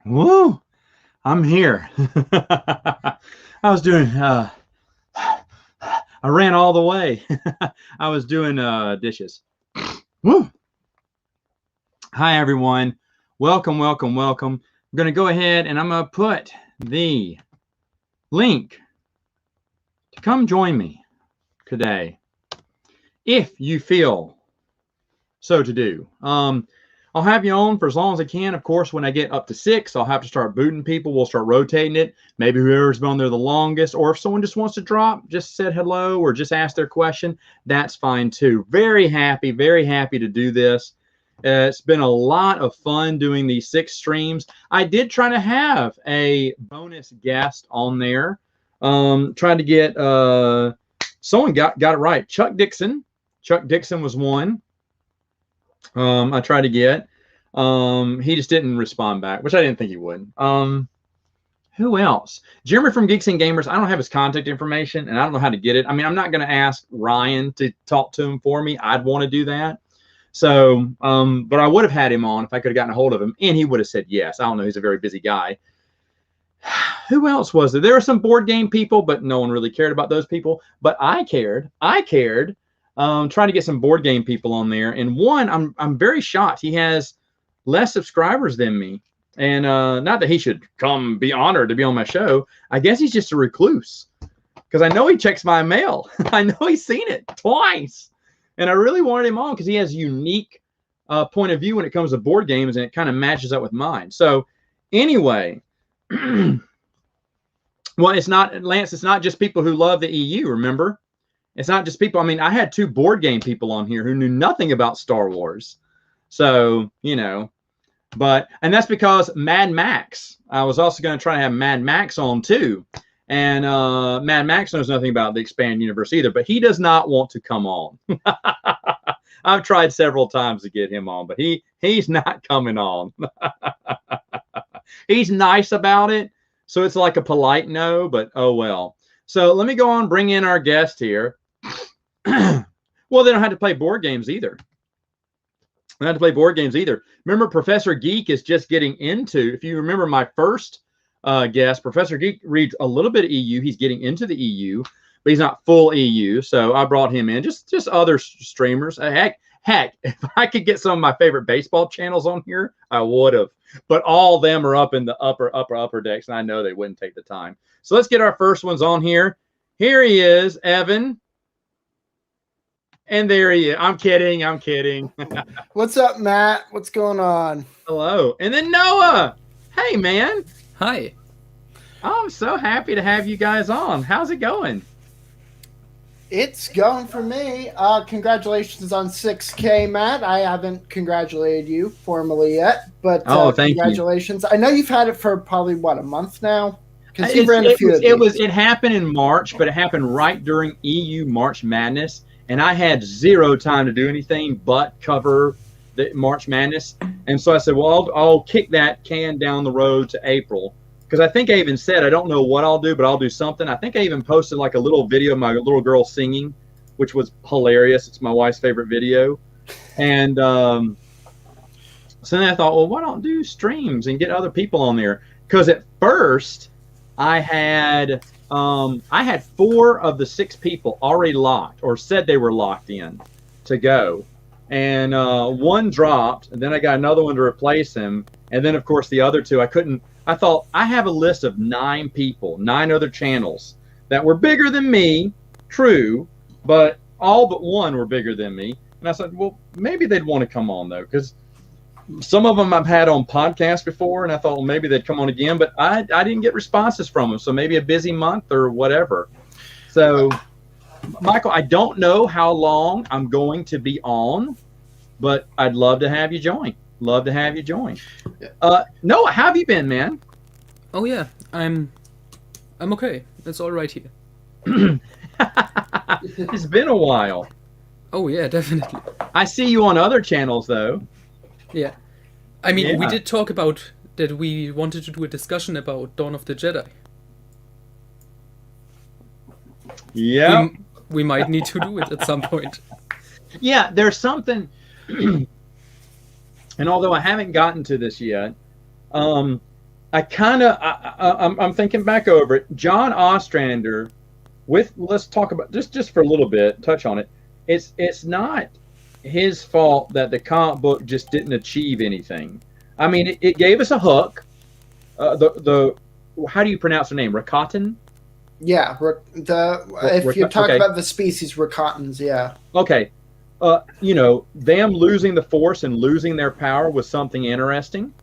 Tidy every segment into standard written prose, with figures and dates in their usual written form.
Woo! I'm here. I was doing. I ran all the way. I was doing dishes. Woo! Hi everyone. Welcome, welcome, welcome. I'm gonna go ahead and I'm gonna put the link to come join me today, if you feel so to do. I'll have you on for as long as I can. Of course, when I get up to 6, I'll have to start booting people. We'll start rotating it. Maybe whoever's been on there the longest, or if someone just wants to drop, just said hello or just ask their question, that's fine too. Very happy to do this. It's been a lot of fun doing these 6 streams. I did try to have a bonus guest on there. Tried to get someone got it right. Chuck Dixon. Chuck Dixon was one. I tried to get. He just didn't respond back, which I didn't think he would. Who else? Jeremy from Geeks and Gamers. I don't have his contact information, and I don't know how to get it. I mean, I'm not going to ask Ryan to talk to him for me. I'd want to do that. So, but I would have had him on if I could have gotten a hold of him, and he would have said yes. I don't know. He's a very busy guy. Who else was there? There were some board game people, but no one really cared about those people. But I cared. Trying to get some board game people on there, and one, I'm very shocked. He has less subscribers than me, and not that he should come be honored to be on my show. I guess he's just a recluse, because I know he checks my mail. I know he's seen it twice, and I really wanted him on because he has a unique point of view when it comes to board games, and it kind of matches up with mine. So anyway, well, it's not, Lance, it's not just people who love the EU, remember? It's not just people. I mean, I had 2 board game people on here who knew nothing about Star Wars. So, you know, and that's because Mad Max. I was also going to try to have Mad Max on too. And Mad Max knows nothing about the expanded universe either, but he does not want to come on. I've tried several times to get him on, but he's not coming on. He's nice about it. So it's like a polite no, but oh well. So let me go on, bring in our guest here. Well, they don't have to play board games either. They don't have to play board games either. Remember, Professor Geek is just getting into, if you remember my first guest, Professor Geek reads a little bit of EU. He's getting into the EU, but he's not full EU. So I brought him in, just other streamers. Heck, if I could get some of my favorite baseball channels on here, I would have. But all of them are up in the upper decks, and I know they wouldn't take the time. So let's get our first ones on here. Here he is, Evan. And there he is. I'm kidding. What's up, Matt? What's going on? Hello. And then Noah. Hey, man. Hi. I'm so happy to have you guys on. How's it going? It's going for me. Congratulations on 6K, Matt. I haven't congratulated you formally yet, but thank congratulations. you. I know you've had it for probably, a month now? Because it happened in March, but it happened right during EU March Madness, and I had 0 time to do anything but cover the March Madness. And so I said, well, I'll kick that can down the road to April. Because I think I even said, I don't know what I'll do, but I'll do something. I think I even posted like a little video of my little girl singing, which was hilarious. It's my wife's favorite video. And so then I thought, well, why don't I do streams and get other people on there? Because at first I had 4 of the 6 people already locked or said they were locked in to go. And one dropped, and then I got another one to replace him. And then, of course, the other 2, I thought, I have a list of 9 people, 9 other channels that were bigger than me, true, but all but one were bigger than me. And I said, well, maybe they'd want to come on, though, because some of them I've had on podcasts before, and I thought, well, maybe they'd come on again, but I didn't get responses from them, so maybe a busy month or whatever. So, Michael, I don't know how long I'm going to be on, but I'd love to have you join. Noah, how have you been, man? Oh yeah, I'm okay. It's all right here. It's been a while. Oh yeah, definitely. I see you on other channels though. Yeah. I mean, we did talk about that we wanted to do a discussion about Dawn of the Jedi. Yeah. We might need to do it at some point. Yeah, there's something, and although I haven't gotten to this yet, I'm thinking back over it. John Ostrander, let's talk about just for a little bit, touch on it. It's not his fault that the comic book just didn't achieve anything. I mean, it gave us a hook. How do you pronounce the name? Rakatan? Yeah, if you talk about the species Rakatans, yeah. Okay. Them losing the Force and losing their power was something interesting,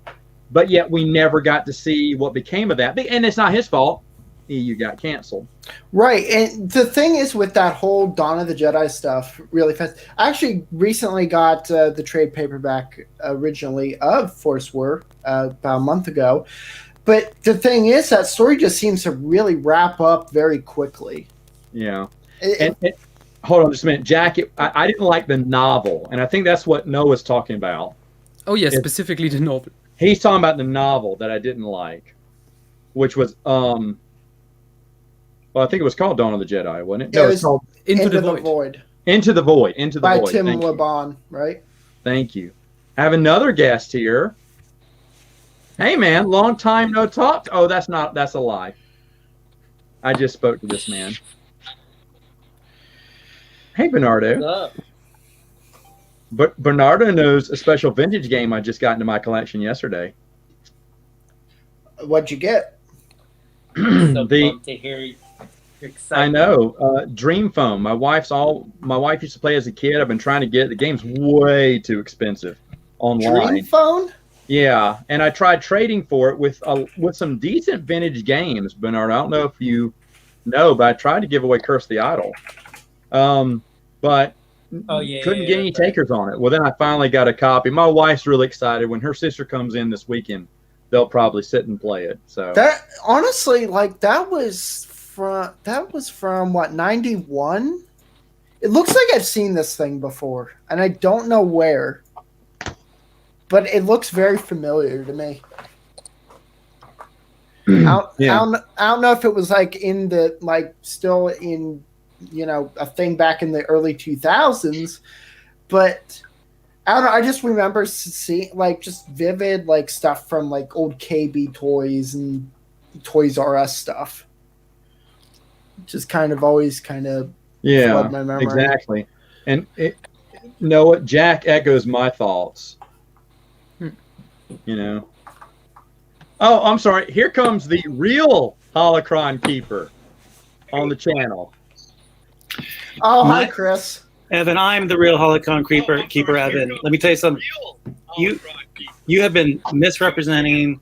but yet we never got to see what became of that. And it's not his fault. EU got canceled. Right. And the thing is with that whole Dawn of the Jedi stuff, really fast. I actually recently got the trade paperback originally of Force War about a month ago. But the thing is, that story just seems to really wrap up very quickly. Yeah. Hold on just a minute. Jack, I didn't like the novel, and I think that's what Noah's talking about. Oh, yeah, specifically the novel. He's talking about the novel that I didn't like, which was, well, I think it was called Dawn of the Jedi, wasn't it? No, it was called Into the Void. Into the Void. By Tim Laban, right? Thank you. I have another guest here. Hey, man, long time no talk. Oh, that's a lie. I just spoke to this man. Hey, Bernardo. What's up? But Bernardo knows a special vintage game I just got into my collection yesterday. What'd you get? So pumped to hear you're excited. I know. Dream Foam. My wife used to play as a kid. I've been trying to get it. The game's way too expensive online. Dream Phone? Yeah, and I tried trading for it with some decent vintage games, Bernard. I don't know if you know, but I tried to give away Curse the Idol. But couldn't get any takers on it. Well, then I finally got a copy. My wife's really excited. When her sister comes in this weekend, they'll probably sit and play it. So that honestly, that was from what, 91? It looks like I've seen this thing before, and I don't know where. But it looks very familiar to me. I don't know if it was still in, a thing back in the early 2000s, but I don't know. I just remember seeing just vivid stuff from old KB toys and Toys R Us stuff. Just always flood my memory. Exactly. And Noah, Jack echoes my thoughts. Oh, I'm sorry. Here comes the real holocron keeper on the channel. Oh, hi, Chris. Evan, I'm the real holocron keeper, Evan. Let me tell you something. You have been misrepresenting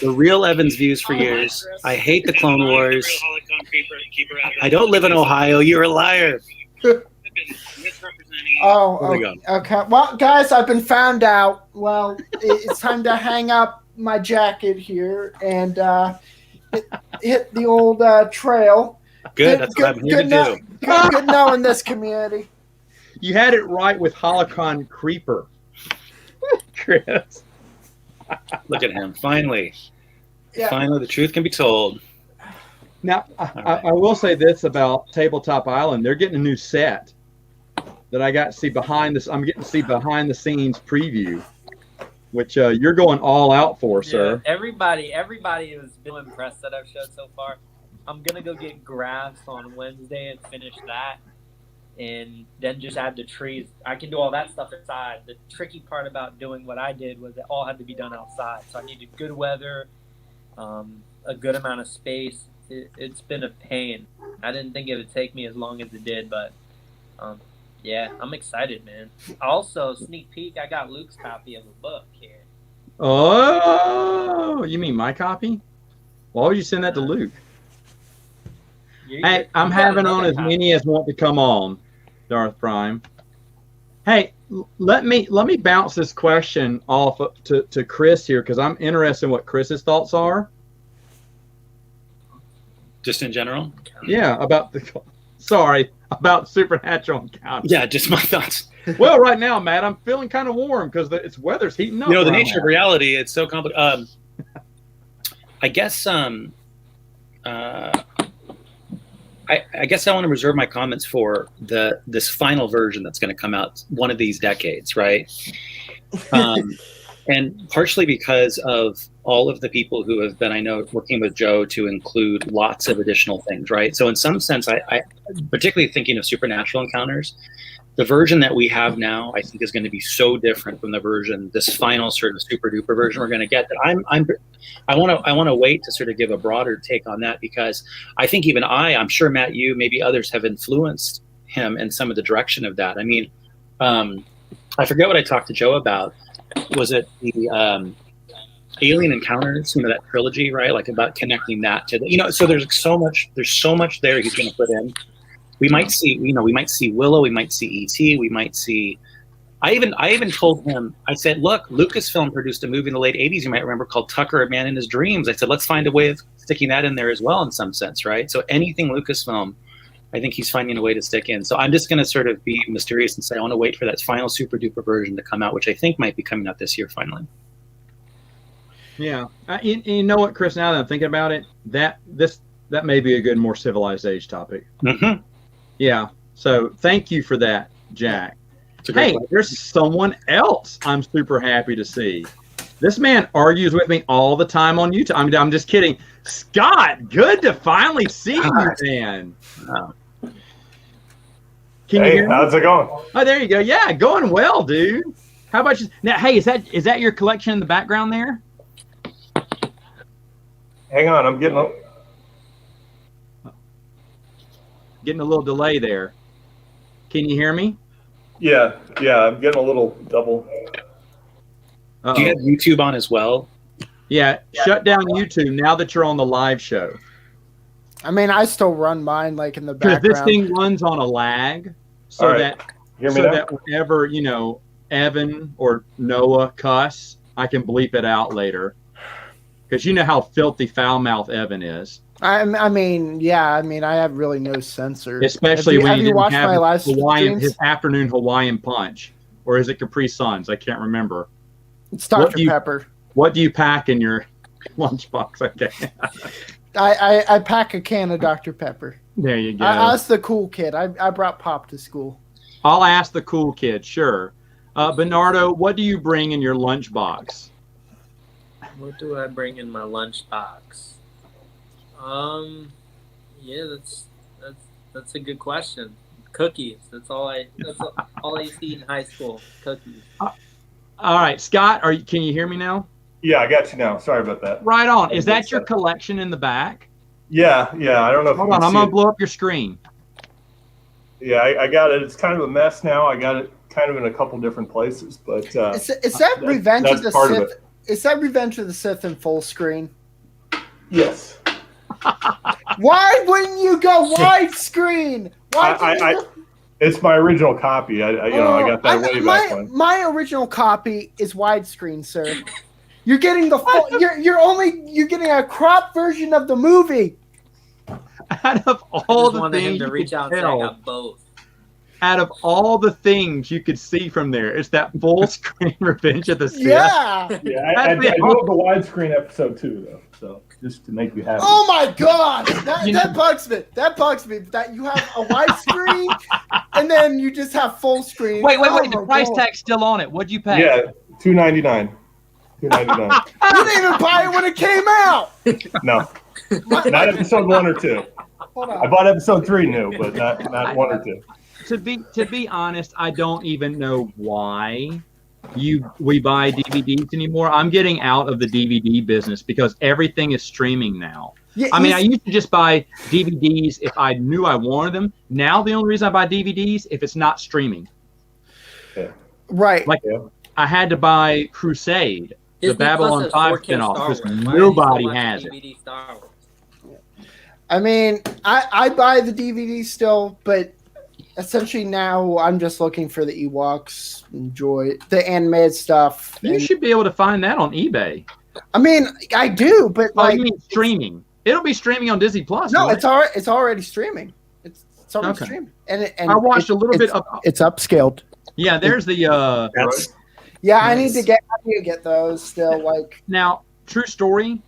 the real Evan's views for years. I hate the Clone Wars. I don't live in Ohio. You're a liar. Oh, okay. Well, guys, I've been found out. Well, it's time to hang up my jacket here and hit the old trail. Good. That's what I'm here to do. Good knowing this community. You had it right with holocron creeper, Chris. Look at him. Finally. Yeah. Finally, the truth can be told. Now, I will say this about Tabletop Island. They're getting a new set that I got to see behind this. I'm getting to see behind the scenes preview, which you're going all out for, sir. Everybody has been impressed that I've showed so far. I'm gonna go get grass on Wednesday and finish that, and then just add the trees. I can do all that stuff inside. The tricky part about doing what I did was it all had to be done outside. So I needed good weather, a good amount of space. It's been a pain. I didn't think it would take me as long as it did, but yeah, I'm excited, man. Also, sneak peek, I got Luke's copy of a book here. Oh, you mean my copy? Why would you send that to Luke? Hey, I'm having on as many as want to come on, Darth Prime. Hey, let me bounce this question off to Chris here, because I'm interested in what Chris's thoughts are. Just in general? Yeah, about Supernatural Encounters. Yeah, just my thoughts. Well, right now, Matt, I'm feeling kind of warm because it's weather's heating up. The nature of reality, it's so complicated. I guess I guess I want to reserve my comments for this final version that's going to come out one of these decades, right? And partially because of all of the people who have been, I know, working with Joe to include lots of additional things, right? So in some sense, I particularly thinking of supernatural encounters, the version that we have now, I think, is going to be so different from the version, this final sort of super duper version we're going to get, that I want to wait to sort of give a broader take on that, because I think even I'm sure Matt, you, maybe others have influenced him in some of the direction of that. I mean, I forget what I talked to Joe about. Was it the Alien Encounters, that trilogy, right? Like about connecting that to the, so there's so much there he's going to put in. We might see, we might see Willow, we might see E.T., we might see. I even told him, I said, look, Lucasfilm produced a movie in the late '80s, you might remember, called Tucker, A Man in His Dreams. I said, let's find a way of sticking that in there as well, in some sense, right? So anything Lucasfilm, I think he's finding a way to stick in. So I'm just going to sort of be mysterious and say I want to wait for that final super duper version to come out, which I think might be coming out this year finally. Yeah, you know what, Chris? Now that I'm thinking about it, that may be a good, more civilized age topic. Mm-hmm. Yeah. So thank you for that, Jack. Hey, there's someone else I'm super happy to see. This man argues with me all the time on YouTube. I'm just kidding. Scott, good to finally see you, man. Can you hear me? How's it going? Oh, there you go. Yeah, going well, dude. How about you? Now, hey, is that your collection in the background there? Hang on, I'm getting a little delay there. Can you hear me? Yeah, I'm getting a little double. Uh-oh. Do you have YouTube on as well? Yeah, shut down YouTube now that you're on the live show. I mean, I still run mine like in the Because background. this thing runs on a lag, so Right. that whenever Evan or Noah cuss, I can bleep it out later. Because you know how filthy foul-mouthed Evan is. I mean, I have really no censor. Especially when you didn't have his afternoon Hawaiian punch. Or is it Capri Suns? I can't remember. It's Dr. Pepper. What do you pack in your lunchbox? Okay. I pack a can of Dr. Pepper. There you go. I was the cool kid. I brought Pop to school. I'll ask the cool kid, sure. Bernardo, what do you bring in your lunchbox? What do I bring in my lunchbox? Yeah, that's a good question. Cookies. That's all I used to eat in high school. Cookies. All right, Scott, can you hear me now? Yeah, I got you now. Sorry about that. Right on. Is that your collection in the back? Yeah. I don't know if Hold on, I'm gonna blow up your screen. Yeah, I got it. It's kind of a mess now. I got it kind of in a couple different places, but is that Revenge of the Sith? Is that Revenge of the Sith in full screen? Yes. Why wouldn't you go widescreen? It's my original copy. I got that way back when. My original copy is widescreen, sir. You're getting the full. You're getting a cropped version of the movie. Out of all the things to reach out, I got both. Out of all the things you could see from there, it's that full screen Revenge of the Sith. Yeah. Yeah, I do have the widescreen episode too, though. So just to make you happy. Oh my God, that bugs me. That bugs me that you have a widescreen and then you just have full screen. Wait. The price tag's still on it. What'd you pay? Yeah, $2.99. You didn't even buy it when it came out. No, not episode 1 or 2. Hold on. I bought episode 3 new, but not 1 or 2. To be honest, I don't even know why we buy DVDs anymore. I'm getting out of the DVD business because everything is streaming now. Yeah, I mean, I used to just buy DVDs if I knew I wanted them. Now the only reason I buy DVDs if it's not streaming. Yeah. Right. Like I had to buy Crusade, the Babylon 5 spinoff, because nobody has it. I mean, I buy the DVD still, but essentially now I'm just looking for the Ewoks, enjoy the animated stuff. You should be able to find that on eBay. I mean, I do, but you mean streaming? It'll be streaming on Disney Plus. No, it's already streaming. It's already streaming. And I watched a little bit of. It's upscaled. Yeah, there's the. Yeah, I need to get those still. Like now, true story.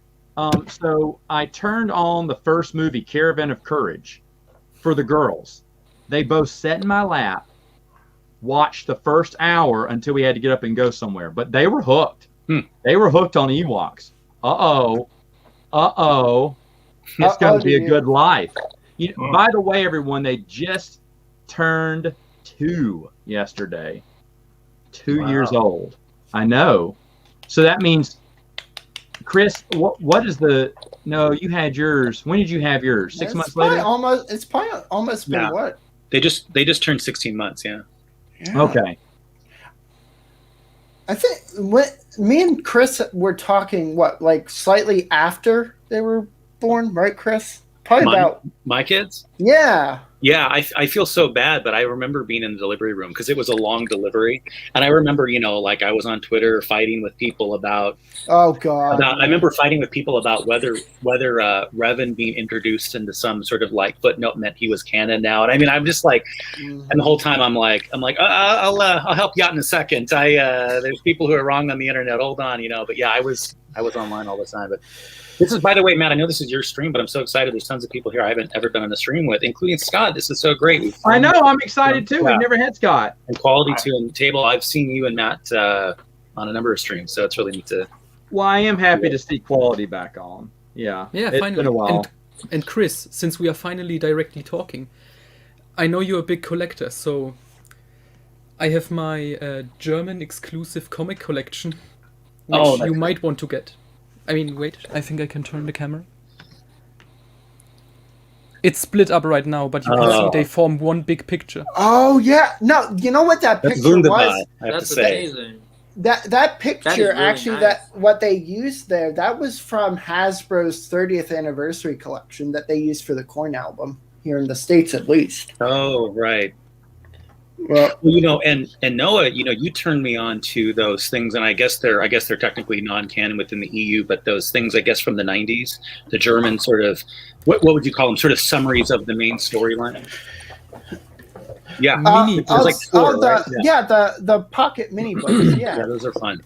So I turned on the first movie, Caravan of Courage, for the girls. They both sat in my lap, watched the first hour until we had to get up and go somewhere. But they were hooked. They were hooked on Ewoks. It's going to be a dude. good life. By the way, everyone, they just turned 2 yesterday. 2 years old. I know. So that means, Chris, what is the? No, you had yours. When did you have yours? 6 months later. It's probably almost been what? They just turned 16 months. Yeah. Okay. I think me and Chris were talking, like slightly after they were born, right, Chris? Probably about my kids. Yeah. Yeah, I feel so bad, but I remember being in the delivery room because it was a long delivery, and I remember, like I was on Twitter fighting with people about. Oh God! I remember fighting with people about whether Revan being introduced into some sort of like footnote meant he was canon now, and I mean I'm just like, and the whole time I'm like I'll help you out in a second. There's people who are wrong on the internet. Hold on, but yeah, I was online all the time, but. This is, by the way, Matt, I know this is your stream, but I'm so excited. There's tons of people here I haven't ever been on a stream with, including Scott. This is so great. I know. I'm excited, too. Yeah. We've never had Scott. And Quality, too, and Table. I've seen you and Matt on a number of streams, so it's really neat to... Well, I am happy to see Quality back on. Yeah. Yeah, it's finally. Been a while. And Chris, since we are finally directly talking, I know you're a big collector, so I have my German exclusive comic collection, which you might want to get. I mean, wait, I think I can turn the camera. It's split up right now, but you can see they form one big picture. Oh, yeah. No, you know what that picture was? That's amazing. That picture, really actually, nice. what they used there, that was from Hasbro's 30th anniversary collection that they used for the Coin album, here in the States at least. Oh, right. Well, and Noah, you turned me on to those things, and I guess they're technically non-canon within the EU, but those things, I guess, from the 90s, the German sort of, what would you call them, sort of summaries of the main storyline? Yeah, there's like 4, right? the pocket mini books. Yeah, those are fun.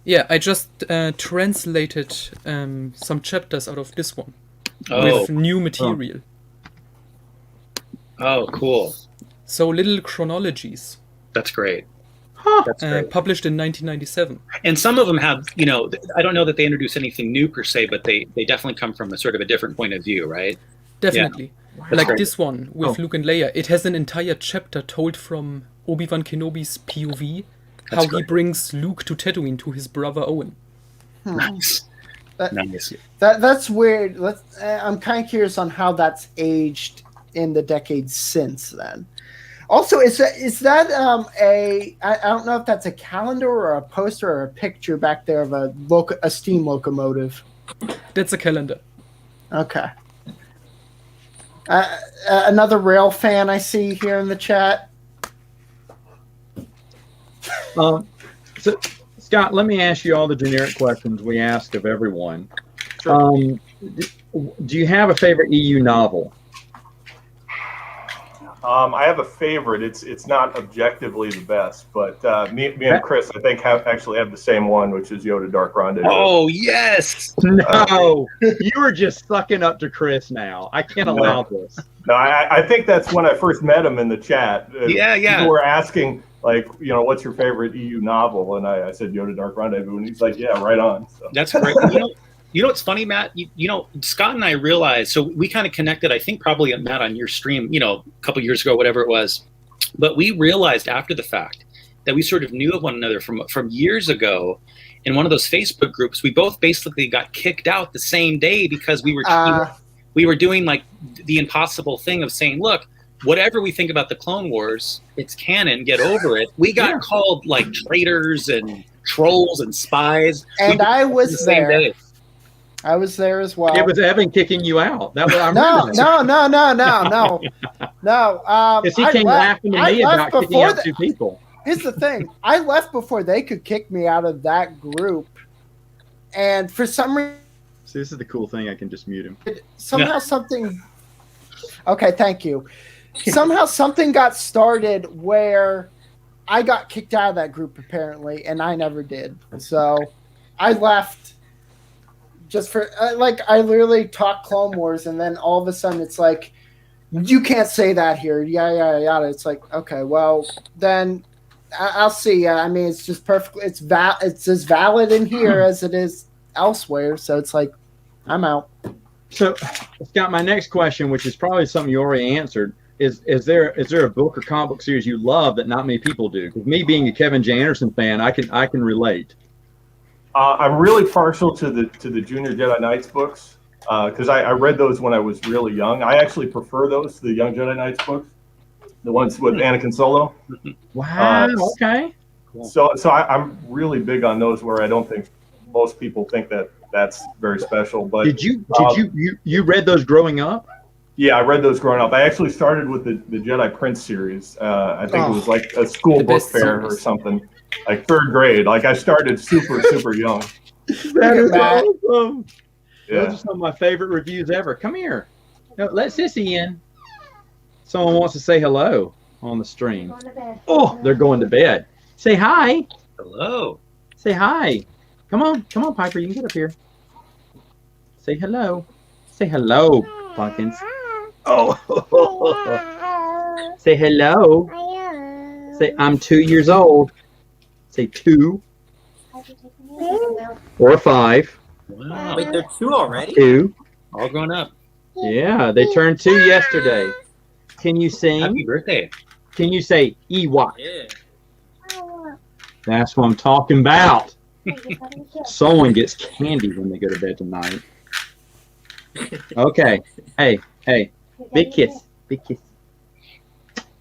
Yeah, I just translated some chapters out of this one with new material. Oh, cool. So little chronologies. That's great. That's great. Published in 1997. And some of them have, I don't know that they introduce anything new per se, but they definitely come from a sort of a different point of view, right? Definitely. Yeah. Like this one with Luke and Leia. It has an entire chapter told from Obi-Wan Kenobi's POV, how he brings Luke to Tatooine to his brother Owen. Nice. Nice. That's weird. I'm kind of curious on how that's aged in the decades since then. Also, is that I don't know if that's a calendar or a poster or a picture back there of a steam locomotive. That's a calendar. Okay. Another rail fan I see here in the chat. So, Scott, let me ask you all the generic questions we ask of everyone. Sure. Do you have a favorite EU novel? I have a favorite. It's not objectively the best, but me and Chris, I think, actually have the same one, which is Yoda Dark Rendezvous. Oh, yes! No! You are just sucking up to Chris now. I can't allow this. No, I think that's when I first met him in the chat. Yeah. People were asking, like, what's your favorite EU novel? And I said Yoda Dark Rendezvous, and he's like, yeah, right on. So. That's great. You know what's funny, Matt? Scott and I realized, so we kind of connected, I think probably, Matt, on your stream, a couple years ago, whatever it was. But we realized after the fact that we sort of knew of one another from years ago in one of those Facebook groups. We both basically got kicked out the same day because we were doing like the impossible thing of saying, look, whatever we think about the Clone Wars, it's canon, get over it. We got called like traitors and trolls and spies. And I was there. Day. I was there as well. It was Evan kicking you out. That was no. Because he came laughing to me about kicking out 2 people. Here's the thing. I left before they could kick me out of that group. And for some reason... See, this is the cool thing. I can just mute him. Somehow something... Okay, thank you. Somehow something got started where I got kicked out of that group, apparently, and I never did. So I left... Just for, I literally talk Clone Wars, and then all of a sudden it's like, you can't say that here, yada, yada. It's like, okay, well, then I'll see. I mean, it's just perfect. It's as valid in here as it is elsewhere. So it's like, I'm out. So, Scott, my next question, which is probably something you already answered, is there a book or comic book series you love that not many people do? Because me being a Kevin J. Anderson fan, I can relate. I'm really partial to the Junior Jedi Knights books because I read those when I was really young. I actually prefer those to the Young Jedi Knights books, the ones with Anakin Solo. Wow. Okay. So I'm really big on those, where I don't think most people think that that's very special. But did you read those growing up? Yeah, I read those growing up. I actually started with the Jedi Prince series. I think it was like a school book fair or something, like 3rd grade. Like I started super young. That is awesome. Yeah. Those are some of my favorite reviews ever. Come here. No, let Sissy in. Someone wants to say hello on the stream. Oh, they're going to bed. Say hi. Hello. Say hi. Come on, Piper. You can get up here. Say hello. Say hello, Pumpkins. Oh. Say hello. Say I'm 2 years old. Say 2 or 5. Wow. Wait, they're 2 already? 2. All grown up. Yeah, they turned 2 yesterday. Can you sing? Happy birthday. Can you say Ewok? Yeah. That's what I'm talking about. Someone gets candy when they go to bed tonight. Okay. Hey. Big kiss. Big kiss.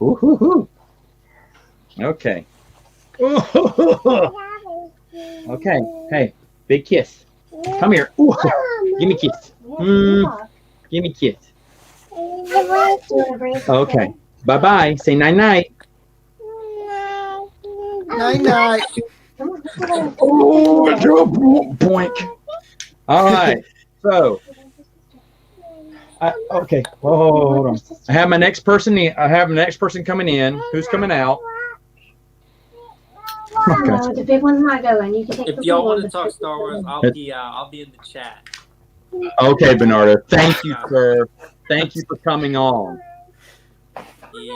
Ooh. Okay. Okay. Hey. Big kiss. Come here. Ooh. Give me a kiss. Give me a kiss. Okay. Bye-bye. Say night-night. Night. Oh, boink. All right. So, okay. Oh, hold on. I have my next person coming in. Who's coming out? No, the big one's not going. You can take If y'all want to talk Star Wars, I'll be in the chat. Okay, Bernardo. Thank you, sir. Thank you for coming on.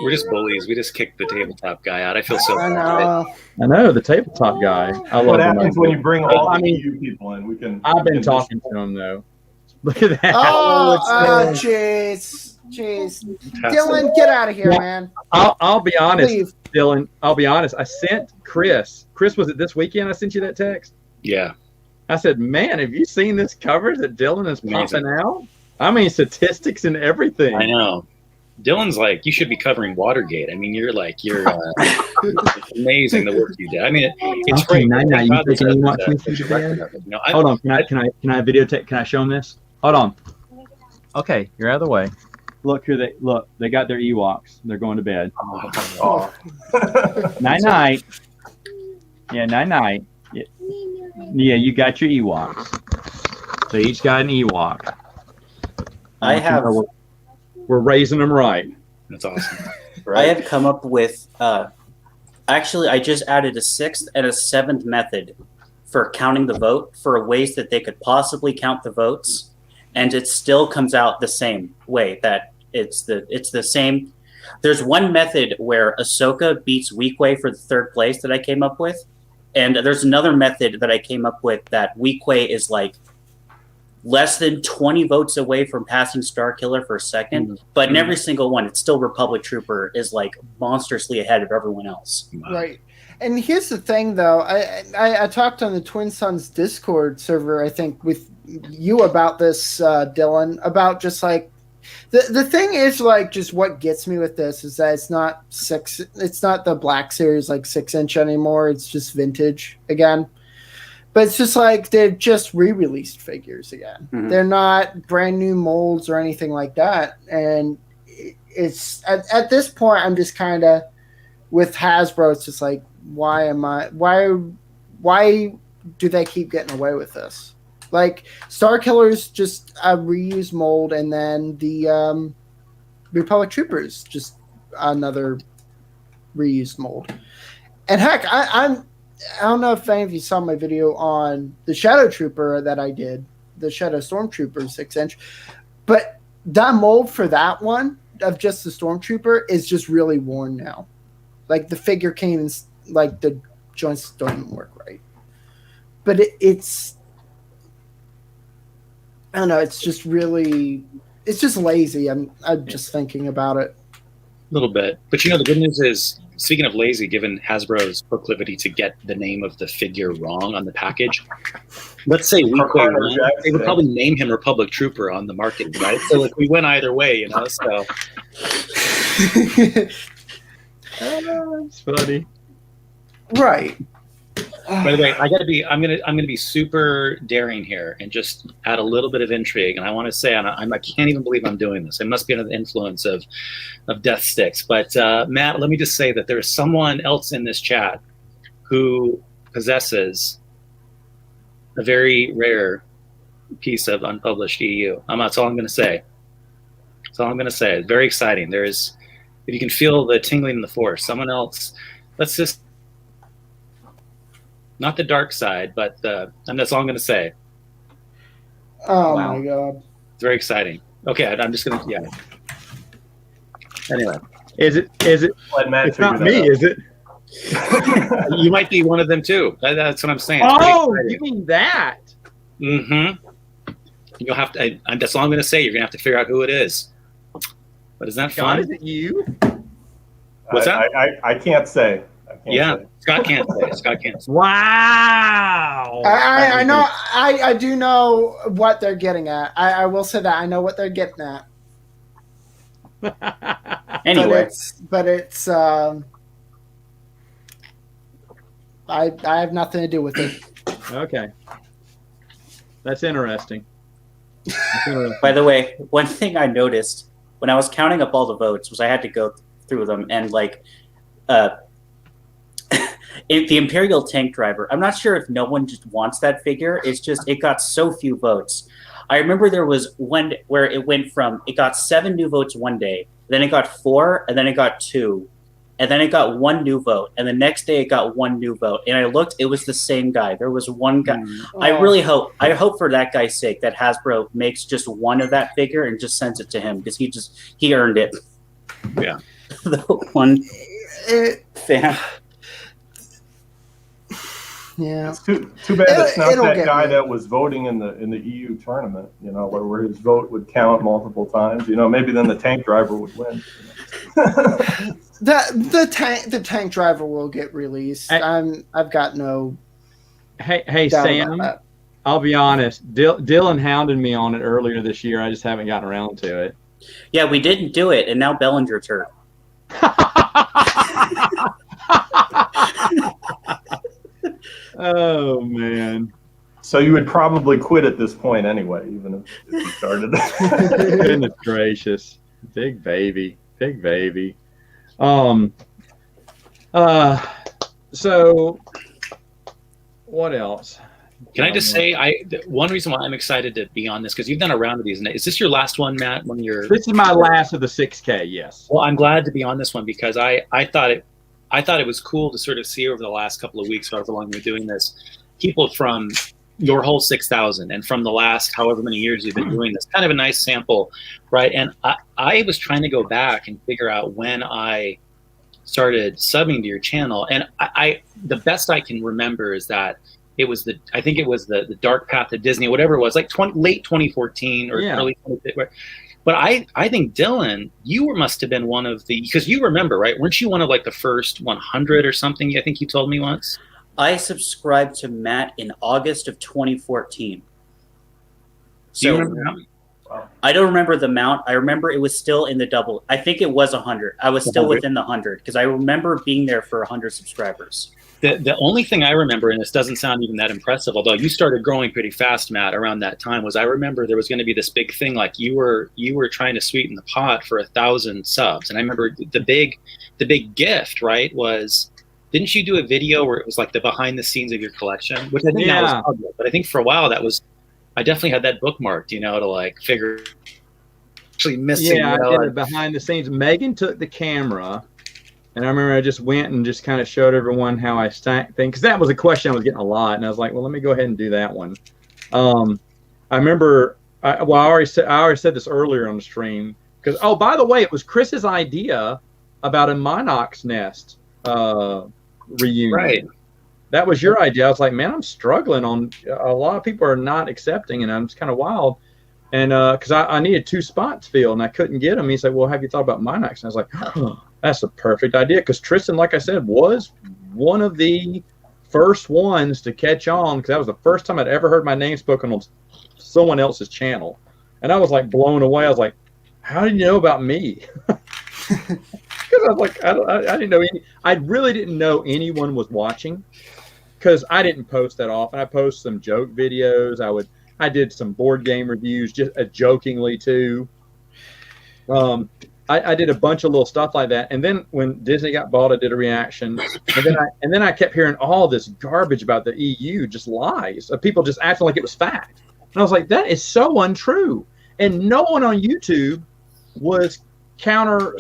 We're just bullies. We just kicked the tabletop guy out. I feel so I know the tabletop guy. I love what happens Bernardo. when you bring all the EU people in? I've been talking to him though. Look at that. jeez. Dylan, get out of here, man. I'll be honest, Leave. Dylan. I'll be honest. I sent Chris. Chris, was it this weekend? I sent you that text. Yeah. I said, man, have you seen this cover that Dylan is popping out? I mean, statistics and everything. I know. Dylan's like, you should be covering Watergate. I mean, you're amazing the work you did. I mean, it's okay, great. Now you think you want to Hold on, can I videotape? Can I show them this? Hold on. Okay, you're out of the way. Look here, they got their Ewoks. They're going to bed. Oh. Night. Yeah, night. Yeah, you got your Ewoks. They each got an Ewok. We're raising them right. That's awesome. I have come up with, actually, I just added a 6th and a 7th method for counting the vote for ways that they could possibly count the votes, and it still comes out the same way. That it's the same. There's one method where Ahsoka beats Weequay for the 3rd place that I came up with, and there's another method that I came up with that Weequay is like less than 20 votes away from passing Starkiller for 2nd, but in every single one, it's still Republic Trooper is like monstrously ahead of everyone else. Right. And here's the thing, though. I talked on the Twin Sons Discord server, I think, with you about this, Dylan, about just like the thing is like just what gets me with this is that it's not the Black Series like 6-inch anymore. It's just vintage again. But it's just like they're just re-released figures again. Mm-hmm. They're not brand new molds or anything like that. And it's at this point, I'm just kind of with Hasbro. It's just like, why do they keep getting away with this? Like Starkiller's just a reused mold, and then the Republic Troopers just another reused mold. And heck, I don't know if any of you saw my video on the Shadow Trooper that I did, the Shadow Stormtrooper 6-inch, but that mold for that one of just the Stormtrooper is just really worn now. Like the figure can't even, like the joints don't even work right. But I don't know. It's just really, it's just lazy. I'm just thinking about it. A little bit. But the good news is, speaking of lazy, given Hasbro's proclivity to get the name of the figure wrong on the package, let's say we win, they would probably name him Republic Trooper on the marketing, right? So like we win either way, so. That's funny. Right. By the way, I'm gonna be super daring here and just add a little bit of intrigue. And I want to say, I can't even believe I'm doing this. I must be under the influence of death sticks. But Matt, let me just say that there's someone else in this chat who possesses a very rare piece of unpublished EU. That's all I'm going to say. That's all I'm going to say. It's very exciting. If you can feel the tingling in the force, someone else. Let's just. Not the dark side, but and that's all I'm going to say. Oh wow. My god! It's very exciting. Okay, I'm just going to Anyway, is it? It's not me, is it? You might be one of them too. That's what I'm saying. It's you mean that? Mm-hmm. You'll have to. That's all I'm going to say. You're going to have to figure out who it is. But is that fun? Is it you? What's that? I can't say. Say. Scott can't say. Scott can't say. Wow. I know. I do know what they're getting at. I will say that I know what they're getting at. Anyway, but it's I have nothing to do with it. Okay. That's interesting. By the way, one thing I noticed when I was counting up all the votes was I had to go through them and the Imperial tank driver, I'm not sure if no one just wants that figure. It's just it got so few votes. I remember there was one where it went from it got 7 new votes one day, then it got 4, and then it got 2, and then it got 1 new vote, and the next day it got 1 new vote. And I looked, it was the same guy. There was one guy. I hope for that guy's sake that Hasbro makes just one of that figure and just sends it to him because he earned it. Yeah. The one fan. Yeah, it's too bad it's not that guy that was voting in the EU tournament. Where his vote would count multiple times. Maybe then the tank driver would win. The tank driver will get released. I've got no. Hey Sam, I'll be honest. Dylan hounded me on it earlier this year. I just haven't gotten around to it. Yeah, we didn't do it, and now Bellinger's hurt. Oh man! So you would probably quit at this point anyway, even if you started. Goodness gracious, big baby. So what else? Can I just say, one reason why I'm excited to be on this, because you've done a round of these. Is this your last one, Matt? This is my last of the 6K. Yes. Well, I'm glad to be on this one because I thought it was cool to sort of see over the last couple of weeks, however long we're doing this, people from your whole 6,000 and from the last however many years you've been doing this, kind of a nice sample, right? And I was trying to go back and figure out when I started subbing to your channel, and the best I can remember is that it was the Dark Path of Disney, whatever it was, like late 2014 or early 2015. But I think, Dylan, you must have been one of the, because you remember, right? Weren't you one of like the first 100 or something? I think you told me once. I subscribed to Matt in August of 2014. So, do you remember that? I don't remember the amount. I remember it was still in the double. I think it was 100. I was still within the 100 because I remember being there for 100 subscribers. The only thing I remember, and this doesn't sound even that impressive, although you started growing pretty fast, Matt, around that time, was I remember there was going to be this big thing, like you were trying to sweeten the pot for 1,000 subs. And I remember the big gift, right, was, didn't you do a video where it was like the behind the scenes of your collection? Which I think now is public, but I think for a while I definitely had that bookmarked, to like figure actually missing. Yeah, I did it behind the scenes. Megan took the camera. And I remember I just went and just kind of showed everyone how I stack things, because that was a question I was getting a lot, and I was like, well, let me go ahead and do that one. I remember, I already said this earlier on the stream, because by the way, it was Chris's idea about a Monarch's Nest reunion. Right. That was your idea. I was like, man, I'm struggling on. A lot of people are not accepting, and I'm just kind of wild. And because I needed 2 spots filled and I couldn't get them. He said, well, have you thought about Minax? And I was like, oh, that's a perfect idea. Because Tristan, like I said, was one of the first ones to catch on, because that was the first time I'd ever heard my name spoken on someone else's channel. And I was like blown away. I was like, how did you know about me? Because I was like, I didn't know I really didn't know anyone was watching, because I didn't post that often. I post some joke videos. I did some board game reviews, just jokingly too. I did a bunch of little stuff like that. And then when Disney got bought, I did a reaction. And then I kept hearing all this garbage about the EU, just lies of people just acting like it was fact. And I was like, that is so untrue. And no one on YouTube was countering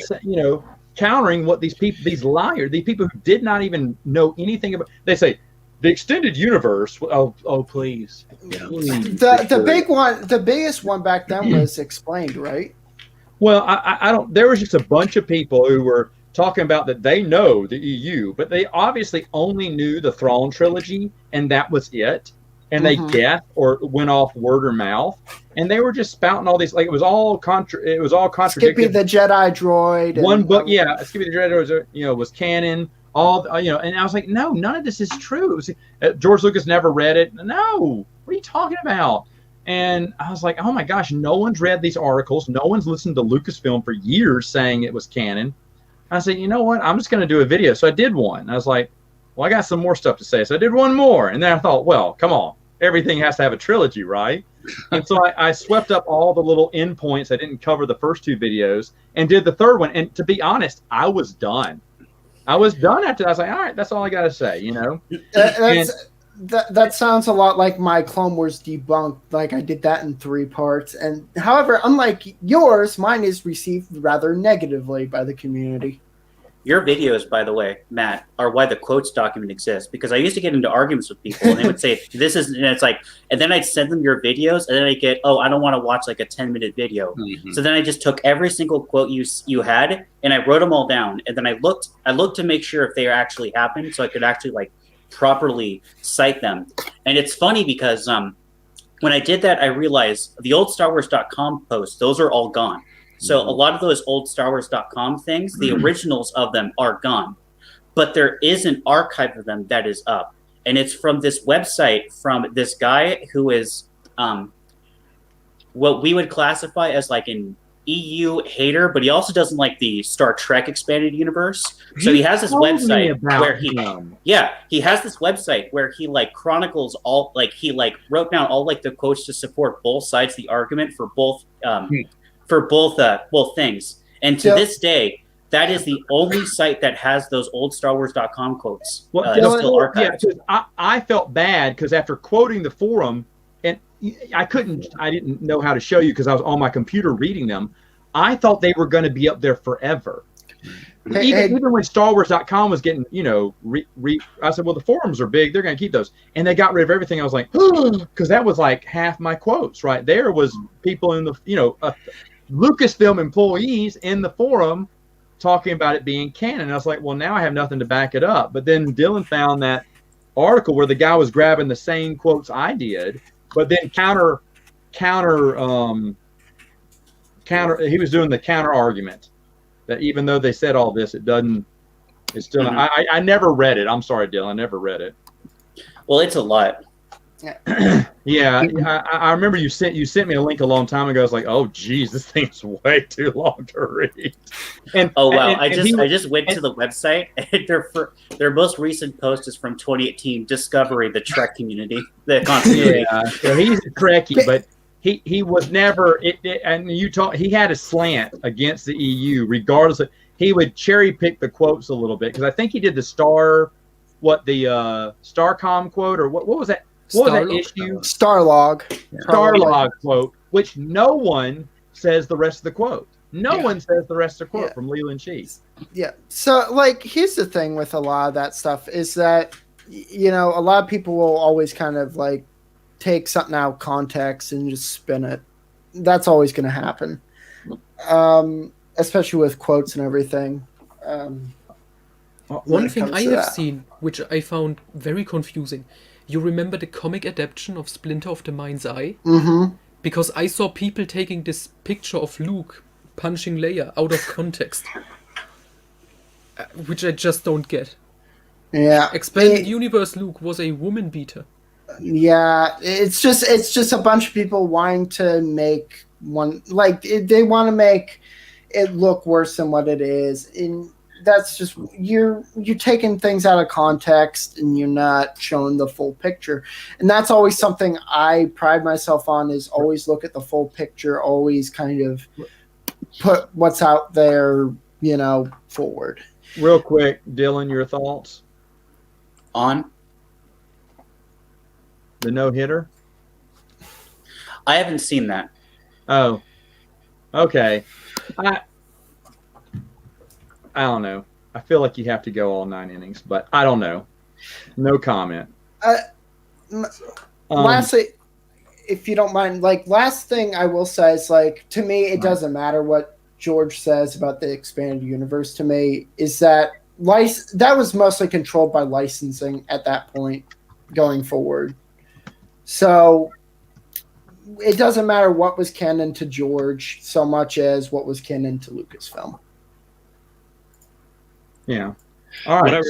what these people, these liars, these people who did not even know anything about. They say the extended universe. Oh, please. The big one, the biggest one back then was Explained, right? Well, I don't. There was just a bunch of people who were talking about that they know the EU, but they obviously only knew the Thrawn trilogy, and that was it. And they guessed or went off word of mouth, and they were just spouting all these, like it was all contradictory. Skippy the Jedi droid. One book, Skippy the Jedi droid, was canon. And I was like, no, none of this is true. It was, George Lucas never read it. No, what are you talking about? And I was like, oh my gosh, no one's read these articles. No one's listened to Lucasfilm for years saying it was canon. I said, you know what? I'm just going to do a video. So I did one. I was like, well, I got some more stuff to say. So I did one more. And then I thought, well, come on. Everything has to have a trilogy, right? And so I swept up all the little endpoints I didn't cover the first 2 videos and did the third one. And to be honest, I was done. I was done after that. I was like, all right, that's all I got to say, That sounds a lot like my Clone Wars Debunked. Like I did that in 3 parts. And however, unlike yours, mine is received rather negatively by the community. Your videos, by the way, Matt, are why the quotes document exists. Because I used to get into arguments with people, and they would say, "This is," and it's like, and then I'd send them your videos, and then I get, "Oh, I don't want to watch like a 10-minute video." Mm-hmm. So then I just took every single quote you had, and I wrote them all down, and then I looked to make sure if they actually happened, so I could actually like properly cite them. And it's funny because when I did that, I realized the old StarWars.com posts; those are all gone. So a lot of those old StarWars.com things, the originals of them are gone. But there is an archive of them that is up. And it's from this website from this guy who is what we would classify as like an EU hater, but he also doesn't like the Star Trek expanded universe. So he has this website where he has this website where he like chronicles all, like he like wrote down all like the quotes to support both sides of the argument for both both things. And to this day, that is the only site that has those old StarWars.com quotes still archived. Yeah, I felt bad because after quoting the forum, and I didn't know how to show you because I was on my computer reading them. I thought they were going to be up there forever. Even when StarWars.com was getting, I said, well, the forums are big. They're going to keep those. And they got rid of everything. I was like, because that was like half my quotes right there was people in the, Lucasfilm employees in the forum talking about it being canon. And I was like, well, now I have nothing to back it up. But then Dylan found that article where the guy was grabbing the same quotes I did, but then he was doing the counter argument that even though they said all this, it's still not, I never read it. I'm sorry, Dylan, I never read it. Well, it's a lot. Yeah, I remember you sent me a link a long time ago. I was like, oh geez, this thing's way too long to read. And I just went to the website, and their most recent post is from 2018, discovering the Trek community, the continuity. Yeah, so he's a Trekkie, but he was never and he had a slant against the EU, regardless of, he would cherry pick the quotes a little bit because I think he did the Starcom quote, or what was that? What was that issue? Starlog. Starlog quote, which no one says the rest of the quote. No one says the rest of the quote from Leland Cheese. Yeah. So, like, here's the thing with a lot of that stuff is that, a lot of people will always kind of, like, take something out of context and just spin it. That's always going to happen, especially with quotes and everything. One thing I have seen, which I found very confusing, you remember the comic adaptation of Splinter of the Mind's Eye? Mm-hmm. because I saw people taking this picture of Luke punching Leia out of context, which I just don't get. Yeah. Expanded Universe Luke was a woman beater. Yeah, it's just a bunch of people wanting to make one, like they want to make it look worse than what it is, and that's just you're taking things out of context and you're not showing the full picture. And that's always something I pride myself on, is always look at the full picture, always kind of put what's out there, forward. Real quick, Dylan, your thoughts On? the no-hitter? I haven't seen that. Oh, okay. I don't know. I feel like you have to go all 9 innings, but I don't know. No comment. Lastly, if you don't mind, last thing I will say is, to me, it doesn't matter what George says about the expanded universe. To me, is that that was mostly controlled by licensing at that point going forward. So it doesn't matter what was canon to George so much as what was canon to Lucasfilm. Yeah. All right.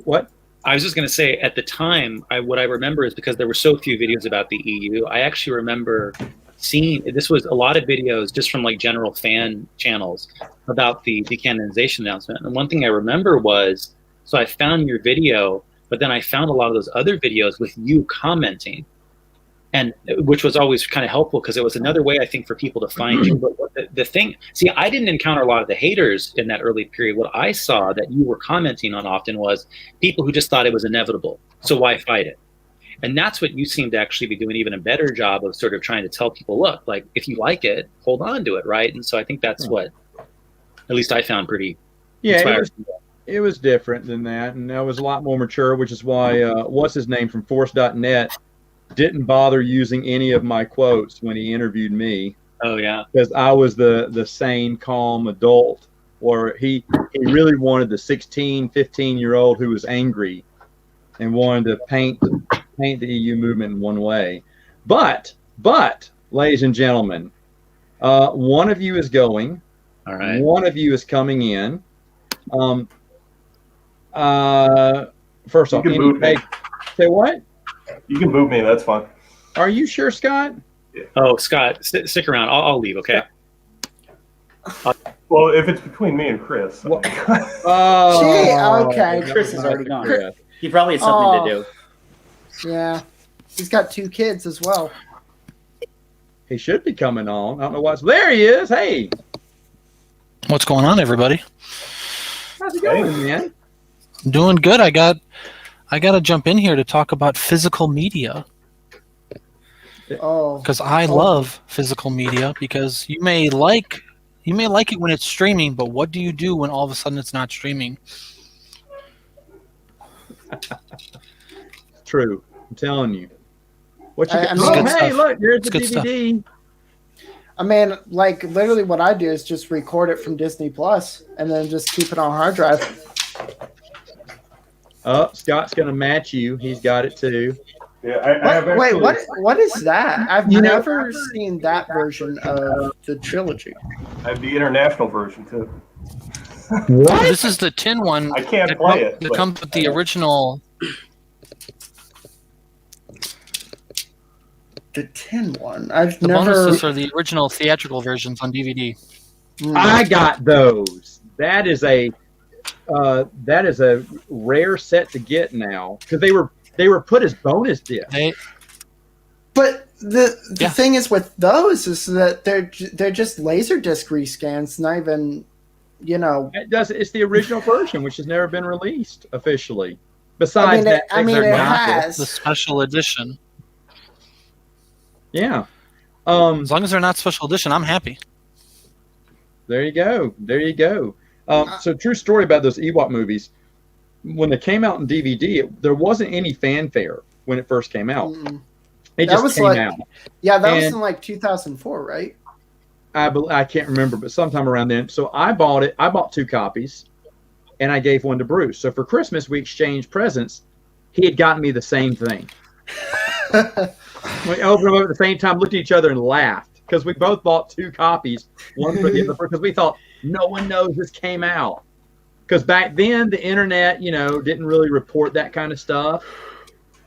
What? I was just going to say, at the time, what I remember is, because there were so few videos about the EU, I actually remember seeing, this was a lot of videos just from general fan channels about the decanonization announcement. And one thing I remember was, so I found your video, but then I found a lot of those other videos with you commenting, and which was always kind of helpful, because it was another way, I think, for people to find you. But the thing, see, I didn't encounter a lot of the haters in that early period. What I saw that you were commenting on often was people who just thought it was inevitable. So why fight it? And that's what you seem to actually be doing even a better job of sort of trying to tell people, look, if you like it, hold on to it, right? And so I think that's what, at least I found pretty inspiring. It was different than that, and that was a lot more mature, which is why what's his name from Force.net didn't bother using any of my quotes when he interviewed me. Oh yeah, because I was the sane, calm adult, or he really wanted the 16, 15-year-old who was angry and wanted to paint the EU movement in one way. But ladies and gentlemen, one of you is going. All right. One of you is coming in. First off, say what? You can boot me. That's fine. Are you sure, Scott? Yeah. Oh, Scott, stick around. I'll leave. Okay. Well, if it's between me and Chris. Okay. Chris is already gone. He probably had something to do. Yeah. He's got 2 kids as well. He should be coming on. I don't know what's there. He is. Hey. What's going on, everybody? How's it going, man? Doing good. I got to jump in here to talk about physical media. Oh. Because I love physical media, because you may like it when it's streaming, but what do you do when all of a sudden it's not streaming? True. I'm telling you. What you hey, look, there's the DVD. I mean, literally what I do is just record it from Disney Plus and then just keep it on hard drive. Oh, Scott's going to match you. He's got it too. Yeah, I have actually... Wait, what is that? I've never seen that version of the trilogy. I have the international version too. What? This is the tin one. I can't play it. It comes with the original. The tin one. The bonuses are the original theatrical versions on DVD. I got those. That is a rare set to get now, because they were put as bonus discs. But the thing is with those is that they're just Laserdisc rescans, not even, It's the original version, which has never been released officially. Besides it has the special edition. Yeah. As long as they're not special edition, I'm happy. There you go. So true story about those Ewok movies. When they came out in DVD, there wasn't any fanfare when it first came out. It just came out. Yeah, that was in 2004, right? I can't remember, but sometime around then. So I bought it. I bought 2 copies, and I gave one to Bruce. So for Christmas, we exchanged presents. He had gotten me the same thing. We opened them up at the same time, looked at each other, and laughed because we both bought 2 copies, one for the other, because we thought no one knows this came out. Because back then the internet, didn't really report that kind of stuff,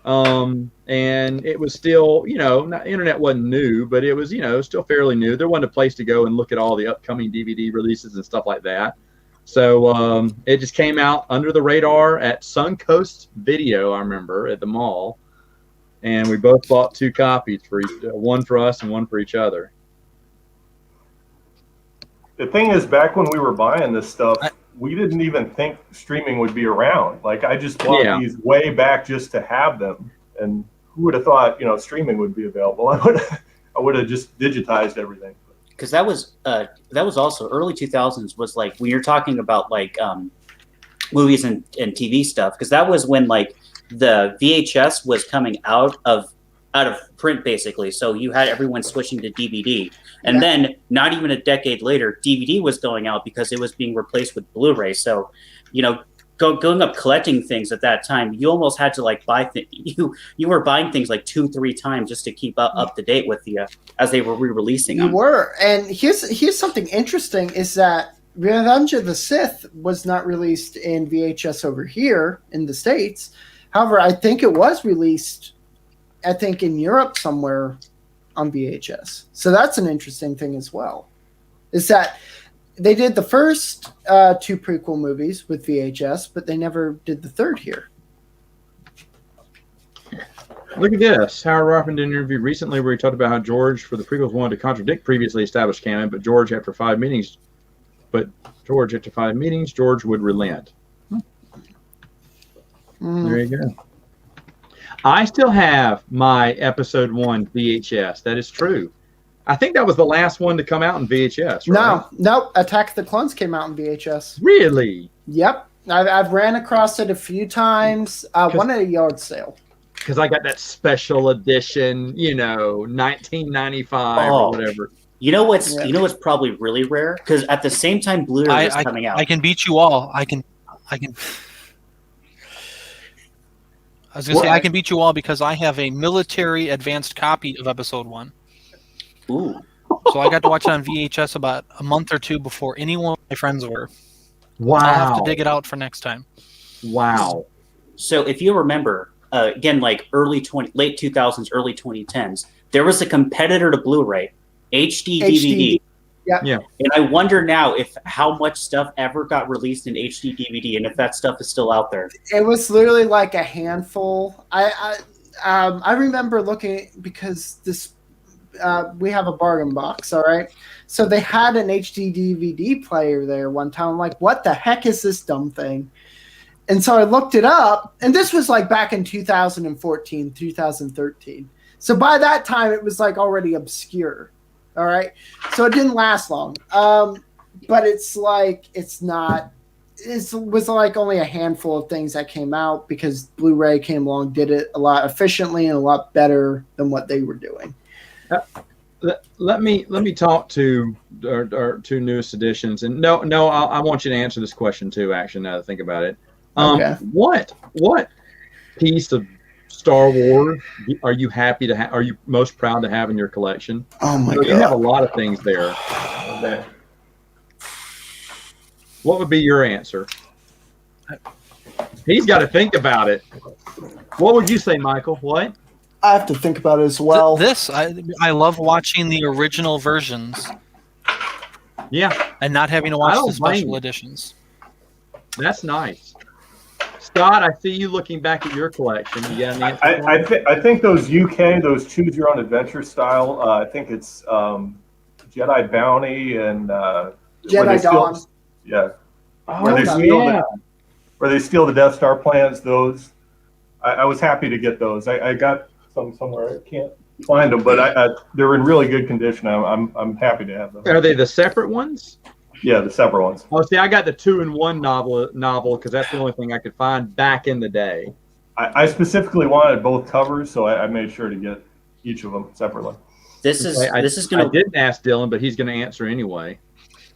and it was still, internet wasn't new, but it was, still fairly new. There wasn't a place to go and look at all the upcoming DVD releases and stuff like that. So it just came out under the radar at Suncoast Video, I remember, at the mall. And we both bought 2 copies, one for us and one for each other. The thing is, back when we were buying this stuff, we didn't even think streaming would be around. Like, I just bought these way back just to have them. And who would have thought, streaming would be available? I would have just digitized everything. Because that was also early 2000s was like when you're talking about like movies and TV stuff, because that was when like the VHS was coming out of print basically. So you had everyone switching to DVD, and then not even a decade later, DVD was going out because it was being replaced with Blu-ray. So, going up collecting things at that time, you almost had to like buy you were buying things like 2-3 times just to keep up to date with the as they were re-releasing them. You were, and here's something interesting is that Revenge of the Sith was not released in VHS over here in the States. However, I think it was released, in Europe somewhere on VHS. So that's an interesting thing as well. Is that they did the first 2 prequel movies with VHS, but they never did the third here. Look at this. Howard Rothman did an interview recently where he talked about how George, for the prequels, wanted to contradict previously established canon, but George, after 5 meetings, George would relent. There you go. I still have my episode 1 VHS. That is true. I think that was the last one to come out in VHS, right? No. Attack of the Clones came out in VHS. Really? Yep. I've ran across it a few times. One at a yard sale. Because I got that special edition, 1995 or whatever. You know what's probably really rare? Because at the same time Blu-ray was coming out. I can beat you all. I was going to say, I can beat you all because I have a military advanced copy of episode 1. Ooh. So I got to watch it on VHS about a month or 2 before any one of my friends were. Wow. I'll have to dig it out for next time. Wow. So if you remember, again, like late 2000s, early 2010s, there was a competitor to Blu-ray, HD DVD. Yeah. And I wonder now if how much stuff ever got released in HD DVD and if that stuff is still out there. It was literally like a handful. I remember looking because this we have a bargain box, all right? So they had an HD DVD player there one time. I'm like, what the heck is this dumb thing? And so I looked it up, and this was like back in 2014, 2013. So by that time, it was like already obscure. All right. So it didn't last long. But it's like, it was like only a handful of things that came out because Blu-ray came along, did it a lot efficiently and a lot better than what they were doing. Let me talk to our 2 newest editions. And no, I want you to answer this question too, actually, now that I think about it. Okay. What piece of Star Wars are you happy to have? Are you most proud to have in your collection? Oh my God! You have a lot of things there. What would be your answer? He's got to think about it. What would you say, Michael? What? I have to think about it as well. I love watching the original versions. Yeah, and not having to watch the special editions. That's nice. Scott, I see you looking back at your collection. You got an answer? I think those those choose your own adventure style. I think it's Jedi Bounty and Jedi Dawn. Yeah. Oh, where they steal the Death Star plans. Those I was happy to get those. I got some somewhere. I can't find them, but they're in really good condition. I'm happy to have them. Are they the separate ones? Yeah, the separate ones. Oh, see, I got the 2-in-1 novel because that's the only thing I could find back in the day. I specifically wanted both covers, so I made sure to get each of them separately. I didn't ask Dylan, but he's going to answer anyway.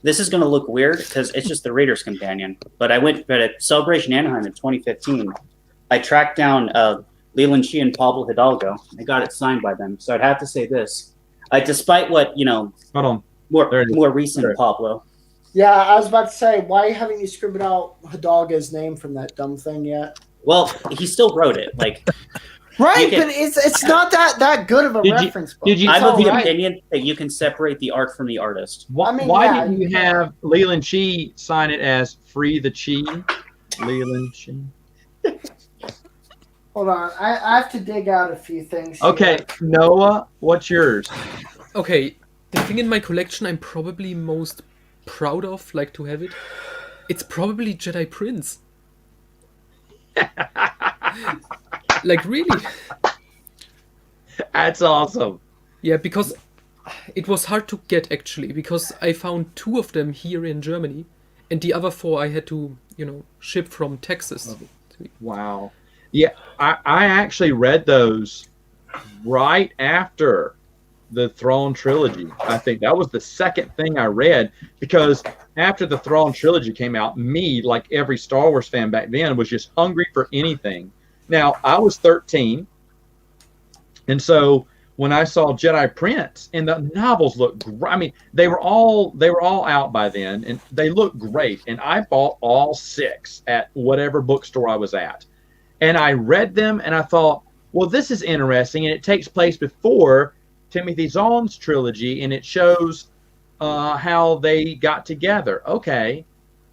This is going to look weird because it's just the Raiders Companion. But at Celebration Anaheim in 2015, I tracked down Leland Shee and Pablo Hidalgo. I got it signed by them, so I'd have to say this. Despite what Hold on. more recent Pablo. Yeah, I was about to say, why haven't you scribbled out Hidalgo's name from that dumb thing yet? Well, he still wrote it. Like, right, but it's not that good of a reference book. I'm of the opinion that you can separate the art from the artist. Why didn't you have Leland Shee sign it as Free the Chi? Leland Shee. Hold on, I have to dig out a few things. Okay, here. Noah, what's yours? Okay, the thing in my collection I'm probably most proud of, like to have it, it's probably Jedi Prince. Like, really? That's awesome. Yeah, because it was hard to get, actually, because I found 2 of them here in Germany, and the other 4 I had to, ship from Texas. Wow. Yeah, I actually read those right after the Thrawn trilogy. I think that was the second thing I read, because after the Thrawn trilogy came out, me, like every Star Wars fan back then, was just hungry for anything. Now, I was 13, and so when I saw Jedi Prince, and the novels looked great. I mean, they were all out by then, and they looked great. And I bought all 6 at whatever bookstore I was at. And I read them, and I thought, well, this is interesting, and it takes place before Timothy Zahn's trilogy, and it shows how they got together. Okay.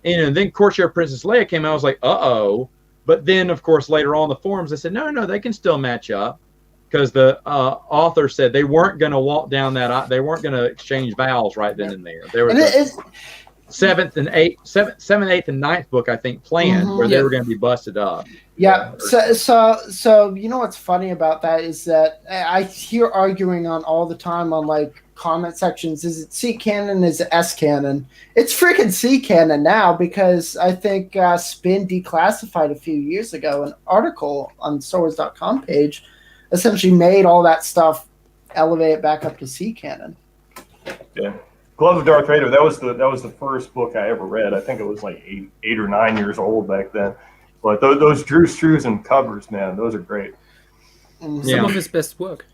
And then Courtier Princess Leia came out. I was like, uh-oh. But then, of course, later on in the forums, they said, no, they can still match up, because the author said they weren't going to walk down that. They weren't going to exchange vows right then and there. There was the 7th, 8th, and 9th book, I think, planned where they were going to be busted up. Yeah. So you know what's funny about that is that I hear arguing on all the time on like comment sections. Is it C canon? Is it S canon? It's freaking C canon now, because I think Spin declassified a few years ago an article on the StarWars.com page, essentially made all that stuff elevate it back up to C canon. Yeah. Gloves of Darth Vader. That was the first book I ever read. I think it was like 8 or 9 years old back then. But those Drew Struzan covers, man, those are great. Some of his best work.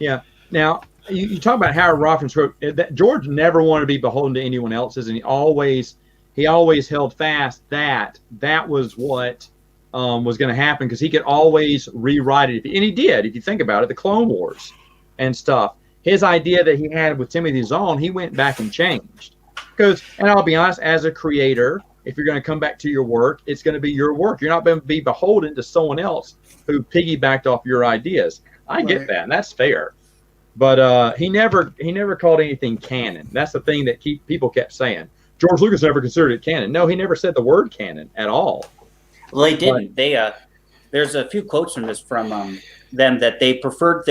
Yeah. Now, you talk about Howard Rothman's wrote that George never wanted to be beholden to anyone else's, and he always held fast that was what was going to happen, because he could always rewrite it, and he did. If you think about it, the Clone Wars and stuff. His idea that he had with Timothy Zahn, he went back and changed. Because, and I'll be honest, as a creator, if you're going to come back to your work, it's going to be your work. You're not going to be beholden to someone else who piggybacked off your ideas. I get that, and that's fair. But he never called anything canon. That's the thing that people kept saying. George Lucas never considered it canon. No, he never said the word canon at all. Well, they didn't. There's a few quotes from this from them that they preferred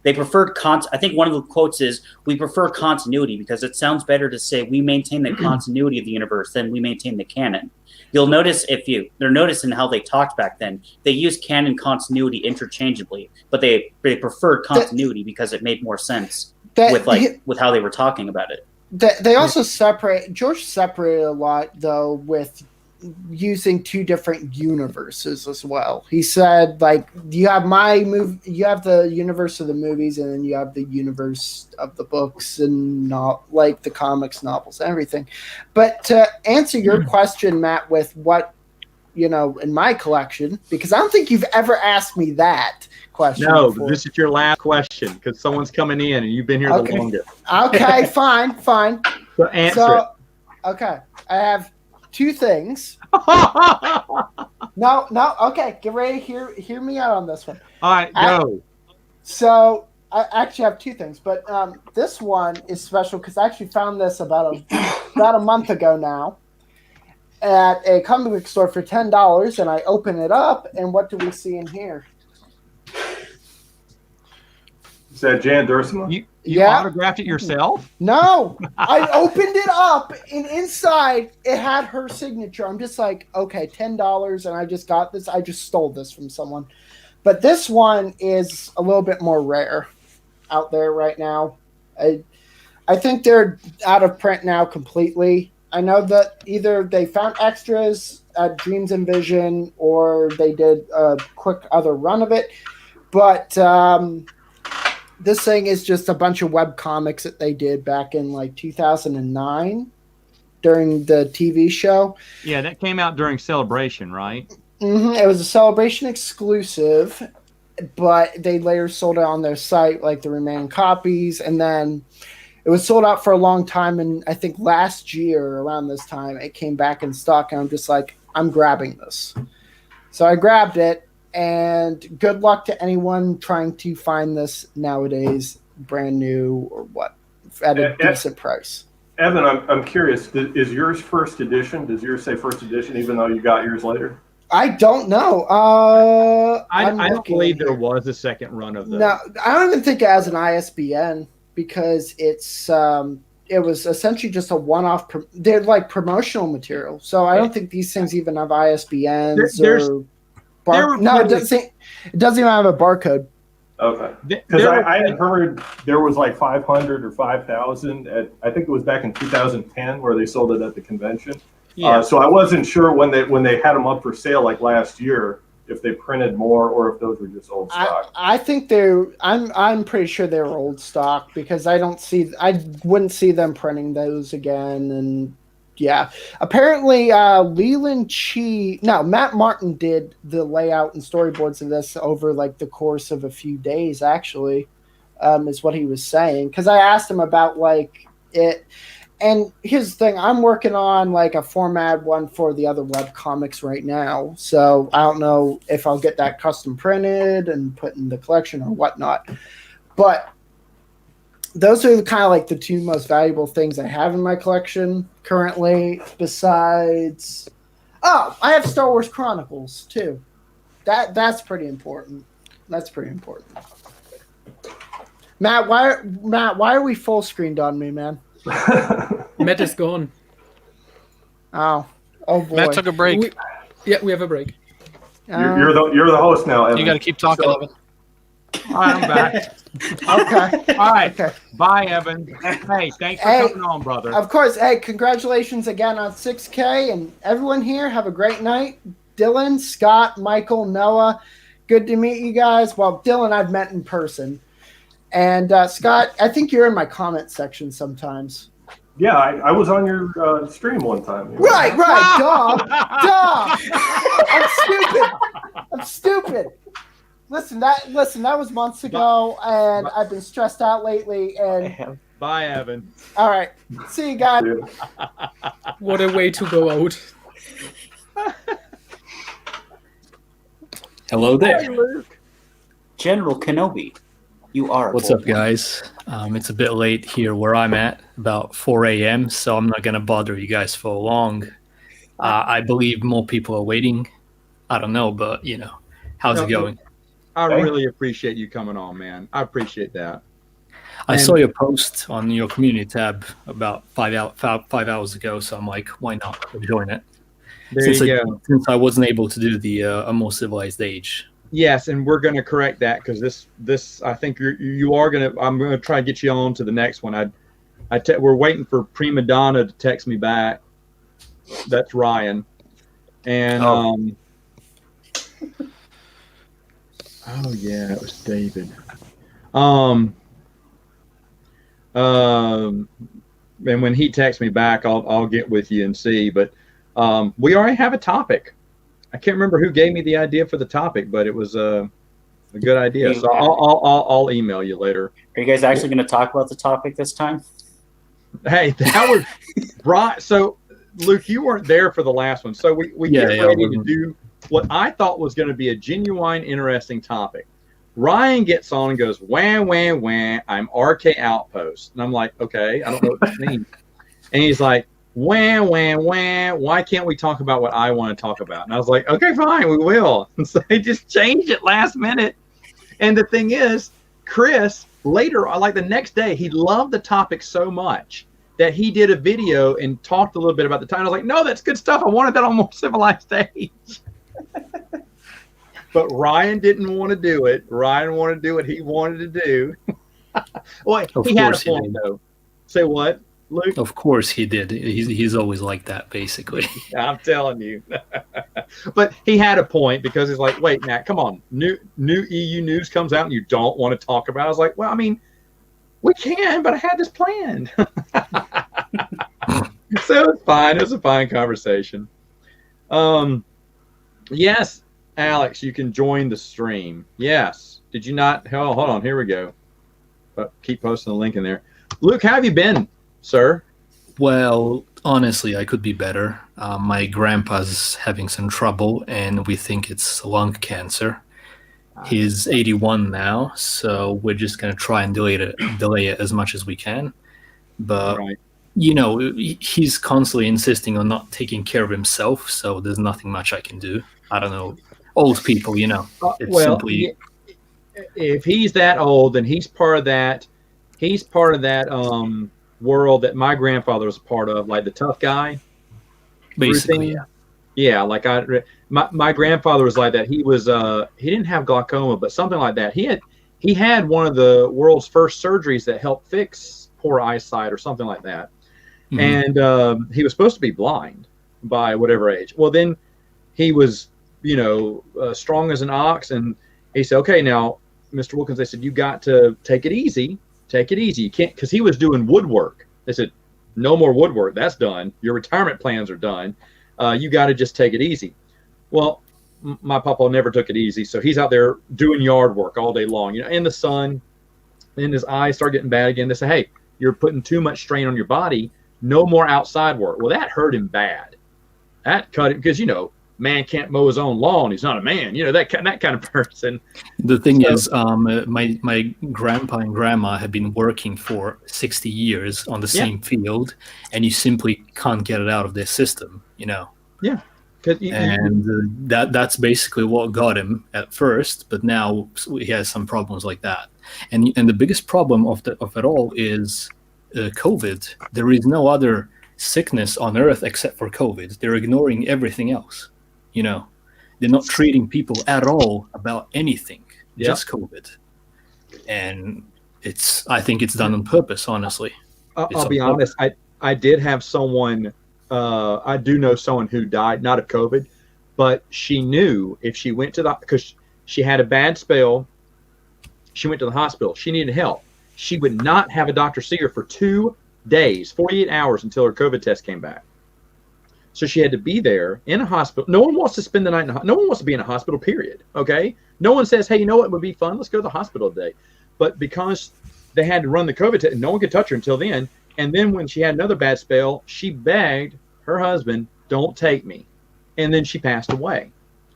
I think one of the quotes is, "We prefer continuity because it sounds better to say we maintain the continuity of the universe than we maintain the canon." You'll notice they're noticing how they talked back then. They used canon continuity interchangeably, but they preferred continuity because it made more sense with how they were talking about it. They also George separated a lot though with using 2 different universes as well. He said, like, you have you have the universe of the movies, and then you have the universe of the books and not like the comics, novels, everything. But to answer your question, Matt, with what in my collection, because I don't think you've ever asked me that question. No, before. This is your last question, because someone's coming in and you've been here the longest. Okay, fine. So answer it. Okay, I have 2 things. No, okay, get ready. Hear me out on this one. All right, go. So I actually have 2 things, but this one is special because I actually found this about a month ago now at a comic book store for $10, and I open it up, and what do we see in here? Is that Jan Dursema? You autographed it yourself? No, I opened it up, and inside it had her signature. I'm just like, okay, $10, and I just got this. I just stole this from someone. But this one is a little bit more rare out there right now. I think they're out of print now completely. I know that either they found extras at Dreams and Vision, or they did a quick other run of it. But this thing is just a bunch of web comics that they did back in like 2009 during the TV show. Yeah, that came out during Celebration, right? It was a Celebration exclusive, but they later sold it on their site, like the remaining copies, and then it was sold out for a long time. And I think last year around this time, it came back in stock, and I'm just like, I'm grabbing this. So I grabbed it, and good luck to anyone trying to find this nowadays, brand new or what, at a decent price. Evan, I'm curious, is yours first edition? Does yours say first edition even though you got yours later? I don't know. I don't believe there was a second run of those. No, I don't even think it has an ISBN because it was essentially just a one-off. They're like promotional material, so I don't think these things even have ISBNs No, it doesn't even have a barcode. Okay, because I had heard there was like 500 or 5,000 at, I think it was back in 2010 where they sold it at the convention. Yeah. So I wasn't sure when they had them up for sale like last year if they printed more or if those were just old stock. I think I'm pretty sure they're old stock because I wouldn't see them printing those again. And yeah, apparently Matt Martin did the layout and storyboards of this over like the course of a few days actually, is what he was saying. Because I asked him about like it. And here's the thing, I'm working on like a format one for the other web comics right now. So I don't know if I'll get that custom printed and put in the collection or whatnot. But those are kind of like the two most valuable things I have in my collection currently. Besides, I have Star Wars Chronicles too. That's pretty important. That's pretty important. Matt, why are we full screened on me, man? Matt is gone. Oh boy. Matt took a break. We have a break. You're the host now, Evan. You got to keep talking, Evan. All right, I'm back. Okay. All right. Okay. Bye, Evan. Hey, thanks for coming on, brother. Of course. Hey, congratulations again on 6K, and everyone here, have a great night. Dylan, Scott, Michael, Noah, good to meet you guys. Well, Dylan, I've met in person. And Scott, I think you're in my comment section sometimes. Yeah, I was on your stream one time. Right, dog. I'm stupid. Listen, that was months ago, and I've been stressed out lately. And bye, Evan. All right, see you guys. What a way to go out. Hello there, hey, Luke. General Kenobi. You are. What's up, guys? It's a bit late here where I'm at, about 4 a.m., so I'm not going to bother you guys for long. I believe more people are waiting. I don't know, but, how's it going? I really appreciate you coming on, man. I appreciate that. I saw your post on your community tab about 5 hours ago, so I'm like, why not join it? Since I wasn't able to do the A More Civilized Age. Yes, and we're going to correct that because this I think you are going to. I'm going to try to get you on to the next one. We're waiting for Prima Donna to text me back. That's Ryan, and oh yeah, it was David. And when he texts me back, I'll get with you and see. But we already have a topic. I can't remember who gave me the idea for the topic, but it was a good idea. So I'll email you later. Are you guys actually going to talk about the topic this time? Hey, that was right. So, Luke, you weren't there for the last one. So we get ready to do what I thought was going to be a genuine, interesting topic. Ryan gets on and goes, wah, wah, wah, I'm RK Outpost. And I'm like, okay, I don't know what this means. And he's like, wah, wah, wah, why can't we talk about what I want to talk about? And I was like, okay, fine, we will. And so they just changed it last minute. And the thing is, Chris, later, like the next day, he loved the topic so much that he did a video and talked a little bit about the time. I was like, no, that's good stuff. I wanted that on More Civilized Age. But Ryan didn't want to do it. Ryan wanted to do what he wanted to do. Well, he had a point, though. Say what? Luke? Of course he did. He's always like that, basically. I'm telling you. But he had a point because he's like, wait, Matt, come on. New EU news comes out and you don't want to talk about it. I was like, well, I mean, we can, but I had this planned. So it's fine. It was a fine conversation. Yes, Alex, you can join the stream. Yes. Did you not? Hell, hold on. Here we go. Keep posting the link in there. Luke, how have you been, sir? Well, honestly, I could be better. My grandpa's having some trouble, and we think it's lung cancer. He's 81 now, so we're just going to try and delay it as much as we can. But, Right. you know, he's constantly insisting on not taking care of himself, so there's nothing much I can do. I don't know. Old people, you know. It's Well, simply... if he's that old, then he's part of that. He's part of that world that my grandfather was a part of, like the tough guy. Basically, routine. Yeah. Like my grandfather was like that. He was he didn't have glaucoma, but something like that. He had one of the world's first surgeries that helped fix poor eyesight or something like that. Mhm. And he was supposed to be blind by whatever age. Well, then he was, strong as an ox, and he said, "Okay, now, Mr. Wilkins," they said, "you got to take it easy. Take it easy. You can't," because he was doing woodwork. They said, "No more woodwork. That's done. Your retirement plans are done. You got to just take it easy." Well, my papa never took it easy, so he's out there doing yard work all day long, in the sun. Then his eyes start getting bad again. They say, "Hey, you're putting too much strain on your body. No more outside work." Well, that hurt him bad. That cut it because man can't mow his own lawn. He's not a man. That kind of person. The thing is, my grandpa and grandma have been working for 60 years on the same field, and you simply can't get it out of their system, Yeah. And that's basically what got him at first, but now he has some problems like that. And the biggest problem of it all is COVID. There is no other sickness on Earth except for COVID. They're ignoring everything else. They're not treating people at all about anything, just COVID. And I think it's done on purpose, honestly. I'll be honest. I did have someone, I do know someone who died, not of COVID, but she knew if she went because she had a bad spell, she went to the hospital, she needed help. She would not have a doctor see her for 2 days, 48 hours until her COVID test came back. So she had to be there in a hospital. No one wants to spend the night no one wants to be in a hospital, period. Okay? No one says, "Hey, you know what would be fun? Let's go to the hospital today." But because they had to run the COVID test, no one could touch her until then. And then when she had another bad spell, she begged her husband, "Don't take me." And then she passed away.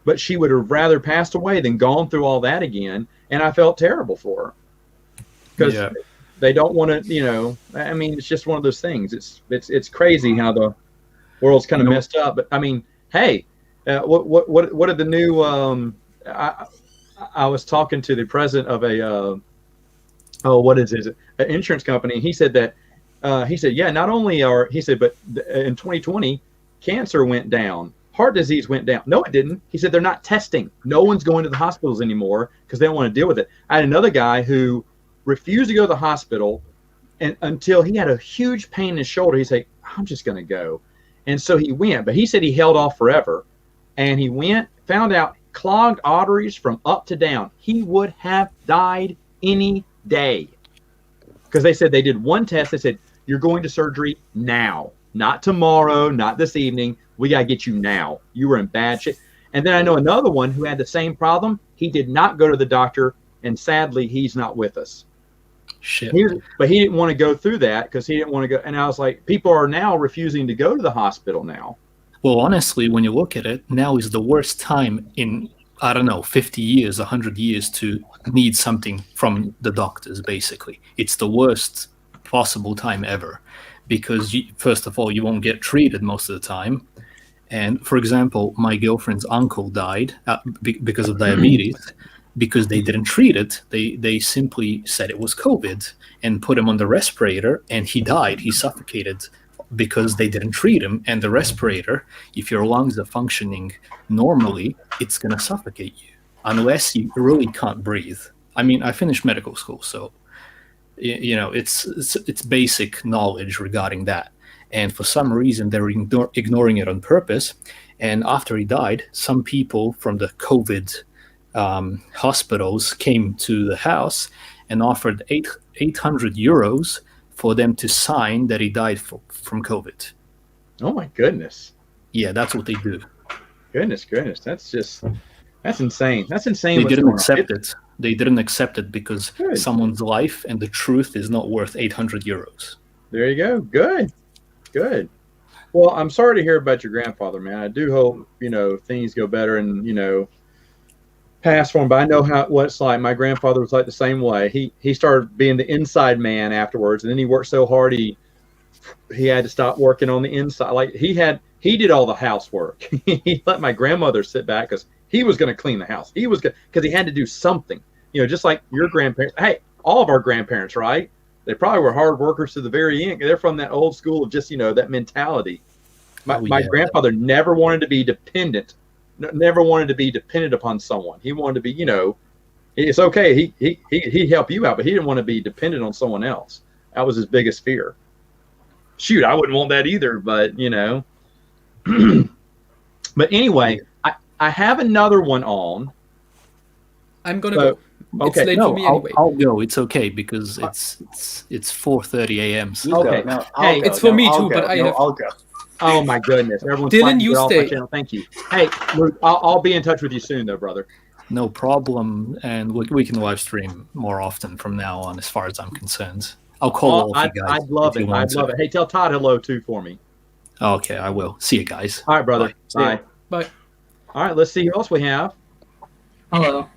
But she would have rather passed away than gone through all that again. And I felt terrible for her. Because they don't want to, I mean, it's just one of those things. It's crazy how the world's kind of messed up. But I mean, hey, what are the new? I was talking to the president of an insurance company. And he said that not only but in 2020, cancer went down, heart disease went down. No, it didn't. He said they're not testing. No one's going to the hospitals anymore because they don't want to deal with it. I had another guy who refused to go to the hospital and until he had a huge pain in his shoulder. He said, "I'm just going to go." And so he went, but he said he held off forever. And he went, found out clogged arteries from up to down. He would have died any day. Because they said they did one test. They said, "You're going to surgery now, not tomorrow, not this evening. We got to get you now. You were in bad shape." And then I know another one who had the same problem. He did not go to the doctor, and sadly, he's not with us. Shit. But he didn't want to go through that because he didn't want to go. And I was like, people are now refusing to go to the hospital now. Well, honestly, when you look at it, now is the worst time in, 50 years, 100 years to need something from the doctors, basically. It's the worst possible time ever because, first of all, you won't get treated most of the time. And, for example, my girlfriend's uncle died because of diabetes. Because they didn't treat it, they simply said it was COVID and put him on the respirator, and he died. He suffocated because they didn't treat him. And the respirator, if your lungs are functioning normally, it's going to suffocate you unless you really can't breathe. I mean, I finished medical school, so it's basic knowledge regarding that. And for some reason, they're ignoring it on purpose. And after he died, some people from the COVID hospitals came to the house and offered 800 euros for them to sign that he died from COVID. Oh my goodness. Yeah, that's what they do. Goodness. That's insane. That's insane. They didn't accept it. They didn't accept it because someone's life and the truth is not worth 800 euros. There you go. Good. Well, I'm sorry to hear about your grandfather, man. I do hope, things go better and, pass for him. But I know what it's like. My grandfather was like the same way. He started being the inside man afterwards, and then he worked so hard he had to stop working on the inside. Like he did all the housework. He let my grandmother sit back because he was going to clean the house. He was because he had to do something. Just like your grandparents. Hey, all of our grandparents, right? They probably were hard workers to the very end. They're from that old school of just, that mentality. My grandfather never wanted to be dependent. Never wanted to be dependent upon someone. He wanted to be, it's okay. He'd help you out, but he didn't want to be dependent on someone else. That was his biggest fear. Shoot, I wouldn't want that either, but But anyway, I have another one on. I'm gonna go. It's late for me anyway. I'll go. It's okay because it's 4:30 a.m. So. Okay. No, hey, it's for me too, but I'll go. Oh my goodness! Everyone's Dylan, you stay. Thank you. Hey, Luke, I'll be in touch with you soon, though, brother. No problem, and we can live stream more often from now on, as far as I'm concerned. I'll call all of you guys. I'd love it. I'd love it. Hey, tell Todd hello too for me. Okay, I will. See you guys. All right, brother. Bye. Bye. All right, let's see who else we have. Hello.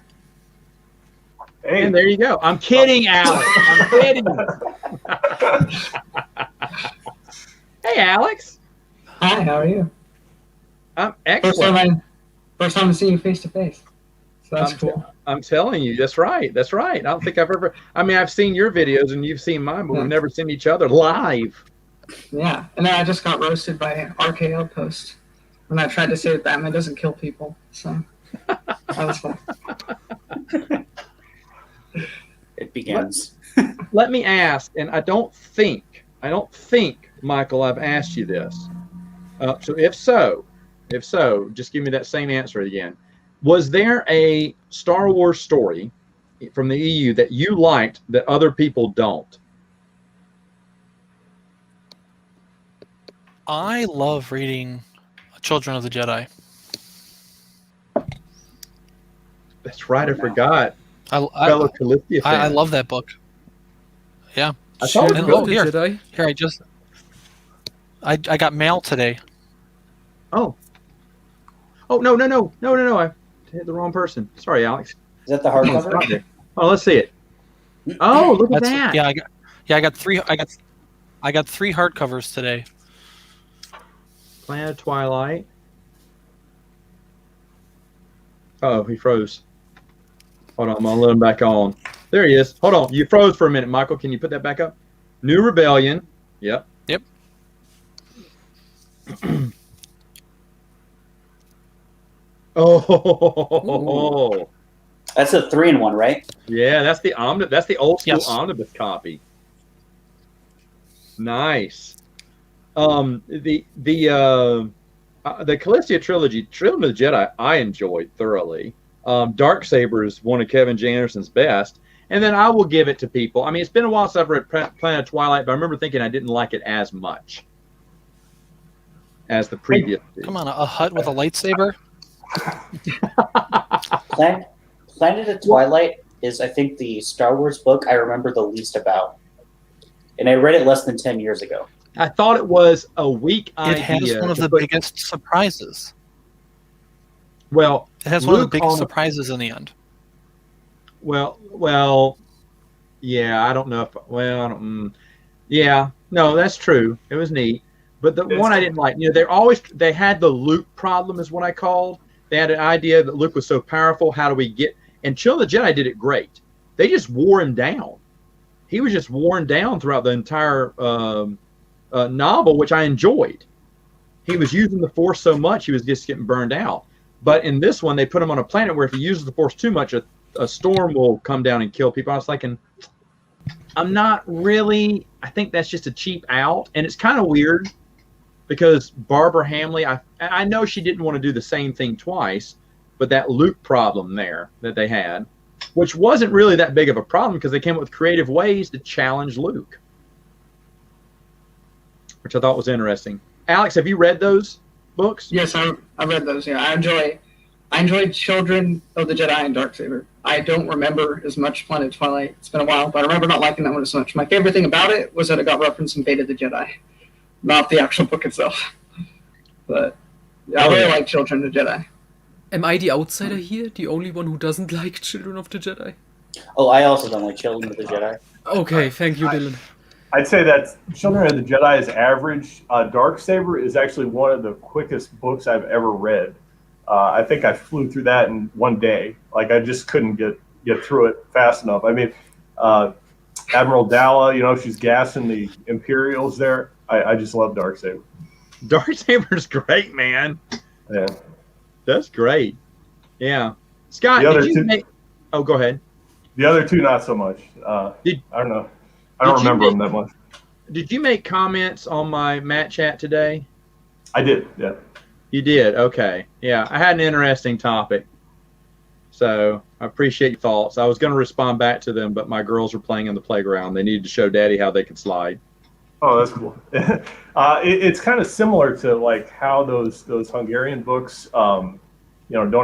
Hey, and there you go. I'm kidding, Alex. I'm kidding. Hey, Alex. Hi, how are you? I'm excellent. First time to see you face to face. So that's cool. I'm telling you, that's right. That's right. I don't think I've ever. I've seen your videos and you've seen mine, but we've never seen each other live. Yeah, and then I just got roasted by an RKO post when I tried to say that Batman doesn't kill people. So that was fun. It begins. Let me ask, and I don't think, Michael, I've asked you this. So if so, just give me that same answer again. Was there a Star Wars story from the EU that you liked that other people don't? I love reading Children of the Jedi. That's right, I forgot. I love that book. Yeah. I thought it was here, Jedi. Here, I got mail today. Oh, no. I hit the wrong person. Sorry, Alex. Is that the hardcover? Oh, let's see it. Oh, look at that. Yeah, I got three hardcovers today. Planet Twilight. Oh, he froze. Hold on, I'm gonna let him back on. There he is. Hold on, you froze for a minute, Michael. Can you put that back up? New Rebellion. Yep. Oh. That's a 3-in-1, right? Yeah, that's the old school omnibus copy. Nice. The Callistia trilogy, Children of the Jedi, I enjoyed thoroughly. Darksaber is one of Kevin J. Anderson's best. And then I will give it to people. It's been a while since I've read Planet of Twilight, but I remember thinking I didn't like it as much as the previous. Come on, a hut with a lightsaber? Planet of Twilight is, I think, the Star Wars book I remember the least about. And I read it less than 10 years ago. I thought it was a weak idea. It has one of the biggest surprises. Well, it has one of the biggest surprises in the end. Well, yeah, I don't know if, yeah, no, that's true. It was neat. But the one I didn't like, they had the Luke problem is what I called. They had an idea that Luke was so powerful. How do we get, and Children of the Jedi did it great. They just wore him down. He was just worn down throughout the entire novel, which I enjoyed. He was using the Force so much, he was just getting burned out. But in this one, they put him on a planet where if he uses the Force too much, a storm will come down and kill people. I was thinking, I'm not really. I think that's just a cheap out, and it's kind of weird because Barbara Hamley. I know she didn't want to do the same thing twice, but that Luke problem there that they had, which wasn't really that big of a problem because they came up with creative ways to challenge Luke, which I thought was interesting. Alex, have you read those books? Yes, I read those. Yeah, I enjoyed Children of the Jedi and Darksaber. I don't remember as much Planet Twilight. It's been a while, but I remember not liking that one as much. My favorite thing about it was that it got referenced in Fate of the Jedi, not the actual book itself. But yeah, I really like Children of the Jedi. Am I the outsider here? The only one who doesn't like Children of the Jedi? Oh, I also don't like Children of the Jedi. Okay, thank you, Dylan. I'd say that Children of the Jedi is average. Darksaber is actually one of the quickest books I've ever read. I think I flew through that in one day. Like, I just couldn't get through it fast enough. I mean, Admiral Dalla, she's gassing the Imperials there. I just love Darksaber. Darksaber's great, man. Yeah. That's great. Yeah. Scott, did you make... Oh, go ahead. The other two, not so much. I don't know. I don't remember them that much. Did you make comments on my Matt chat today? I did, yeah. You did? Okay. Yeah, I had an interesting topic. So I appreciate your thoughts. I was going to respond back to them, but my girls were playing in the playground. They needed to show Daddy how they could slide. Oh, that's cool. It's kind of similar to like how those Hungarian books, don't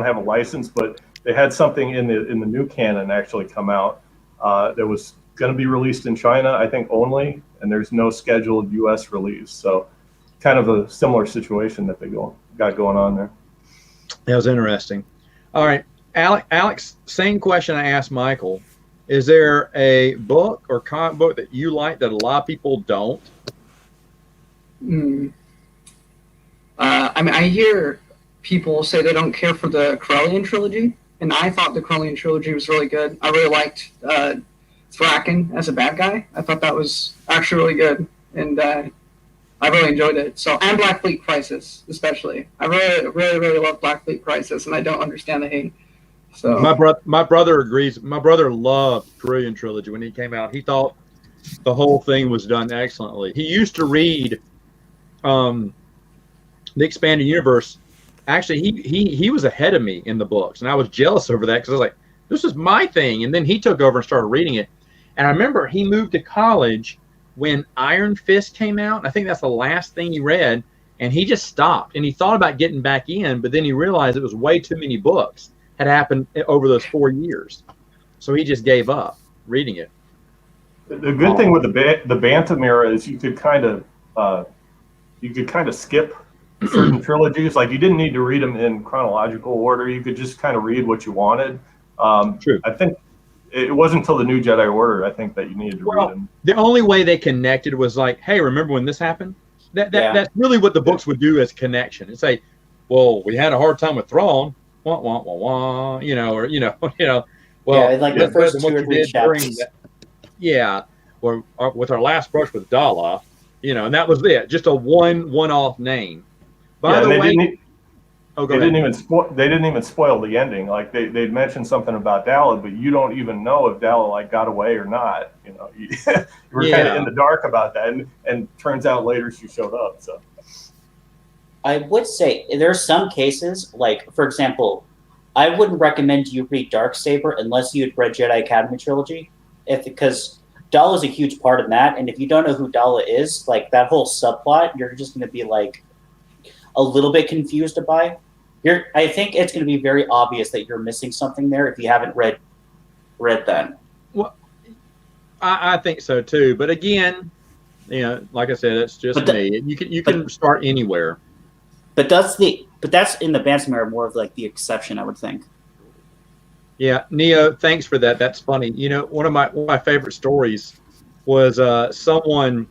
have a license, but they had something in the new canon actually come out that was going to be released in China, I think only, and there's no scheduled U.S. release. So kind of a similar situation that they got going on there. That was interesting. All right, Alex, same question I asked Michael. Is there a book or comic book that you like that a lot of people don't? I hear people say they don't care for the Corellian trilogy, and I thought the Corellian trilogy was really good. I really liked Thraken as a bad guy. I thought that was actually really good, and I really enjoyed it. So, and Black Fleet Crisis, especially. I really, really, really love Black Fleet Crisis, and I don't understand the hate. So my brother agrees. My brother loved Corellian trilogy when he came out. He thought the whole thing was done excellently. He used to read the Expanded Universe. Actually, he was ahead of me in the books, and I was jealous over that because I was like, this is my thing. And then he took over and started reading it. And I remember he moved to college when Iron Fist came out. And I think that's the last thing he read. And he just stopped. And he thought about getting back in, but then he realized it was way too many books had happened over those 4 years. So he just gave up reading it. The good thing with the Bantam era is you could kind of skip certain trilogies. Like, you didn't need to read them in chronological order. You could just kind of read what you wanted. True. I think it wasn't until the New Jedi Order, I think, that you needed to read them. The only way they connected was like, hey, remember when this happened? That's really what the books would do as connection. It's like, well, we had a hard time with Thrawn, wah, wah, wah, wah, well, like the first 2 or 3 chapters. Or with our last brush with Dalla, and that was it, just a one-off name. By the way, they didn't even spoil the ending. Like, they'd mentioned something about Dalla, but you don't even know if Dalla got away or not. You were kind of in the dark about that, and turns out later she showed up. So I would say there are some cases, like, for example, I wouldn't recommend you read Darksaber unless you had read Jedi Academy trilogy, because Dalla is a huge part of that, and if you don't know who Dalla is, like, that whole subplot, you're just going to be like a little bit confused by. I think it's going to be very obvious that you're missing something there if you haven't read that. Well, I think so too. But again, like I said, it's just me. You can start anywhere. But that's in the Bantam era more of like the exception, I would think. Yeah, Neo, thanks for that. That's funny. One of my favorite stories was someone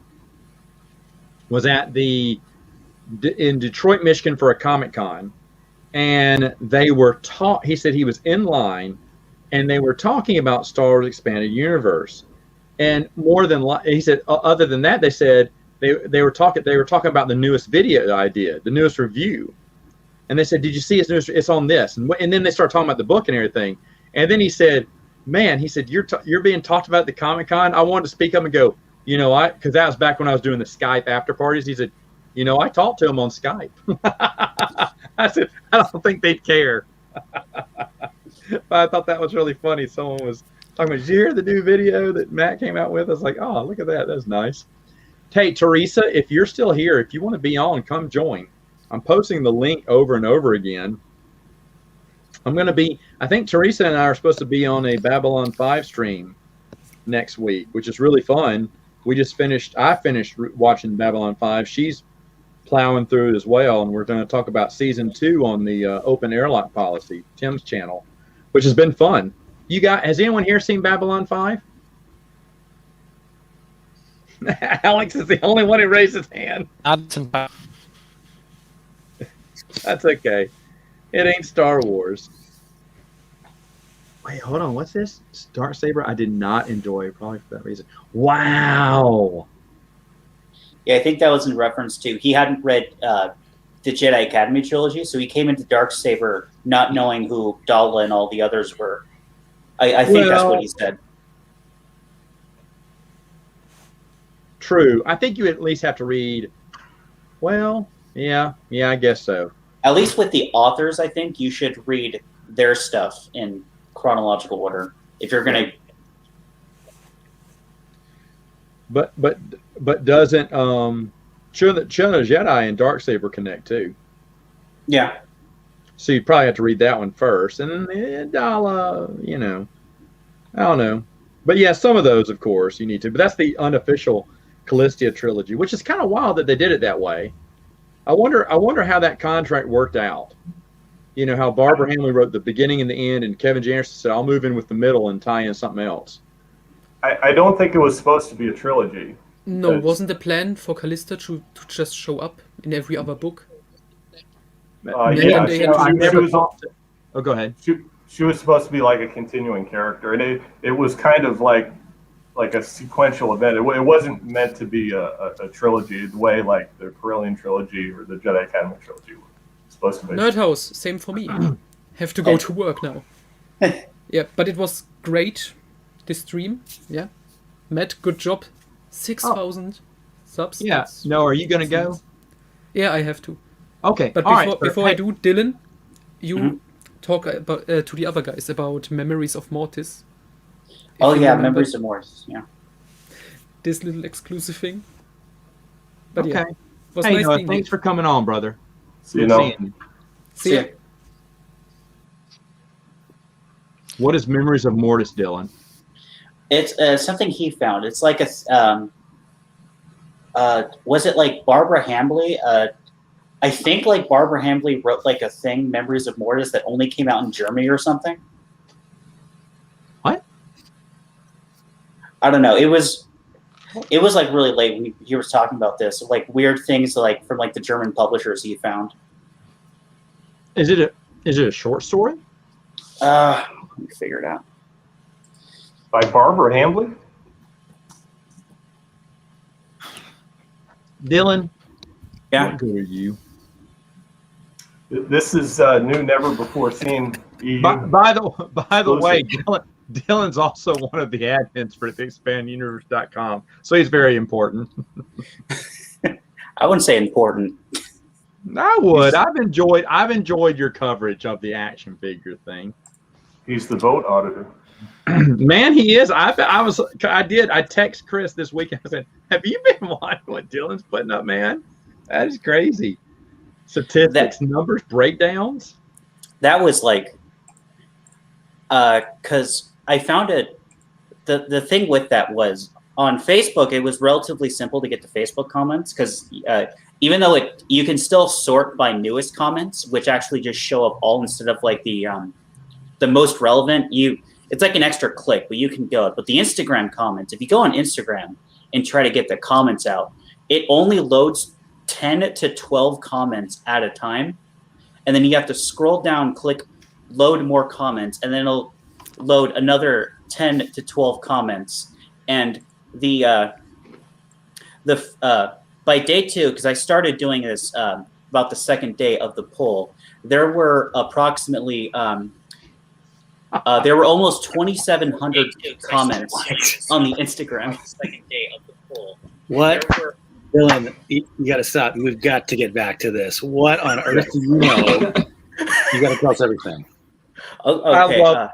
was in Detroit, Michigan for a Comic-Con, and they were he said he was in line, and they were talking about Star Wars Expanded Universe. And he said, other than that, they said they were talking about the newest video idea, the newest review. And they said, did you see its on this? And then they started talking about the book and everything. And then he said, man, he said, you're being talked about at the Comic-Con. I wanted to speak up and go, because that was back when I was doing the Skype after parties. He said, I talked to him on Skype. I said, I don't think they'd care. But I thought that was really funny. Someone was talking about, did you hear the new video that Matt came out with? I was like, oh, look at that. That's nice. Hey, Teresa, if you're still here, if you want to be on, come join. I'm posting the link over and over again. I think Teresa and I are supposed to be on a Babylon 5 stream next week, which is really fun. I finished watching Babylon 5. She's plowing through it as well, and we're going to talk about season 2 on the open airlock policy, Tim's channel, which has been fun. Has anyone here seen Babylon 5? Alex is the only one who raised his hand. That's okay. It ain't Star Wars. Wait, hold on. What's this? Darksaber? I did not enjoy, probably for that reason. Wow. Yeah, I think that was in reference to he hadn't read the Jedi Academy trilogy, so he came into Darksaber not knowing who Dala and all the others were. I think that's what he said. True. I think you at least have to read. Well, yeah, I guess so. At least with the authors, I think you should read their stuff in chronological order if you're going to. But doesn't Children of Jedi and Darksaber connect too? Yeah. So you probably have to read that one first, and then Dala, I don't know. But yeah, some of those, of course, you need to. But that's the unofficial Callistia trilogy, which is kind of wild that they did it that way. I wonder how that contract worked out. How Barbara Hamley wrote the beginning and the end, and Kevin Janderson said, "I'll move in with the middle and tie in something else." I don't think it was supposed to be a trilogy. No, wasn't the plan for Callista to just show up in every other book? Yeah, go ahead. She was supposed to be like a continuing character, and it was kind of like a sequential event. It wasn't meant to be a trilogy the way like the Corellian trilogy or the Jedi Academy trilogy was supposed to be. Nerdhouse, same for me. Have to go to work now. Yeah, but it was great, this stream. Yeah. Matt, good job. 6,000 subs. Yeah. No, are you going to go? Yeah, I have to. Okay. But before I do, Dylan, you talk about to the other guys about Memories of Mortis. Oh yeah, Memories of Mortis. Yeah. This little exclusive thing. But okay. Yeah, it was hey, nice Noah, being thanks here. for coming on, brother. See you. See ya. What is Memories of Mortis, Dylan? It's something he found. It's like a was it like Barbara Hambley? I think like Barbara Hambley wrote like a thing, Memories of Mortis, that only came out in Germany or something. What? I don't know. It was like really late when he was talking about this, like weird things like from like the German publishers he found. Is it a short story? Let me figure it out. By Barbara Hambley? Dylan? Yeah. What good are you? This is new, never before seen EU. By the way, Dylan's also one of the admins for theexpanduniverse.com, so he's very important. I wouldn't say important. I would. I've enjoyed your coverage of the action figure thing. He's the vote auditor. Man, he is. I text Chris this weekend. I said, "Have you been watching what Dylan's putting up, man? That is crazy. Statistics, numbers, breakdowns." That was like, because I found it. The thing with that was on Facebook. It was relatively simple to get to Facebook comments because even though you can still sort by newest comments, which actually just show up all instead of like the most relevant. It's like an extra click, but you can go. But the Instagram comments, if you go on Instagram and try to get the comments out, it only loads 10 to 12 comments at a time. And then you have to scroll down, click load more comments, and then it'll load another 10 to 12 comments. And by day 2, because I started doing this about the second day of the poll, there were approximately There were almost 2,700 comments on the Instagram. Second day of the poll. What? Dylan, you got to stop. We've got to get back to this. What on earth do you know? You got to tell us everything. Okay.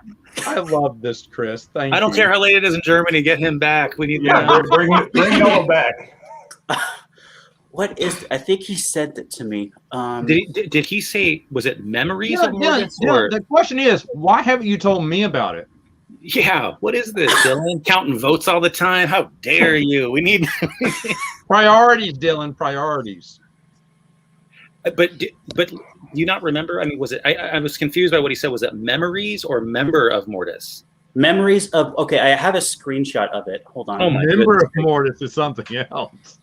I love this, Chris. Thank you. I don't care how late it is in Germany. Get him back. We need bring Noah back. What is? I think he sent it to me. Did he say? Was it memories of Mortis? The question is, why haven't you told me about it? Yeah. What is this, Dylan? Counting votes all the time? How dare you? We need priorities, Dylan. Priorities. But do you not remember? I mean, was it? I was confused by what he said. Was it memories or member of Mortis? Memories of. Okay, I have a screenshot of it. Hold on. Oh my member goodness. of Mortis is something else.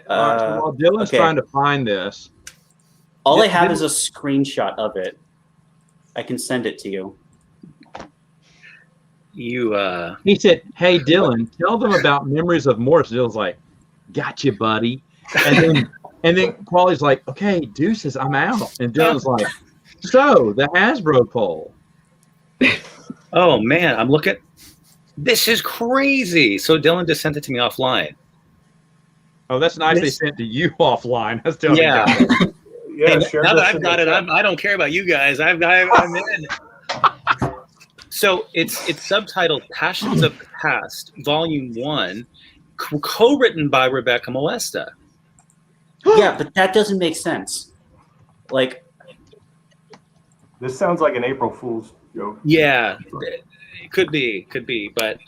While Dylan's trying to find this, all I have is a screenshot of it. I can send it to you. He said, "Hey Dylan, tell them about memories of Mortis." Dylan's like, "Gotcha, buddy." And then Quality's like, "Okay, deuces, I'm out." And Dylan's like, "So the Hasbro poll." Oh man, I'm looking. This is crazy. So Dylan just sent it to me offline. Oh, that's nice. They sent to you offline. That's Dylan. Yeah. Yeah. Hey, now that I've got it, I don't care about you guys. I'm in. So it's subtitled "Passions of the Past," Volume 1, co-written by Rebecca Molesta. Yeah, but that doesn't make sense. Like, this sounds like an April Fool's joke. Yeah, it could be, but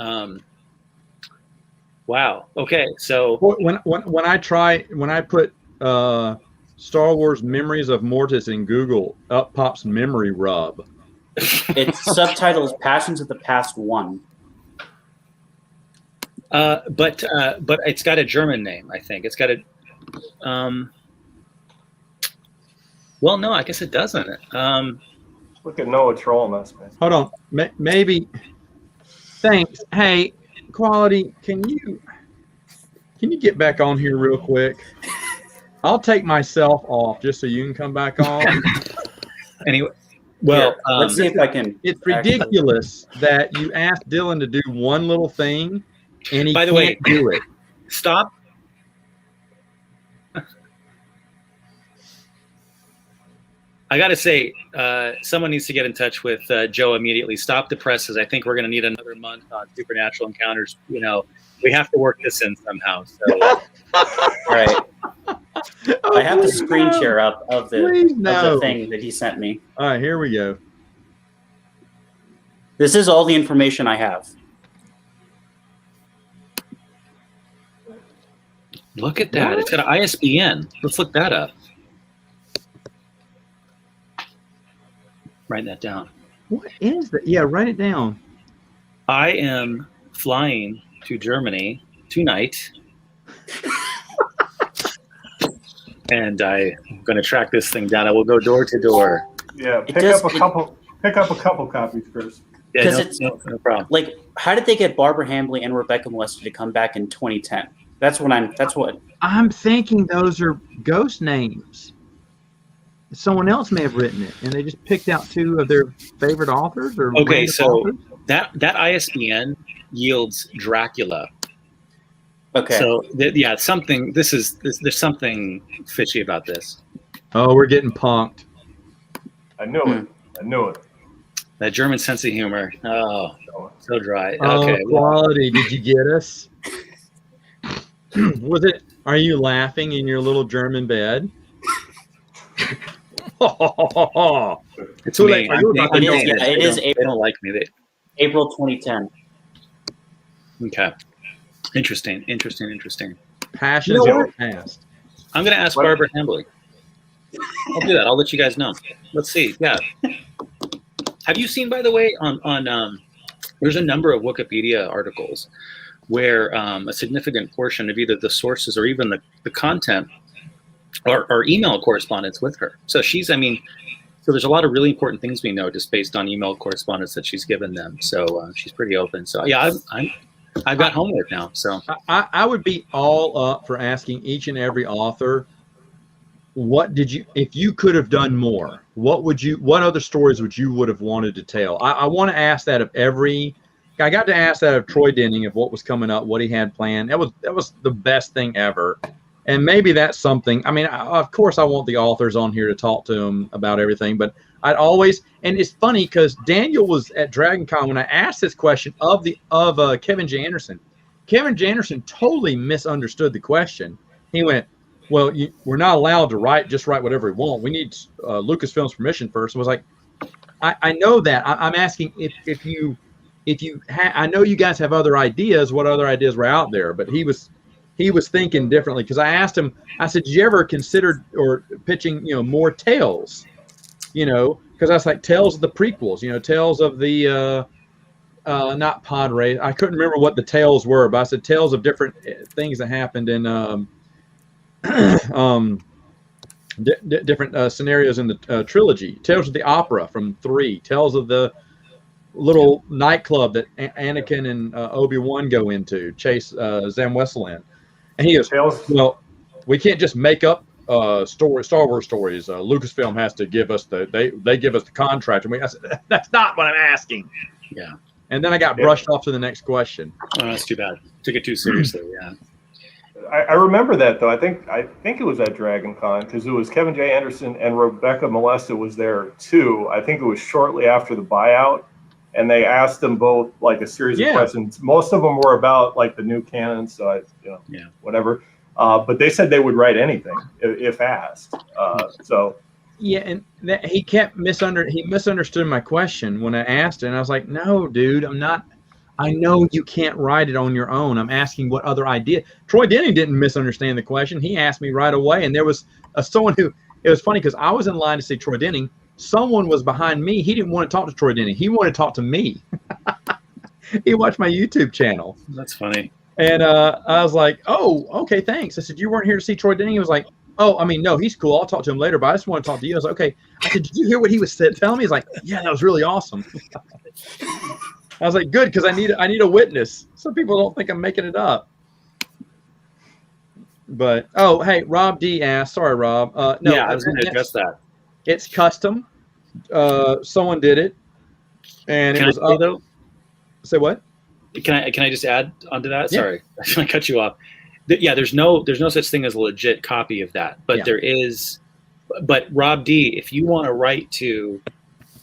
wow. Okay, so when I put Star Wars Memories of Mortis in Google, up pops Memory Rub. Its subtitle is Passions of the Past 1. But it's got a German name, I think. It's got a well, no, I guess it doesn't. Look at Noah trolling us, man. Hold on, maybe. Thanks. Hey, Quality, can you get back on here real quick? I'll take myself off just so you can come back on. Anyway, well, let's see if I can. It's ridiculous that you asked Dylan to do one little thing, and he can't do it. Stop. I got to say, someone needs to get in touch with Joe immediately. Stop the presses. I think we're going to need another month on Supernatural Encounters. You know, we have to work this in somehow. So, all right. I have the screen share up of the thing that he sent me. All right, here we go. This is all the information I have. Look at that. It's got an ISBN. Let's look that up. Write that down. What is that? Yeah, write it down. I am flying to Germany tonight. And I'm going to track this thing down. I will go door to door. Yeah, pick up a couple copies, Chris. Yeah, no problem. Like, how did they get Barbara Hambly and Rebecca Molesta to come back in 2010? That's what I'm thinking. Those are ghost names. Someone else may have written it, and they just picked out two of their favorite authors. Or okay, so authors. that ISBN yields Dracula. Okay. So yeah, there's something fishy about this. Oh, we're getting punked. I knew it. I knew it. That German sense of humor. Oh, so dry. Oh, okay. Quality. Did you get us? Was it? Are you laughing in your little German bed? It's me. It is April. They don't like me. April 2010. Okay. Interesting. Passions of the past. I'm going to ask Barbara Hambly. I'll do that. I'll let you guys know. Let's see. Yeah. Have you seen, by the way, on there's a number of Wikipedia articles where a significant portion of either the sources or even the content or email correspondence with her. So so there's a lot of really important things we know just based on email correspondence that she's given them. So she's pretty open. So yeah, I've got homework now. So I would be all up for asking each and every author, what did you, if you could have done more, what other stories would have wanted to tell? I want to ask that of every. I got to ask that of Troy Denning of what was coming up, what he had planned. That was the best thing ever. And maybe that's something. I mean, of course, I want the authors on here to talk to them about everything, but I'd always. And it's funny because Daniel was at DragonCon when I asked this question of Kevin J. Anderson. Kevin J. Anderson totally misunderstood the question. He went, "Well, we're not allowed to write whatever we want. We need Lucasfilm's permission first." I was like, "I know that. I'm asking if you I know you guys have other ideas. What other ideas were out there?" But he was thinking differently because I asked him. I said, "Did you ever consider or pitching more tales?" Because I was like, tales of the prequels. Tales of the not pod race. I couldn't remember what the tales were, but I said tales of different things that happened in different scenarios in the trilogy. Tales of the Opera from 3. Tales of the little nightclub that Anakin and Obi-Wan go into, chase Zam Wesleyan. And he goes, "Well, we can't just make up Star Wars stories. Lucasfilm has to give us they give us the contract." And I said, "That's not what I'm asking." Yeah. And then I got brushed off to the next question. Oh, that's too bad. Took it too seriously. Yeah. I remember that though. I think it was at DragonCon because it was Kevin J. Anderson and Rebecca Molesta was there too. I think it was shortly after the buyout, and they asked them both like a series of questions. Most of them were about like the new canon, so whatever. But they said they would write anything if asked. Yeah, and he misunderstood my question when I asked it, and I was like, "No, dude, I'm not. I know you can't write it on your own. I'm asking what other idea." Troy Denning didn't misunderstand the question. He asked me right away, and there was someone who. It was funny because I was in line to see Troy Denning. Someone was behind me. He didn't want to talk to Troy Denning. He wanted to talk to me. He watched my YouTube channel. That's funny. And I was like, "Oh, okay, thanks." I said, "You weren't here to see Troy Denning?" He was like, "Oh, I mean, no, he's cool. I'll talk to him later, but I just want to talk to you." I was like, "Okay." I said, "Did you hear what he was telling me?" He's like, "Yeah, that was really awesome." I was like, "Good, because I need a witness. Some people don't think I'm making it up." But hey, Rob D asked. Sorry, Rob. No, yeah, I was going to address that. It's custom. Someone did it, and it was up. Though? Say what? Can I just add onto that? Yeah. Sorry, I cut you off. Yeah, there's no such thing as a legit copy of that, but there is. But Rob D, if you want to write to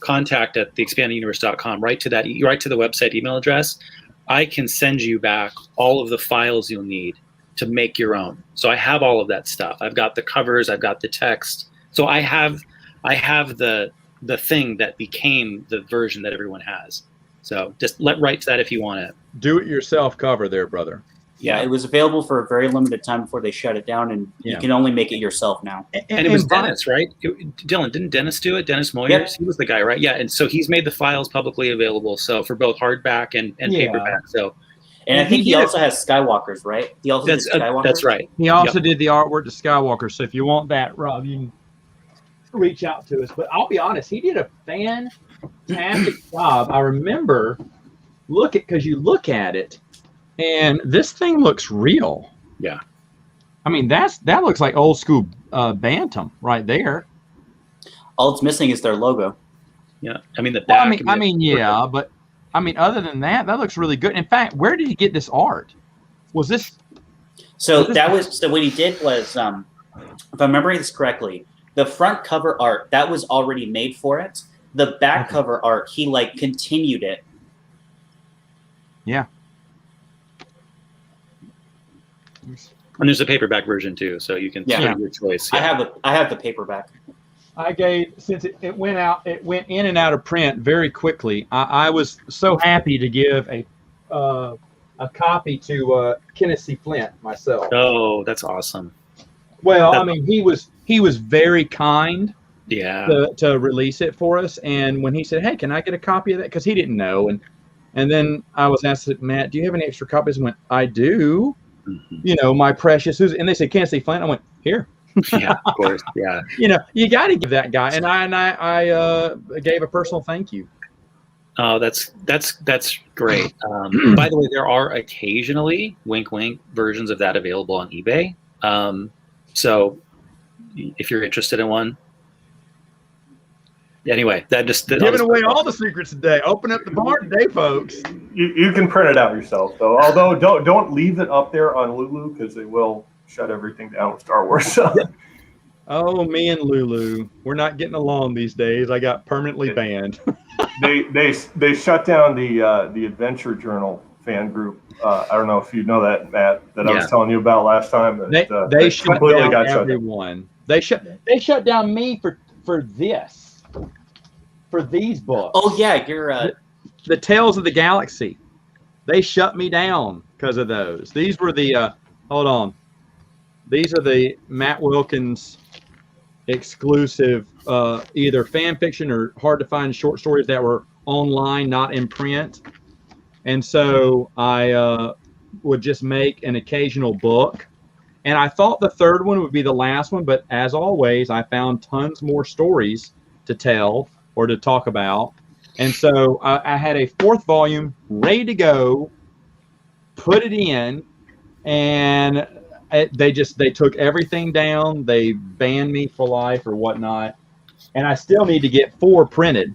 contact@theexpandeduniverse.com, write to the website email address. I can send you back all of the files you'll need to make your own. So I have all of that stuff. I've got the covers, I've got the text. So I have the thing that became the version that everyone has. So just write to that if you want it. Do it yourself cover there, brother. Yeah, it was available for a very limited time before they shut it down, and you can only make it yourself now. And it was Dennis, right? Dylan, didn't Dennis do it? Dennis Moyers? Yep. He was the guy, right? Yeah, and so he's made the files publicly available, so for both hardback and paperback. So, and I think he also has Skywalkers, right? He also did Skywalkers? That's right. He also did the artwork to Skywalker, so if you want that, Rob, you can reach out to us. But I'll be honest, he did a fantastic job. I remember because you look at it, and this thing looks real. Yeah. I mean, that looks like old school Bantam right there. All it's missing is their logo. Yeah. I mean, the back. But other than that, that looks really good. In fact, where did he get this art? Was this? So what he did was, if I'm remembering this correctly, the front cover art that was already made for it. The back cover art, he continued it. Yeah. And there's a paperback version too, so you can choose your choice. Yeah. I have the paperback. Since it went in and out of print very quickly. I was so happy to give a copy to Kenneth C. Flint myself. Oh, that's awesome. Well, I mean, he was very kind. Yeah. To release it for us, and when he said, "Hey, can I get a copy of that?" Because he didn't know, and then I was asked, "Matt, do you have any extra copies?" I went, "I do." Mm-hmm. My precious. And they said, "Can't see Flint." I went, "Here." Yeah, of course. Yeah. You got to give that guy, and I gave a personal thank you. Oh, that's great. By the way, there are occasionally wink versions of that available on eBay. So if you're interested in one, Anyway, that just giving away all the secrets today. Open up the bar today, folks. You can print it out yourself, though. Although don't leave it up there on Lulu because they will shut everything down with Star Wars. Oh, me and Lulu, we're not getting along these days. I got permanently banned. they shut down the Adventure Journal fan group. I don't know if you know that, Matt, that I was telling you about last time. That, they shut down everyone. They shut down me for this, for these books. Oh yeah, you're the Tales of the Galaxy. They shut me down because of those. These were the hold on. These are the Matt Wilkins exclusive either fan fiction or hard to find short stories that were online, not in print. And so I would just make an occasional book. And I thought the third one would be the last one, but as always, I found tons more stories to tell or to talk about. And so I had a fourth volume ready to go, put it in, and they took everything down. They banned me for life or whatnot. And I still need to get 4 printed.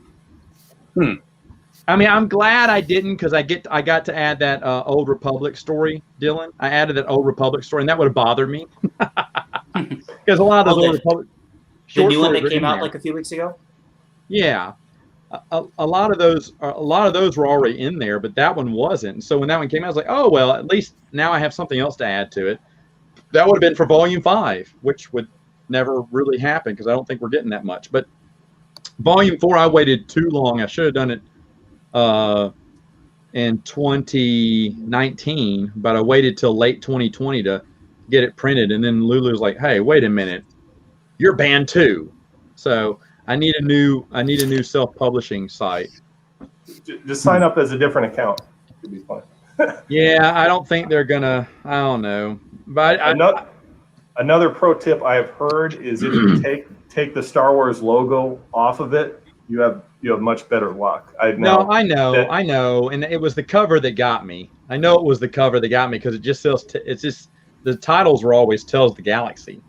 I mean, I'm glad I didn't because I got to add that Old Republic story, Dylan. I added that Old Republic story, and that would have bothered me because a lot of those Old Republic the new one that came out like a few weeks ago. Yeah, a lot of those were already in there, but that one wasn't. So when that one came out, I was like, oh well, at least now I have something else to add to it. That would have been for Volume 5, which would never really happen because I don't think we're getting that much. But Volume 4, I waited too long. I should have done it in 2019, but I waited till late 2020 to get it printed. And then Lulu's like, "Hey, wait a minute, you're banned too." So I need a new self-publishing site. Just sign up as a different account. It'd be fun. Yeah, I don't think they're gonna. I don't know, but another pro tip I have heard is if you take the Star Wars logo off of it, you have much better luck. I know, and it was the cover that got me. I know it was the cover that got me because it just says it's just the titles were always Tells the Galaxy,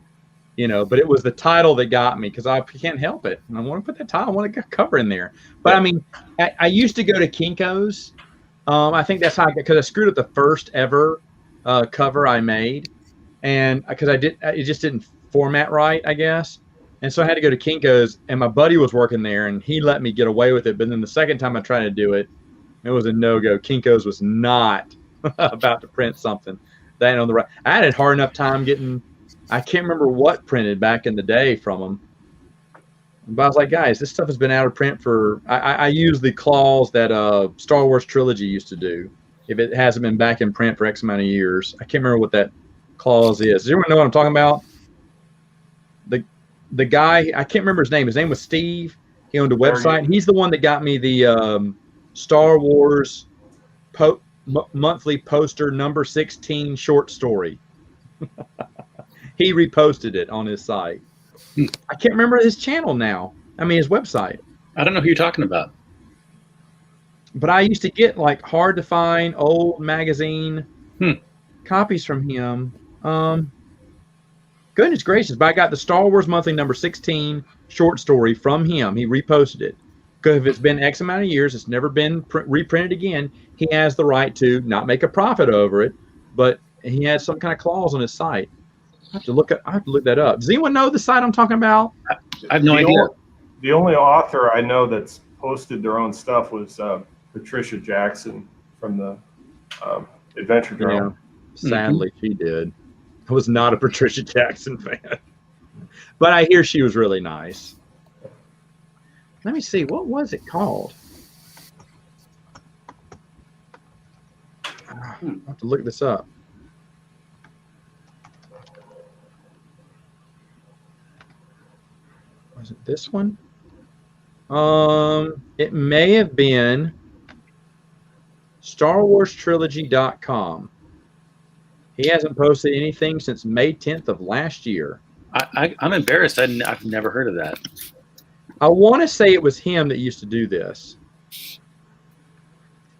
but it was the title that got me because I can't help it. And I want to put that title, I want to get cover in there. But I mean, I used to go to Kinko's. I think that's how because I screwed up the first ever cover I made, and because it just didn't format right, I guess. And so I had to go to Kinko's, and my buddy was working there, and he let me get away with it. But then the second time I tried to do it, it was a no-go. Kinko's was not about to print something. They ain't on the right. I had a hard enough time getting, I can't remember what printed back in the day from them. But I was like, guys, this stuff has been out of print for, I use the clause that Star Wars Trilogy used to do. If it hasn't been back in print for X amount of years. I can't remember what that clause is. Does everyone know what I'm talking about? The guy, I can't remember his name. His name was Steve. He owned a website. He's the one that got me the Star Wars monthly poster number 16 short story. He reposted it on his site. I can't remember his channel now. I mean, his website. I don't know who you're talking about. But I used to get like hard to find old magazine copies from him. Goodness gracious, but I got the Star Wars monthly number 16 short story from him. He reposted it. Because if it's been X amount of years, it's never been reprinted again, he has the right to not make a profit over it, but he has some kind of clause on his site. I have to look that up. Does anyone know the site I'm talking about? I have no idea. The only author I know that's posted their own stuff was Patricia Jackson from the Adventure Journal. Yeah, sadly, she did. I was not a Patricia Jackson fan, but I hear she was really nice. Let me see, what was it called? I'll have to look this up. Was it this one? It may have been StarWarsTrilogy.com. He hasn't posted anything since May 10th of last year. I'm embarrassed. I've never heard of that. I want to say it was him that used to do this.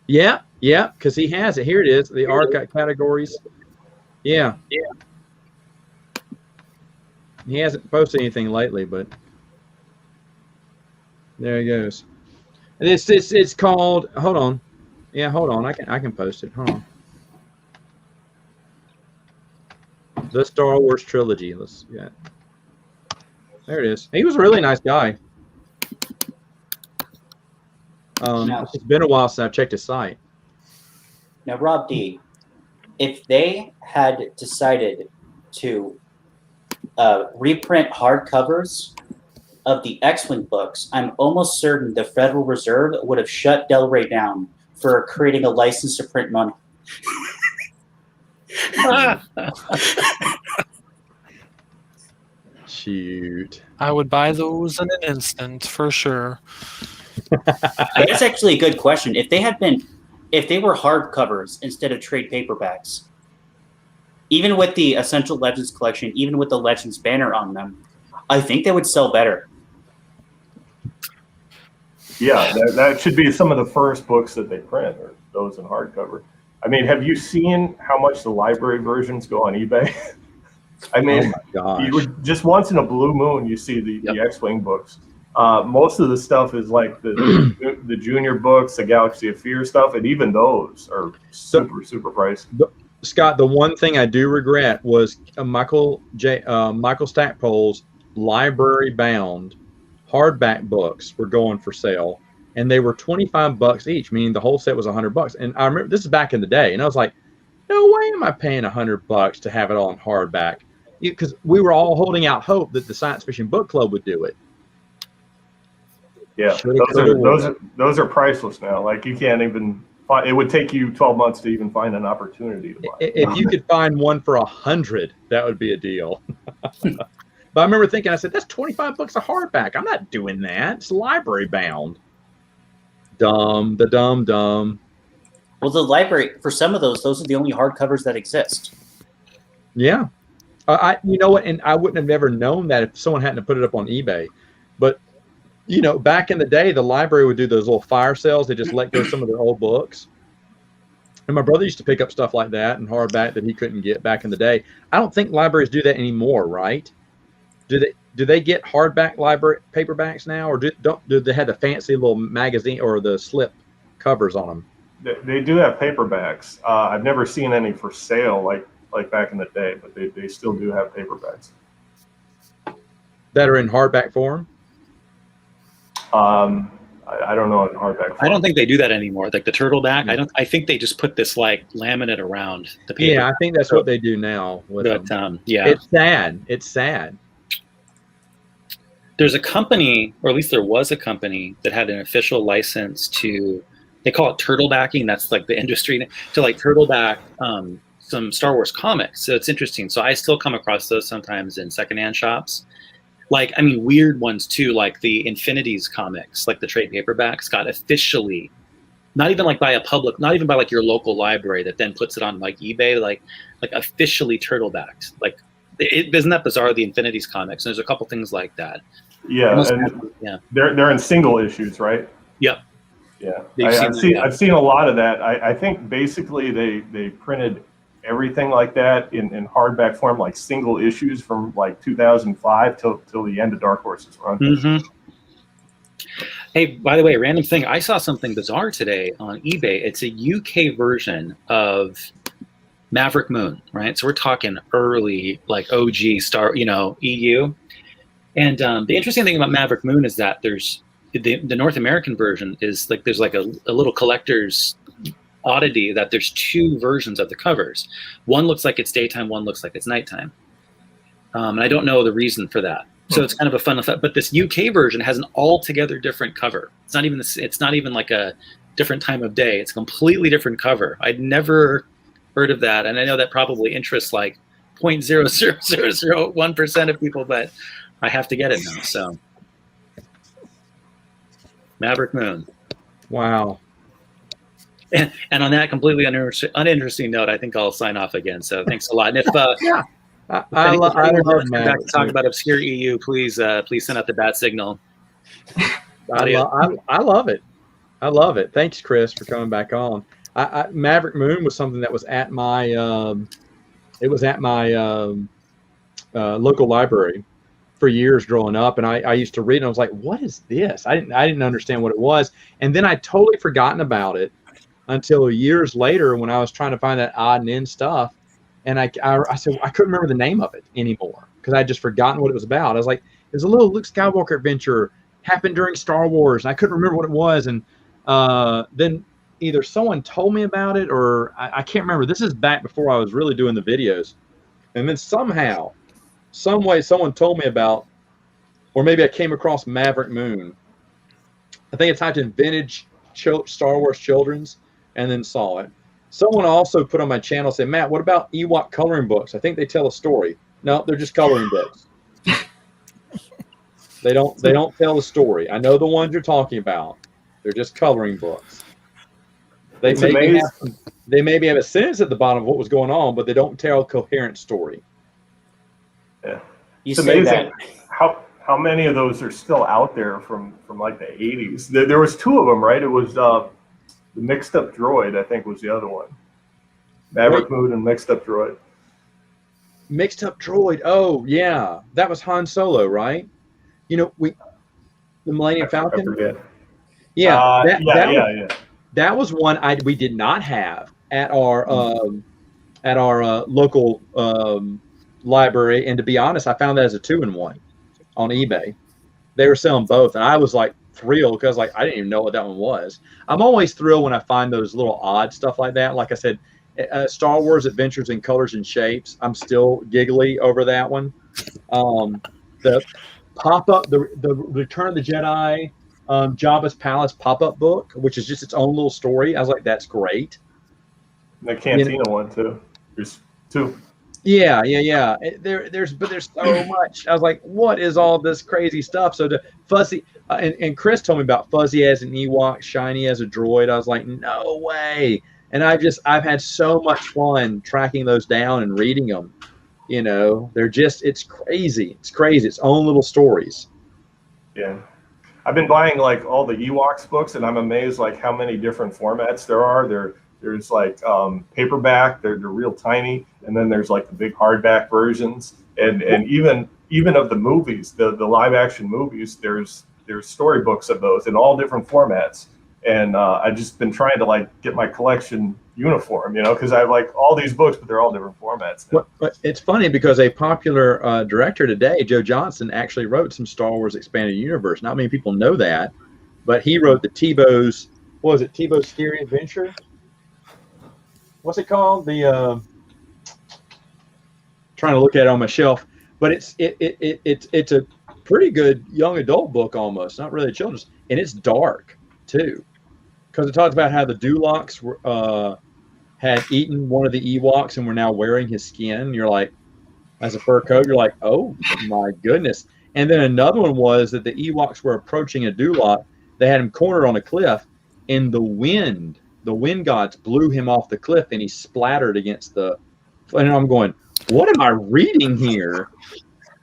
Yeah, because he has it. Here it is, the archive categories. Yeah. He hasn't posted anything lately, but There he goes. And it's called. Hold on. Yeah, hold on. I can post it. Hold on. The Star Wars trilogy. Yeah. There it is. He was a really nice guy. It's been a while since I've checked his site. Now, Rob D, if they had decided to reprint hardcovers of the X-Wing books, I'm almost certain the Federal Reserve would have shut Del Rey down for creating a license to print money. Shoot. I would buy those in an instant for sure. That's actually a good question. If they were hardcovers instead of trade paperbacks, even with the Essential Legends collection, even with the Legends banner on them, I think they would sell better. Yeah, that should be some of the first books that they print, or those in hardcover. I mean, have you seen how much the library versions go on eBay? I mean, you would, just once in a blue moon, you see the X-Wing books. Most of the stuff is like the junior books, the Galaxy of Fear stuff, and even those are super pricey. Scott, the one thing I do regret was Michael Stackpole's library-bound hardback books were going for sale, and they were $25 each, meaning the whole set was $100. And I remember this is back in the day, and I was like, no way am I paying $100 to have it on hardback, because we were all holding out hope that the Science Fiction Book Club would do it. Yeah, those are priceless now. Like, you can't even find, it would take you 12 months to even find an opportunity to buy it. If you could find one for $100, that would be a deal. But I remember thinking, I said, that's $25 a hardback. I'm not doing that. It's library bound. Dumb. Well, the library, for some of those are the only hardcovers that exist. Yeah. You know what? And I wouldn't have never known that if someone hadn't put it up on eBay. But, you know, back in the day, the library would do those little fire sales. They just let go some of their old books. And my brother used to pick up stuff like that and hardback that he couldn't get back in the day. I don't think libraries do that anymore, right? Do they get hardback library paperbacks now, or do they have the fancy little magazine or the slip covers on them? They do have paperbacks. I've never seen any for sale like back in the day, but they still do have paperbacks that are in hardback form. I don't know in hardback form. I don't think they do that anymore. Like the turtleback, I think they just put this like laminate around the paper. Yeah, I think that's what they do now. Yeah, it's sad. It's sad. There's a company, or at least there was a company, that had an official license to, they call it turtlebacking. That's like the industry, to like turtleback some Star Wars comics. So it's interesting. So I still come across those sometimes in secondhand shops. Like, I mean, weird ones too, like the Infinities comics, like the trade paperbacks got officially, not even like by a public, not even by like your local library that then puts it on like eBay, like officially turtlebacked. Like, isn't that bizarre, the Infinities comics? And there's a couple things like that. Yeah, they're in single issues, right? Yep. Yeah, I've seen a lot of that. I think basically they printed everything like that in hardback form, like single issues from like 2005 till the end of Dark Horse's run. Mm-hmm. Hey, by the way, random thing. I saw something bizarre today on eBay. It's a UK version of Maverick Moon, right? So we're talking early, like OG Star, EU. And the interesting thing about Maverick Moon is that there's the North American version is like there's like a little collector's oddity that there's two versions of the covers. One looks like it's daytime, one looks like it's nighttime. And I don't know the reason for that. So it's kind of a fun effect. But this UK version has an altogether different cover. It's not even like a different time of day. It's a completely different cover. I'd never heard of that, and I know that probably interests like 0.00001% of people, but I have to get it now. So Maverick Moon. Wow. And on that completely uninteresting note, I think I'll sign off again. So thanks a lot. And if I love back to talk about obscure EU, please send out the bat signal. I love it. I love it. Thanks, Chris, for coming back on. Maverick Moon was something that was at my local library, for years growing up, and I used to read, and I was like, what is this? I didn't understand what it was, and then I totally forgotten about it until years later when I was trying to find that odd and end stuff, and I said I couldn't remember the name of it anymore because I just forgotten what it was about. I was like, there's a little Luke Skywalker adventure happened during Star Wars, and I couldn't remember what it was, and then either someone told me about it or I can't remember. This is back before I was really doing the videos, and then somehow, some way, someone told me about, or maybe I came across Maverick Moon. I think I typed in vintage Star Wars children's and then saw it. Someone also put on my channel, said, Matt, what about Ewok coloring books? I think they tell a story. No, they're just coloring books. They don't tell a story. I know the ones you're talking about. They're just coloring books. They maybe have a sentence at the bottom of what was going on, but they don't tell a coherent story. Yeah. It's amazing how many of those are still out there from like the 80s. There was two of them, right? It was the Mixed Up Droid, I think, was the other one. Maverick Moon and Mixed Up Droid. Mixed Up Droid. Oh, yeah. That was Han Solo, right? You know, the Millennium Falcon? I forget. Yeah. That was one we did not have at our local library, and to be honest, I found that as a 2-in-1 on eBay. They were selling both, and I was like thrilled because I didn't even know what that one was. I'm always thrilled when I find those little odd stuff like that. Like I said, Star Wars Adventures in Colors and Shapes. I'm still giggly over that one. The pop-up, the Return of the Jedi, Jabba's Palace pop-up book, which is just its own little story. I was like, that's great. And the Cantina one too. There's two. Yeah. There's so much. I was like, what is all this crazy stuff? So the Fuzzy and Chris told me about Fuzzy as an Ewok, Shiny as a droid. I was like, no way. And I've had so much fun tracking those down and reading them. You know, it's crazy. It's crazy. Its own little stories. Yeah. I've been buying like all the Ewoks books, and I'm amazed like how many different formats there are. There's like paperback, they're real tiny, and then there's like the big hardback versions, and even of the movies, the live action movies, there's storybooks of those in all different formats. And I've just been trying to like get my collection uniform, you know, because I have like all these books, but they're all different formats. But it's funny because a popular director today, Joe Johnston, actually wrote some Star Wars Expanded Universe. Not many people know that, but he wrote the Tebow's, what was it, Tebow's Scary Adventure? What's it called? The trying to look at it on my shelf, but it's a pretty good young adult book almost, not really children's, and it's dark too. Because it talks about how the Dulocs had eaten one of the Ewoks and were now wearing his skin. You're like, as a fur coat, you're like, oh my goodness. And then another one was that the Ewoks were approaching a Duloc. They had him cornered on a cliff, and the wind gods blew him off the cliff, and he splattered against the. And I'm going, what am I reading here?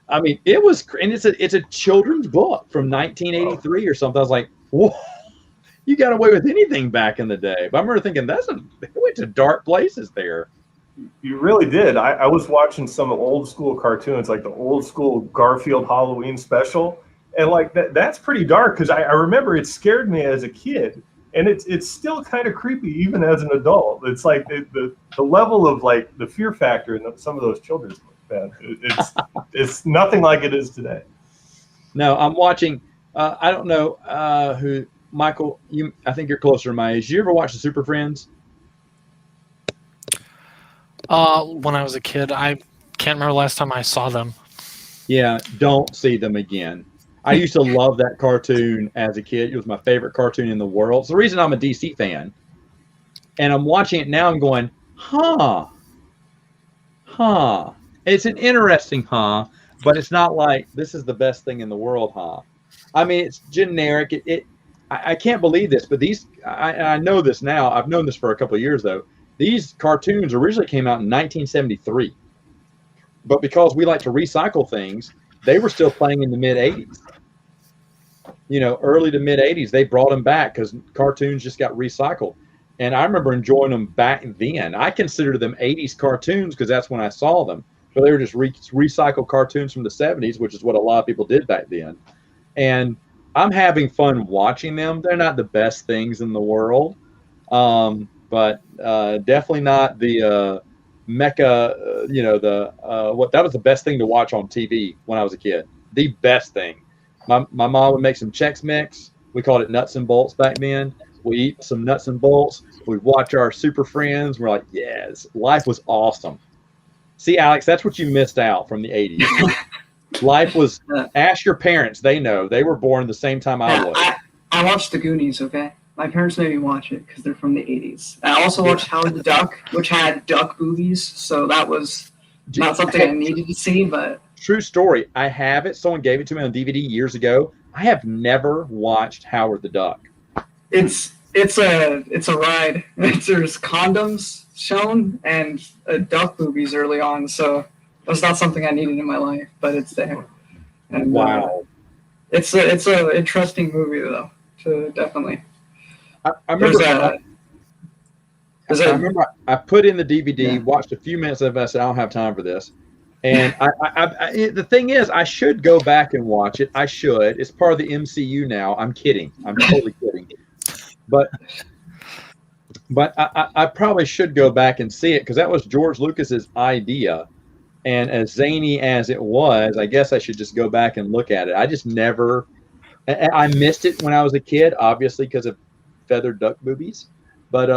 I mean, it was, and it's a children's book from 1983 or something. I was like, whoa. You got away with anything back in the day. But I remember thinking, they went to dark places there. You really did. I was watching some old school cartoons, like the old school Garfield Halloween special. And like that's pretty dark because I remember it scared me as a kid. And it's still kind of creepy even as an adult. It's like the level of like the fear factor in some of those children's books, man. It's nothing like it is today. No, I'm watching, I don't know who, Michael, I think you're closer to my age. Did you ever watch the Super Friends? When I was a kid, I can't remember the last time I saw them. Yeah, don't see them again. I used to love that cartoon as a kid. It was my favorite cartoon in the world. It's the reason I'm a DC fan. And I'm watching it now. I'm going, huh. It's an interesting but it's not like this is the best thing in the world, I mean, it's generic. I can't believe this, but I know this now. I've known this for a couple of years, though. These cartoons originally came out in 1973. But because we like to recycle things, they were still playing in the mid-'80s. You know, early to mid-'80s, they brought them back because cartoons just got recycled. And I remember enjoying them back then. I consider them 80s cartoons because that's when I saw them. but they were just recycled cartoons from the 70s, which is what a lot of people did back then. And I'm having fun watching them. They're not the best things in the world, but definitely not the mecha. That was the best thing to watch on TV when I was a kid. The best thing. My mom would make some Chex Mix. We called it nuts and bolts back then. We eat some nuts and bolts. We'd watch our Super Friends. We're like, yes, life was awesome. See, Alex, that's what you missed out from the 80s. Life was, ask your parents. They know. They were born the same time I was. I watched The Goonies, okay? My parents made me watch it because they're from the 80s. I also watched Howard the Duck, which had duck boobies, so that was not something I needed to see, but... True story. I have it. Someone gave it to me on DVD years ago. I have never watched Howard the Duck. It's a ride. There's condoms shown and duck boobies early on, so that's not something I needed in my life, but it's there. And, wow. It's a interesting movie though. So definitely. I remember I put in the DVD, watched a few minutes of it. I said, I don't have time for this. And the thing is, I should go back and watch it. I should. It's part of the MCU now. I'm kidding. I'm totally kidding. But I probably should go back and see it because that was George Lucas's idea. And as zany as it was, I guess I should just go back and look at it. I just never, I missed it when I was a kid, obviously because of feathered duck boobies. But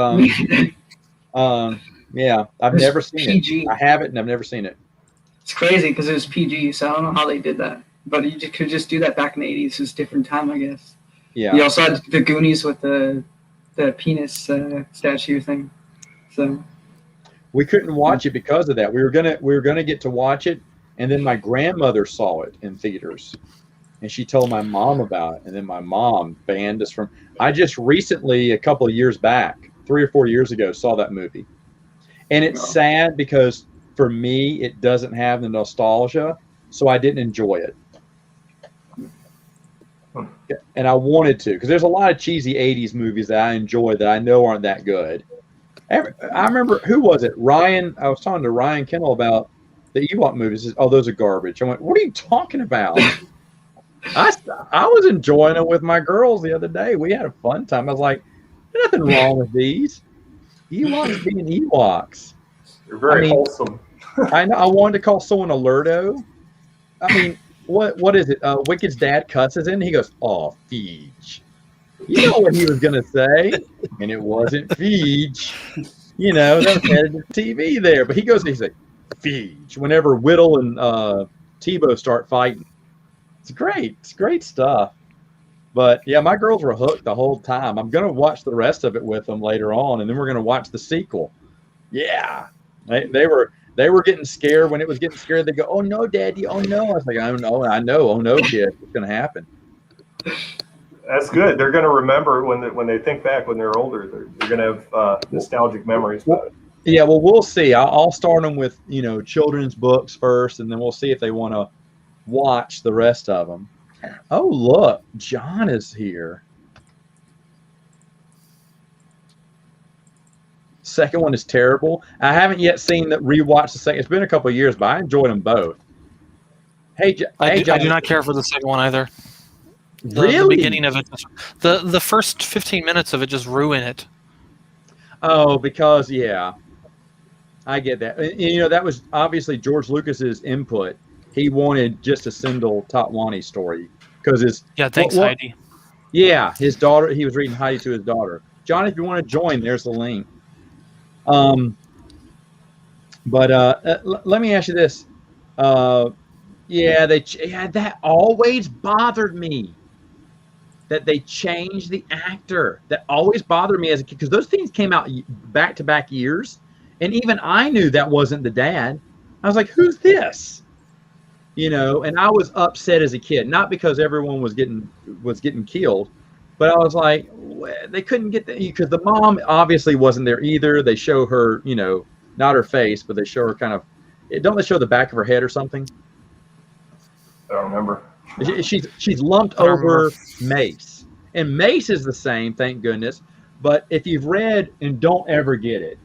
yeah, I've never seen it. I have it and I've never seen it. It's crazy because it was PG, so I don't know how they did that. But you could just do that back in the 80s. It was a different time, I guess. Yeah. You also had the Goonies with the penis statue thing. So we couldn't watch it because of that. We were gonna get to watch it, and then my grandmother saw it in theaters, and she told my mom about it, and then my mom banned us from. I just recently, a couple of years back, 3 or 4 years ago, saw that movie, and it's sad because for me it doesn't have the nostalgia, so I didn't enjoy it. And I wanted to, because there's a lot of cheesy 80s movies that I enjoy that I know aren't that good. I remember, who was it? Ryan, I was talking to Ryan Kennel about the Ewok movies. He says, oh, those are garbage. I went, what are you talking about? I was enjoying them with my girls the other day. We had a fun time. I was like, there's nothing wrong with these. Ewoks being Ewoks. They're very wholesome. I know. I wanted to call someone a Lurdo. I mean, what is it? Wicked's dad cusses in. He goes, "Oh, Feege." You know what he was gonna say, and it wasn't Feege. You know, that was headed to TV there. But he's like, Feege. Whenever Whittle and Tebow start fighting, it's great. It's great stuff. But yeah, my girls were hooked the whole time. I'm gonna watch the rest of it with them later on, and then we're gonna watch the sequel. Yeah, they were getting scared when it was getting scared. They go, "Oh no, Daddy! Oh no!" I was like, "I don't know. I know. Oh no, kid, what's gonna happen?" That's good. They're gonna remember when they think back when they're older. They're gonna have nostalgic memories about it. Yeah, well, we'll see. I'll start them with children's books first, and then we'll see if they want to watch the rest of them. Oh, look, John is here. Second one is terrible. I haven't yet seen that rewatch the second. It's been a couple of years, but I enjoyed them both. Hey, John, I do not care for the second one either. Really? The beginning of it, the first 15 minutes of it just ruin it. Oh, because I get that. That was obviously George Lucas's input. He wanted just a single Tatwani story because his Heidi. Yeah, his daughter. He was reading Heidi to his daughter. John, if you want to join, there's the link. Let me ask you this. That always bothered me. That they changed the actor. That always bothered me as a kid because those things came out back-to-back years, and even I knew that wasn't the dad. I was like, "Who's this?" And I was upset as a kid, not because everyone was getting killed, but I was like, they couldn't get because the mom obviously wasn't there either. They show her, not her face, but they show her kind of. Don't they show the back of her head or something? I don't remember. She's lumped over Mace, and Mace is the same, thank goodness. But if you've read and don't ever get it,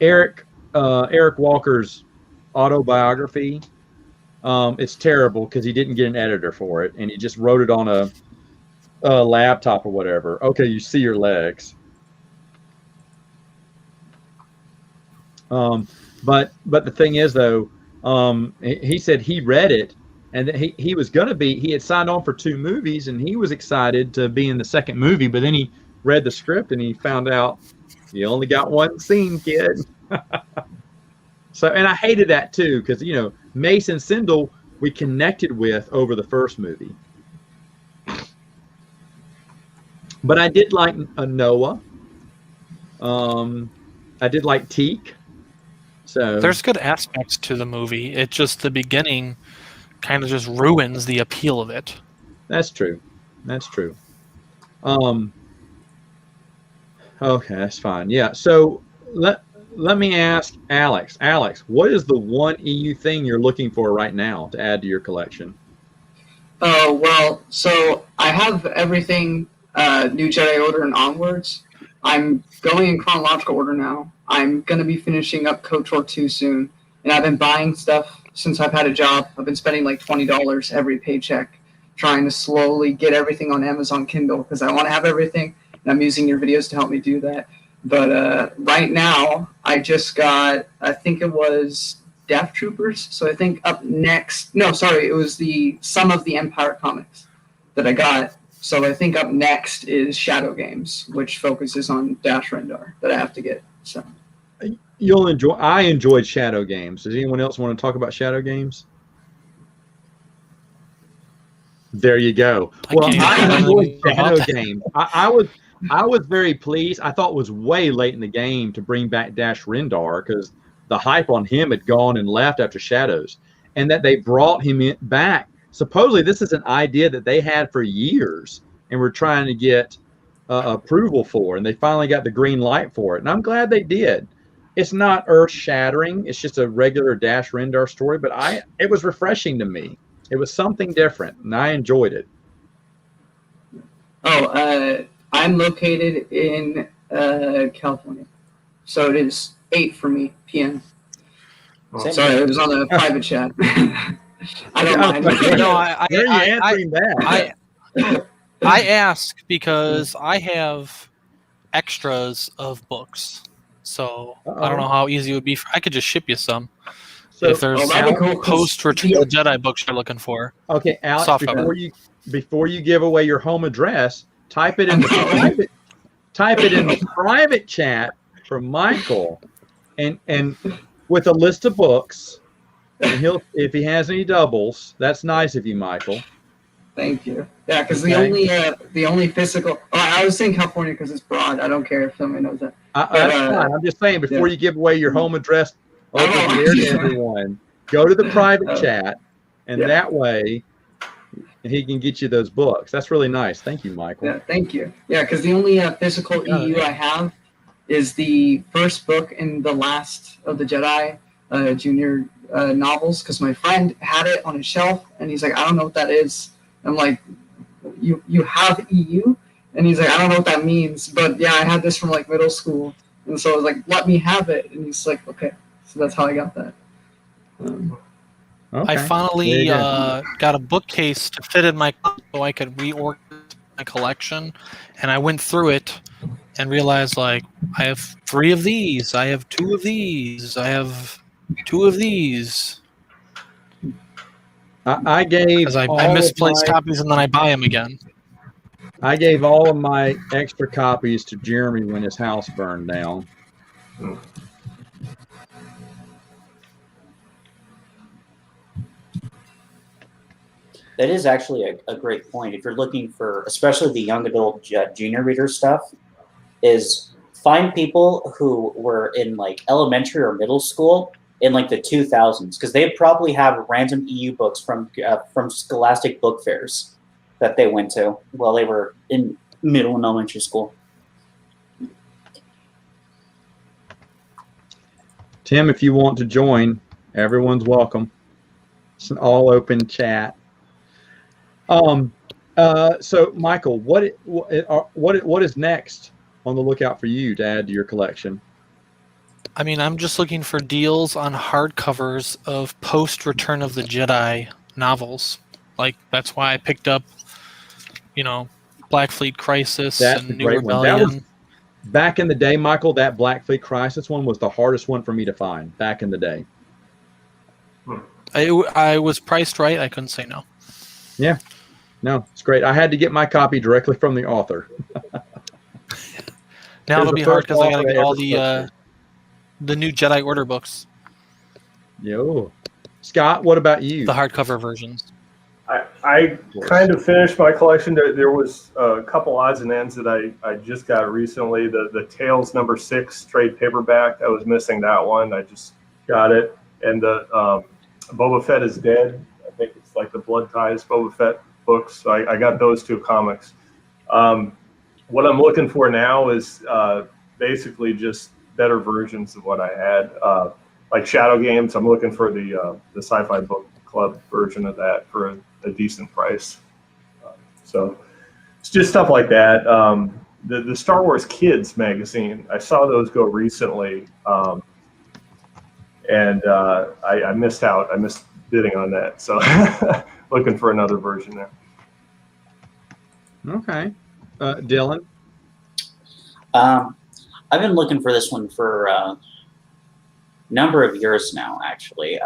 Eric Walker's autobiography. It's terrible because he didn't get an editor for it, and he just wrote it on a laptop or whatever. Okay, you see your legs. But the thing is, though, he said he read it, and that he was going to be, he had signed on for 2 movies, and he was excited to be in the second movie, but then he read the script and he found out you only got 1 scene, kid. So, and I hated that too, because, you know, Mace and Sindel we connected with over the first movie. But I did like Noah. I did like Teak. So there's good aspects to the movie. It just, the beginning kind of just ruins the appeal of it. That's true. That's true. Okay, that's fine. Yeah. So let me ask Alex. Alex, what is the one EU thing you're looking for right now to add to your collection? Oh, well, so I have everything New Jedi Order and onwards. I'm going in chronological order now. I'm going to be finishing up KOTOR 2 soon, and I've been buying stuff since I've had a job. I've been spending like $20 every paycheck trying to slowly get everything on Amazon Kindle because I want to have everything, and I'm using your videos to help me do that. But right now, I just got, I think it was Death Troopers. So I think up next, no, sorry, it was the Some of the Empire comics that I got. So I think up next is Shadow Games, which focuses on Dash Rendar that I have to get. So you'll enjoy. I enjoyed Shadow Games. Does anyone else want to talk about Shadow Games? There you go. Well, I enjoyed Shadow Games. I was very pleased. I thought it was way late in the game to bring back Dash Rendar because the hype on him had gone and left after Shadows, and that they brought him back. Supposedly, this is an idea that they had for years and were trying to get approval for, and they finally got the green light for it. And I'm glad they did. It's not earth-shattering. It's just a regular Dash Rendar story, but it was refreshing to me. It was something different, and I enjoyed it. Oh, I'm located in California, so it is 8 for me p.m. Oh, sorry, it was on the private chat. I don't mind. No, Where are you answering that? I ask because I have extras of books, so I don't know how easy it would be. I could just ship you some. So, if there's post-Return of the Jedi books you're looking for. Okay, Alex, before you give away your home address, type it in the private chat for Michael, and with a list of books. And if he has any doubles, that's nice of you, Michael. Thank you. Yeah, because the only physical. Oh, I was saying California because it's broad. I don't care if somebody knows that. That's fine. I'm just saying before you give away your home address over here to everyone, go to the private chat, and that way he can get you those books. That's really nice. Thank you, Michael. Yeah, thank you. Yeah, because the only physical EU I have is the first book in the Last of the Jedi junior novels, because my friend had it on his shelf, and he's like, I don't know what that is. I'm like, you have EU? And he's like, I don't know what that means, but yeah, I had this from like middle school, and so I was like, let me have it, and he's like, okay. So that's how I got that. I finally got a bookcase to fit in my so I could reorganize my collection, and I went through it and realized, like, I have 3 of these, I have 2 of these, I have 2 of these. I gave I misplaced copies and then I buy them again. I gave all of my extra copies to Jeremy when his house burned down. That is actually a great point. If you're looking for, especially the young adult junior reader stuff, is find people who were in like elementary or middle school in like the 2000s, because they probably have random EU books from Scholastic book fairs that they went to while they were in middle and elementary school. Tim, if you want to join, everyone's welcome. It's an all open chat. So Michael, what is next on the lookout for you to add to your collection? I mean, I'm just looking for deals on hardcovers of post Return of the Jedi novels. Like, that's why I picked up, Black Fleet Crisis That's a and New great one. That was Rebellion. back in the day, Michael. That Black Fleet Crisis one was the hardest one for me to find back in the day. I was priced right. I couldn't say no. Yeah, no, it's great. I had to get my copy directly from the author. Now it'll be hard because I got to get all the the new Jedi Order books. Yo, Scott, what about you? The hardcover versions. I kind of finished my collection. There was a couple odds and ends that I just got recently. The Tales #6 trade paperback. I was missing that one. I just got it. And the Boba Fett is Dead. I think it's like the Blood Ties Boba Fett books. So I got those 2 comics. What I'm looking for now is basically just better versions of what I had. Like Shadow Games, I'm looking for the Sci-Fi Book Club version of that for a decent price. So it's just stuff like that. The Star Wars Kids magazine, I saw those go recently, and I missed out. I missed bidding on that. So looking for another version there. Okay. Dylan? I've been looking for this one for a number of years now, actually.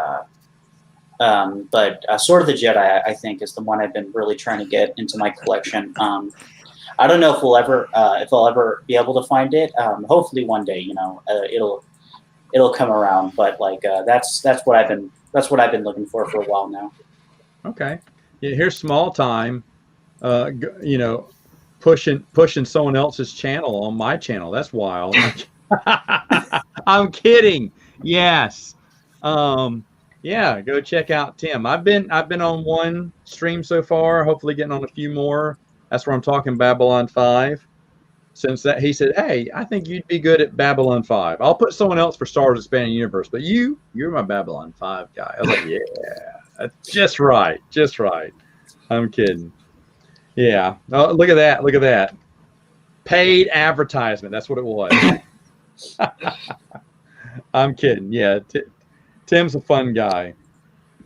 But Sword of the Jedi, I think, is the one I've been really trying to get into my collection. I don't know if I'll ever be able to find it. Hopefully one day, it'll come around. But that's what I've been looking for a while now. Okay. Yeah, here's small time. Pushing someone else's channel on my channel. That's wild. I'm kidding. Yes. Yeah, go check out Tim. I've been on one stream so far, hopefully getting on a few more. That's where I'm talking Babylon 5. Since that he said, "Hey, I think you'd be good at Babylon 5. I'll put someone else for Star Wars Expanding Universe, but you're my Babylon 5 guy." I was like, "Yeah, that's just right. Just right." I'm kidding. Yeah. Oh, look at that. Look at that. Paid advertisement. That's what it was. I'm kidding. Yeah. Tim's a fun guy.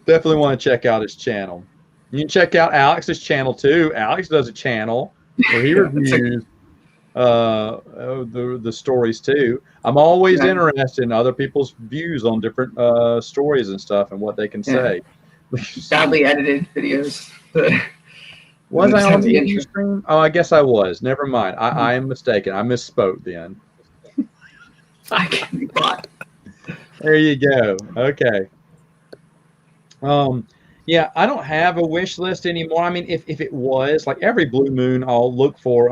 Definitely want to check out his channel. You can check out Alex's channel too. Alex does a channel where he reviews the stories too. I'm always interested in other people's views on different stories and stuff and what they can say. Badly edited videos. Was I on the intro stream? Oh, I guess I was. Never mind. I am mistaken. I misspoke then. I can't be bought. There you go. Okay. Yeah, I don't have a wish list anymore. I mean, if it was like every blue moon, I'll look for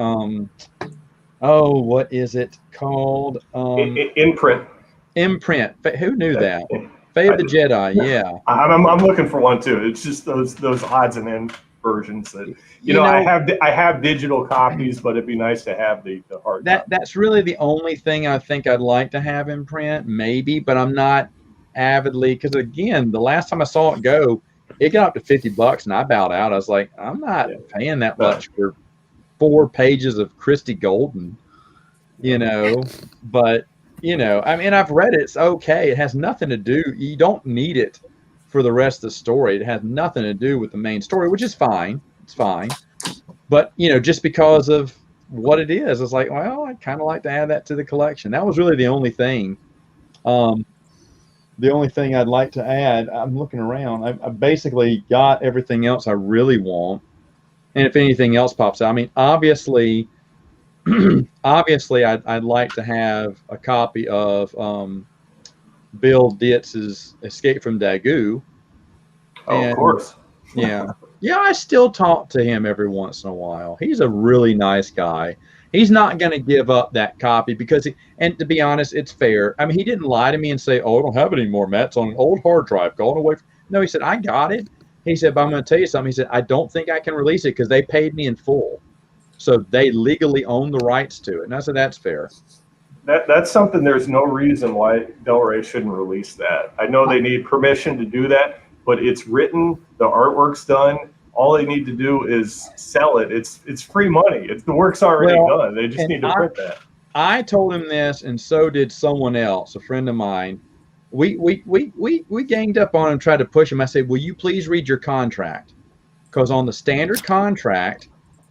what is it called? Imprint. Imprint. Who knew that? Fate of the Jedi. Yeah. I'm looking for one too. It's just those odds and ends versions that I have digital copies, but it'd be nice to have the hard. That's really the only thing I think I'd like to have in print, maybe, but I'm not avidly, because again, the last time I saw it go, it got up to $50 and I bowed out. I was like, I'm not paying that much for 4 pages of Christy Golden, but I mean, I've read it. It's okay. It has nothing to do. You don't need it for the rest of the story. It has nothing to do with the main story, which is fine. It's fine. But, just because of what it is, it's like, well, I'd kind of like to add that to the collection. That was really the only thing. The only thing I'd like to add, I'm looking around. I basically got everything else I really want. And if anything else pops out, I mean, obviously, I'd like to have a copy of Bill Dietz's Escape from Dagu. Of course. Yeah. Yeah, I still talk to him every once in a while. He's a really nice guy. He's not going to give up that copy because, and to be honest, it's fair. I mean, he didn't lie to me and say, "Oh, I don't have it anymore, Matt. It's on an old hard drive going away." No, he said, "I got it." He said, "But I'm going to tell you something." He said, "I don't think I can release it because they paid me in full. So they legally own the rights to it." And I said, "That's fair." That's something, there's no reason why Del Rey shouldn't release that. I know they need permission to do that, but it's written, the artwork's done. All they need to do is sell it. It's free money. The work's already done. They just need to print that. I told him this, and so did someone else, a friend of mine. We ganged up on him, tried to push him. I said, will you please read your contract? Because on the standard contract,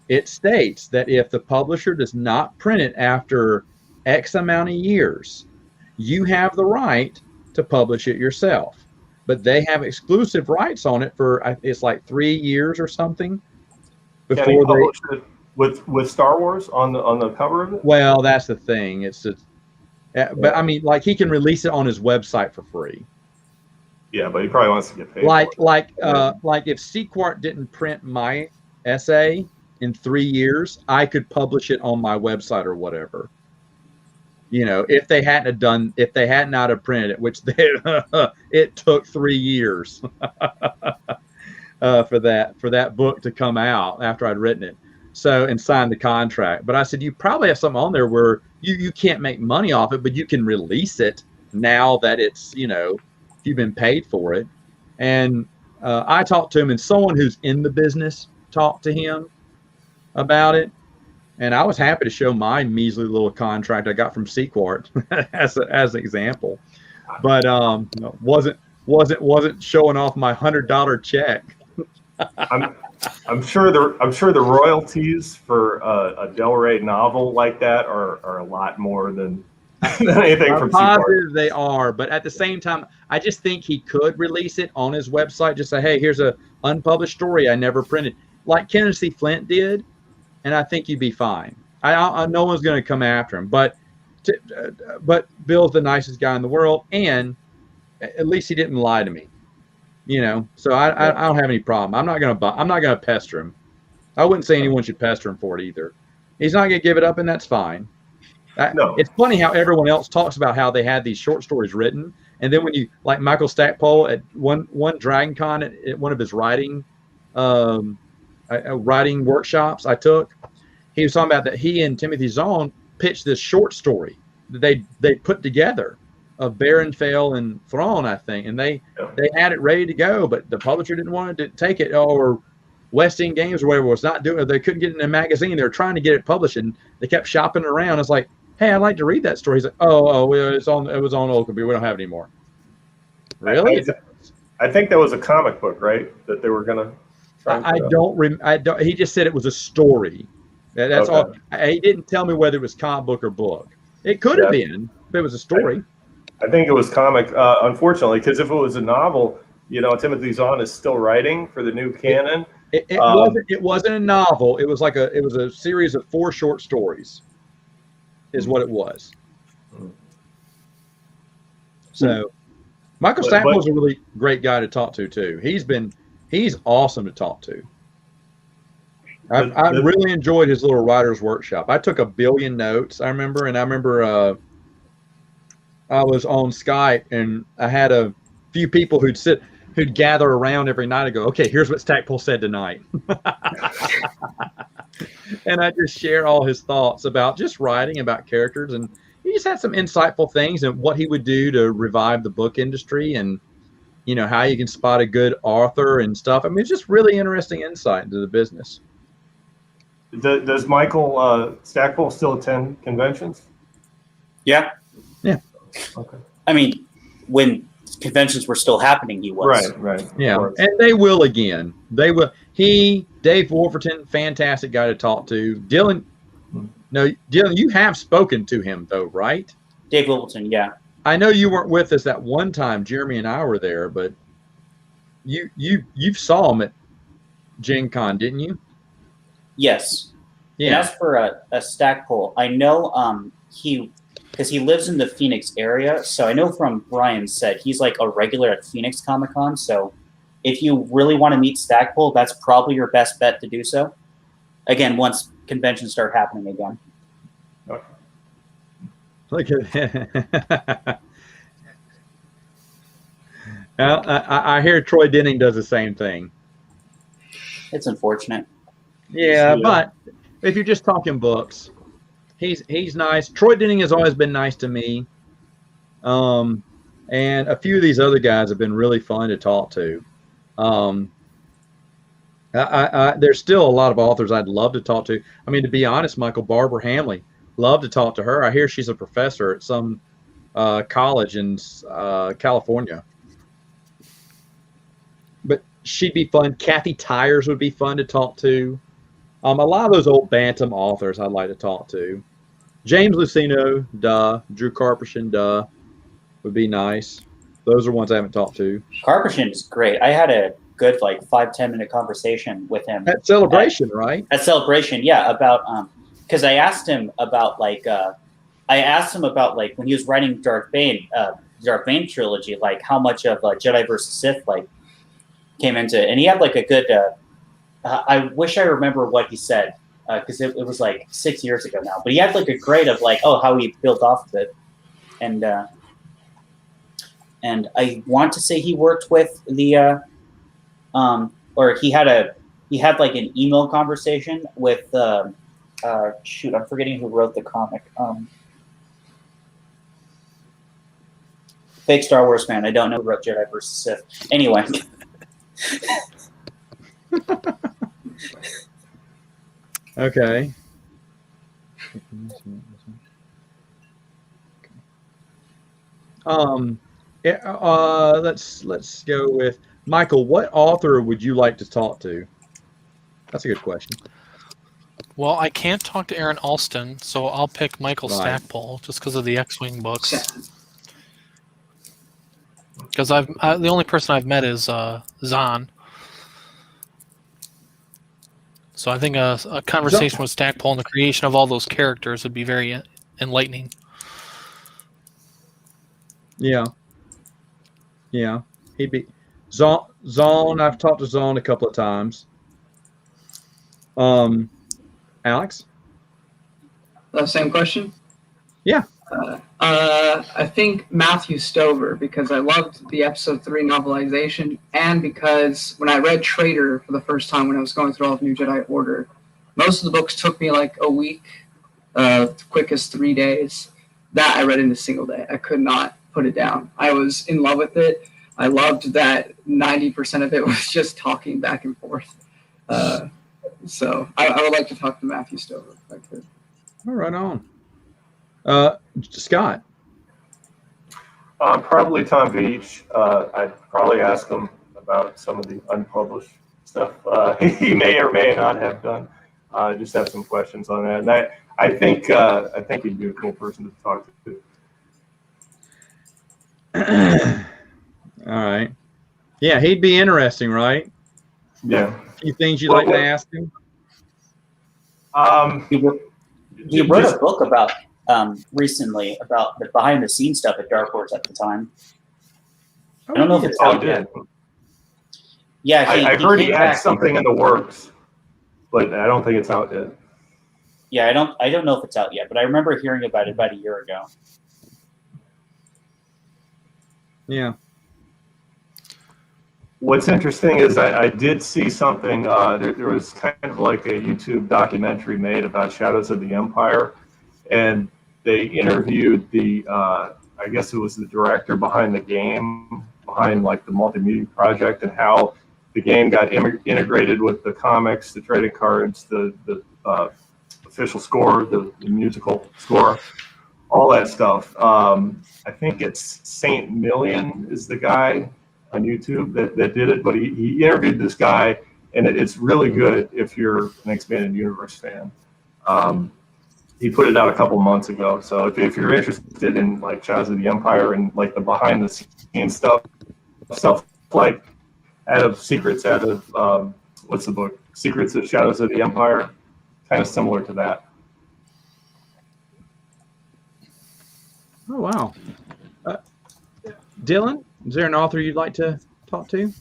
it states that if the publisher does not print it after X amount of years, you have the right to publish it yourself. But they have exclusive rights on it for, it's like 3 years or something. Can he publish it with Star Wars on the cover of it? Well, that's the thing. It's just, but I mean, like, he can release it on his website for free. Yeah, but he probably wants to get paid. Like if Sequart didn't print my essay in 3 years, I could publish it on my website or whatever. You know, if they had not have printed it, which it took 3 years for that book to come out after I'd written it. So, and signed the contract. But I said, you probably have something on there where you can't make money off it, but you can release it now that it's, you know, you've been paid for it. And I talked to him, and someone who's in the business talked to him about it. And I was happy to show my measly little contract I got from Sequart as an example, but wasn't showing off my $100 check. I'm sure the royalties for a Del Rey novel like that are a lot more than anything from Sequart. They are, but at the same time, I just think he could release it on his website. Just say, hey, here's a unpublished story I never printed, like Kenneth C. Flint did, and I think you'd be fine. I no one's going to come after him, but Bill's the nicest guy in the world, and at least he didn't lie to me. You know, so I don't have any problem. I'm not gonna pester him. I wouldn't say anyone should pester him for it either. He's not gonna give it up, and that's fine. No. It's funny how everyone else talks about how they had these short stories written, and then when you, like Michael Stackpole at one Dragon Con at one of his writing workshops I took, he was talking about that he and Timothy Zahn pitched this short story that they put together of Baron Fell and Thrawn, I think, and they had it ready to go, but the publisher didn't want to take it, or West End Games or whatever was not doing it. They couldn't get it in a magazine. They were trying to get it published, and they kept shopping it around. It's like, hey, I'd like to read that story. He's like, well, it was on Old Computer. We don't have it anymore. Really? I think that was a comic book, right? That they were gonna. I don't. He just said it was a story. That's all. He didn't tell me whether it was comic book or book. It could have been, but it was a story. I think it was comic, unfortunately, because if it was a novel, you know, Timothy Zahn is still writing for the new canon. It wasn't a novel. It was a series of 4 short stories, is what it was. So, Michael Stackpole's a really great guy to talk to too. He's awesome to talk to. I really enjoyed his little writer's workshop. I took 1 billion notes, I remember, I was on Skype, and I had a few people who'd gather around every night and go, okay, here's what Stackpole said tonight. And I just share all his thoughts about just writing, about characters, and he just had some insightful things and what he would do to revive the book industry, and, you know, how you can spot a good author and stuff. I mean, it's just really interesting insight into the business. Does Michael Stackpole still attend conventions? Yeah. Yeah. Okay. I mean, when conventions were still happening, he was. Right. Yeah, and they will again. They will. Dave Wolverton, fantastic guy to talk to. Dylan, you have spoken to him though, right? Dave Wolverton, yeah. I know you weren't with us that one time. Jeremy and I were there, but you saw him at Gen Con, didn't you? Yes. Yeah. And as for a Stackpole, I know because he lives in the Phoenix area, so I know from Brian said he's like a regular at Phoenix Comic Con. So if you really want to meet Stackpole, that's probably your best bet to do so. Again, once conventions start happening again. Look at that. Well, I hear Troy Denning does the same thing. It's unfortunate. Yeah, but if you're just talking books, he's nice. Troy Denning has always been nice to me. And a few of these other guys have been really fun to talk to. There's still a lot of authors I'd love to talk to. I mean, to be honest, Michael Barber Hamley, love to talk to her. I hear she's a professor at some college in California. But she'd be fun. Kathy Tyers would be fun to talk to. A lot of those old Bantam authors I'd like to talk to. James Lucino, duh. Drew Karpyshyn, duh. Would be nice. Those are ones I haven't talked to. Karpyshyn is great. I had a good 5-10 minute conversation with him at Celebration, right? At Celebration, yeah. About because I asked him about when he was writing Darth Bane trilogy, like how much of Jedi versus Sith came into it, and he had a good. I wish I remember what he said because it was 6 years ago now. But he had a grade of how he built off of it, and I want to say he worked with the or he had an email conversation with shoot, I'm forgetting who wrote the comic. Fake Star Wars fan. I don't know who wrote Jedi versus Sith. Anyway. Okay. Let's go with Michael. What author would you like to talk to? That's a good question. Well, I can't talk to Aaron Alston, so I'll pick Michael Right. Stackpole just because of the X-Wing books. Because the only person I've met is Zahn. So I think a conversation with Stackpole and the creation of all those characters would be very enlightening. Yeah. Yeah. He'd be Zahn. I've talked to Zahn a couple of times. Alex? Same question? Yeah. I think Matthew Stover, because I loved the episode 3 novelization, and because when I read Traitor for the first time when I was going through all of New Jedi Order, most of the books took me a week, quickest 3 days. That I read in a single day. I could not put it down. I was in love with it. I loved that 90% of it was just talking back and forth. So I would like to talk to Matthew Stover if I could. All right on. Scott? Probably Tom Veach. I'd probably ask him about some of the unpublished stuff he may or may not have done. Just have some questions on that. And I think he'd be a cool person to talk to. All right. Yeah, he'd be interesting, right? Yeah. A few things you'd like to ask him? He wrote a book about recently about the behind the scenes stuff at Dark Horse at the time. I don't know if it's out yet. Yeah, I heard he had something in the works, but I don't think it's out yet. Yeah, I don't know if it's out yet, but I remember hearing about it about a year ago. Yeah. What's interesting is I did see something. There was kind of like a YouTube documentary made about Shadows of the Empire, and they interviewed I guess it was the director behind the game, behind the multimedia project, and how the game got integrated with the comics, the trading cards, the official score, the musical score, all that stuff. I think it's Saint Million is the guy on YouTube that did it, but he interviewed this guy, and it's really good if you're an Expanded Universe fan. He put it out a couple months ago, so if you're interested in Shadows of the Empire and the behind the scenes stuff out of Secrets, out of what's the book? Secrets of Shadows of the Empire, kind of similar to that. Oh, wow. Dylan, is there an author you'd like to talk to?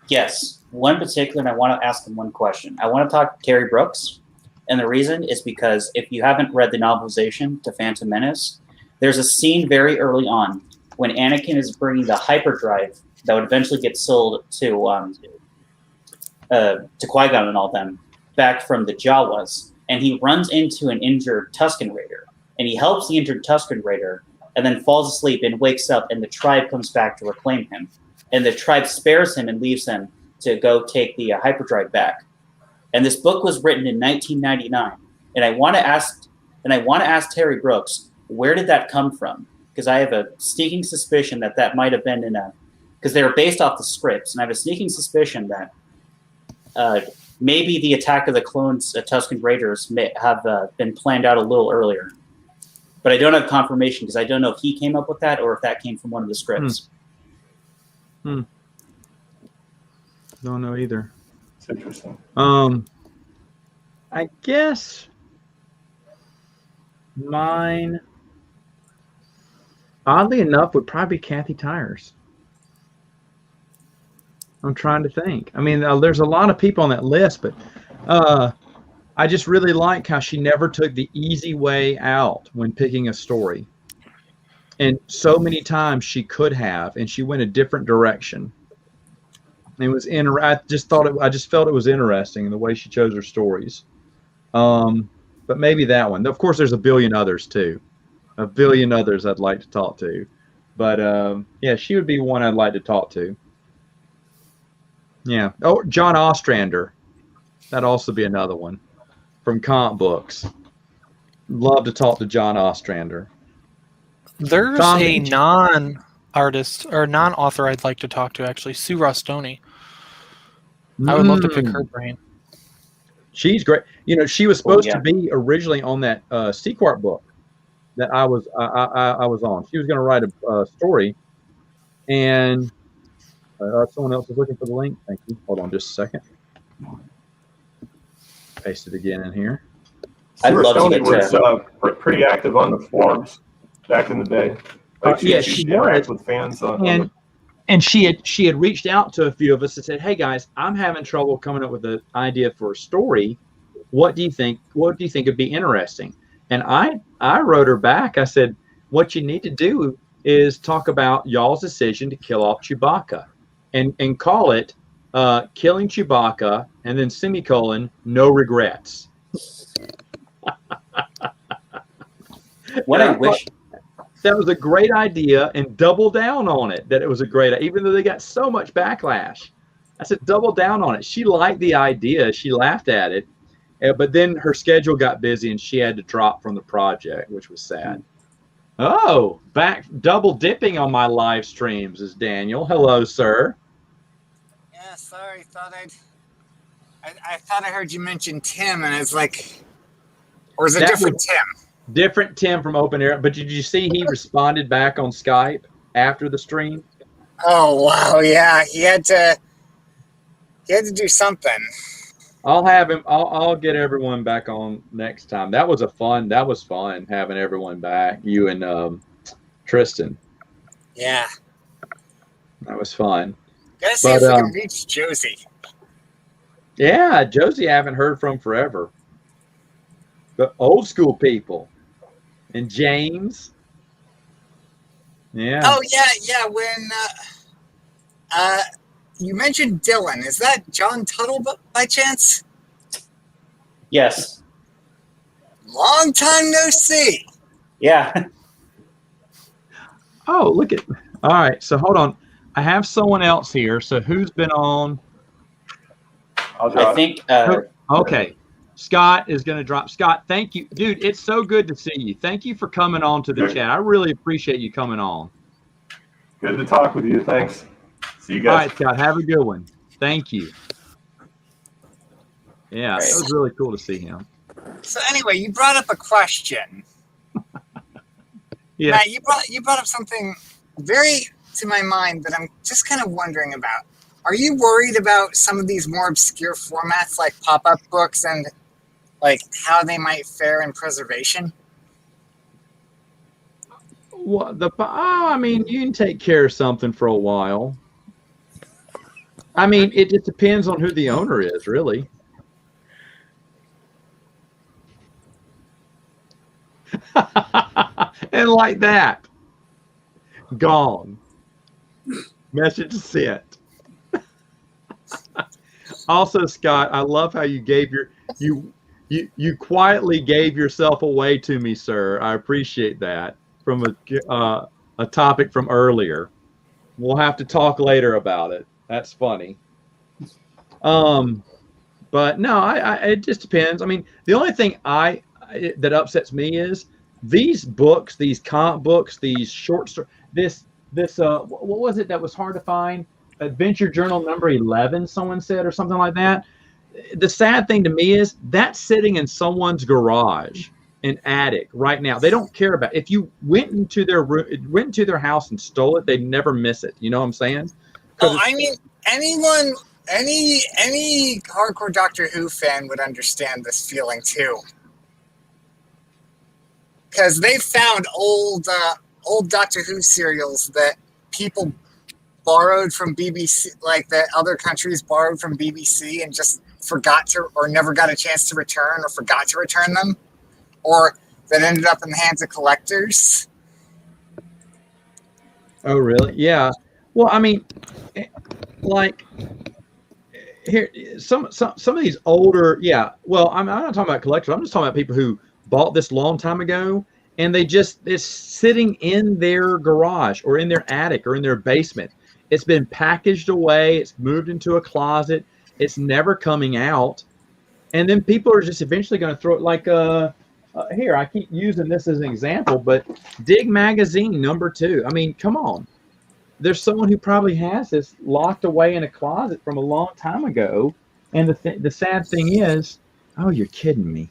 Yes, one particular, and I want to ask him one question. I want to talk to Terry Brooks, and the reason is because if you haven't read the novelization to Phantom Menace, there's a scene very early on when Anakin is bringing the hyperdrive that would eventually get sold to Qui-Gon and all them back from the Jawas, and he runs into an injured Tusken Raider, and he helps the injured Tusken Raider, and then falls asleep and wakes up, and the tribe comes back to reclaim him. And the tribe spares him and leaves him to go take the hyperdrive back. And this book was written in 1999. And I want to ask And I want to ask Terry Brooks, where did that come from? Because I have a sneaking suspicion that might have been because they were based off the scripts, and I have a sneaking suspicion that maybe the Attack of the Clones, Tusken Raiders, may have been planned out a little earlier. But I don't have confirmation because I don't know if he came up with that or if that came from one of the scripts. Don't know either. It's interesting. I guess mine, oddly enough, would probably be Kathy Tyers. I'm trying to think. I mean, there's a lot of people on that list, but I just really like how she never took the easy way out when picking a story. And so many times she could have, and she went a different direction. It was I just felt it was interesting the way she chose her stories. But maybe that one. Of course, there's a billion others too. A billion others I'd like to talk to. But yeah, she would be one I'd like to talk to. Yeah. Oh, John Ostrander. That'd also be another one from comic books. Love to talk to John Ostrander. There's a non-artist or non-author I'd like to talk to, actually, Sue Rostoni. I would love to pick her brain. She's great. You know, she was supposed to be originally on that Sequart book that I was on. She was going to write a story, and someone else is looking for the link. Thank you. Hold on just a second. Paste it again in here. I'd love to was pretty active on the forums back in the day. Like she interacts with fans and she had reached out to a few of us and said, "Hey guys, I'm having trouble coming up with an idea for a story. What do you think? What do you think would be interesting?" And I wrote her back. I said, "What you need to do is talk about y'all's decision to kill off Chewbacca, and call it killing Chewbacca, and then semicolon, no regrets." What I wish. That was a great idea, and double down on it that it was a great idea, even though they got so much backlash. I said, double down on it. She liked the idea. She laughed at it, but then her schedule got busy and she had to drop from the project, which was sad. Oh, back double dipping on my live streams is Daniel. Hello, sir. Yeah, sorry. I thought I heard you mention Tim, and it's like, or is it different Tim? Different Tim from Open Air. But did you see he responded back on Skype after the stream? Oh wow, yeah. He had to do something. I'll have him. I'll get everyone back on next time. That was fun having everyone back. You and Tristan. Yeah. That was fun. Gotta see if we can reach Josie. Yeah, Josie I haven't heard from forever. But old school people. And James. Yeah. Oh yeah. When you mentioned Dylan, is that John Tuttle by chance? Yes. Long time no see. Yeah. Oh, look at. All right. So hold on. I have someone else here. So who's been on? I think. Okay. Scott is going to drop. Scott, thank you. Dude, it's so good to see you. Thank you for coming on to the chat. I really appreciate you coming on. Good to talk with you. Thanks. See you guys. All right, Scott. Have a good one. Thank you. Yeah, it was really cool to see him. So anyway, you brought up a question. Yeah. Matt, you brought up something very to my mind that I'm just kind of wondering about. Are you worried about some of these more obscure formats like pop-up books and like how they might fare in preservation? Well, I mean, you can take care of something for a while. I mean, it just depends on who the owner is, really. And like that, gone. Message sent. Also, Scott, I love how you gave you quietly gave yourself away to me, sir. I appreciate that. From a topic from earlier. We'll have to talk later about it. That's funny. But no, it just depends. I mean, the only thing that upsets me is these books, these comic books, these short stories. What was it that was hard to find? Adventure Journal number 11, someone said, or something like that. The sad thing to me is that's sitting in someone's garage, an attic right now. They don't care about it. If you went into their room, went into their house and stole it, they'd never miss it. You know what I'm saying? Oh, I mean, any hardcore Doctor Who fan would understand this feeling too, because they found old Doctor Who serials that people borrowed from BBC, like that other countries borrowed from BBC, and just forgot to, or never got a chance to return, or forgot to return them, or that ended up in the hands of collectors. Oh, really? Yeah. Well, I mean, like here, some of these older, yeah. Well, I'm not talking about collectors. I'm just talking about people who bought this long time ago, and it's sitting in their garage or in their attic or in their basement. It's been packaged away. It's moved into a closet. It's never coming out. And then people are just eventually going to throw it like, here, I keep using this as an example, but Dig Magazine number 2. I mean, come on. There's someone who probably has this locked away in a closet from a long time ago. And the sad thing is, oh, you're kidding me.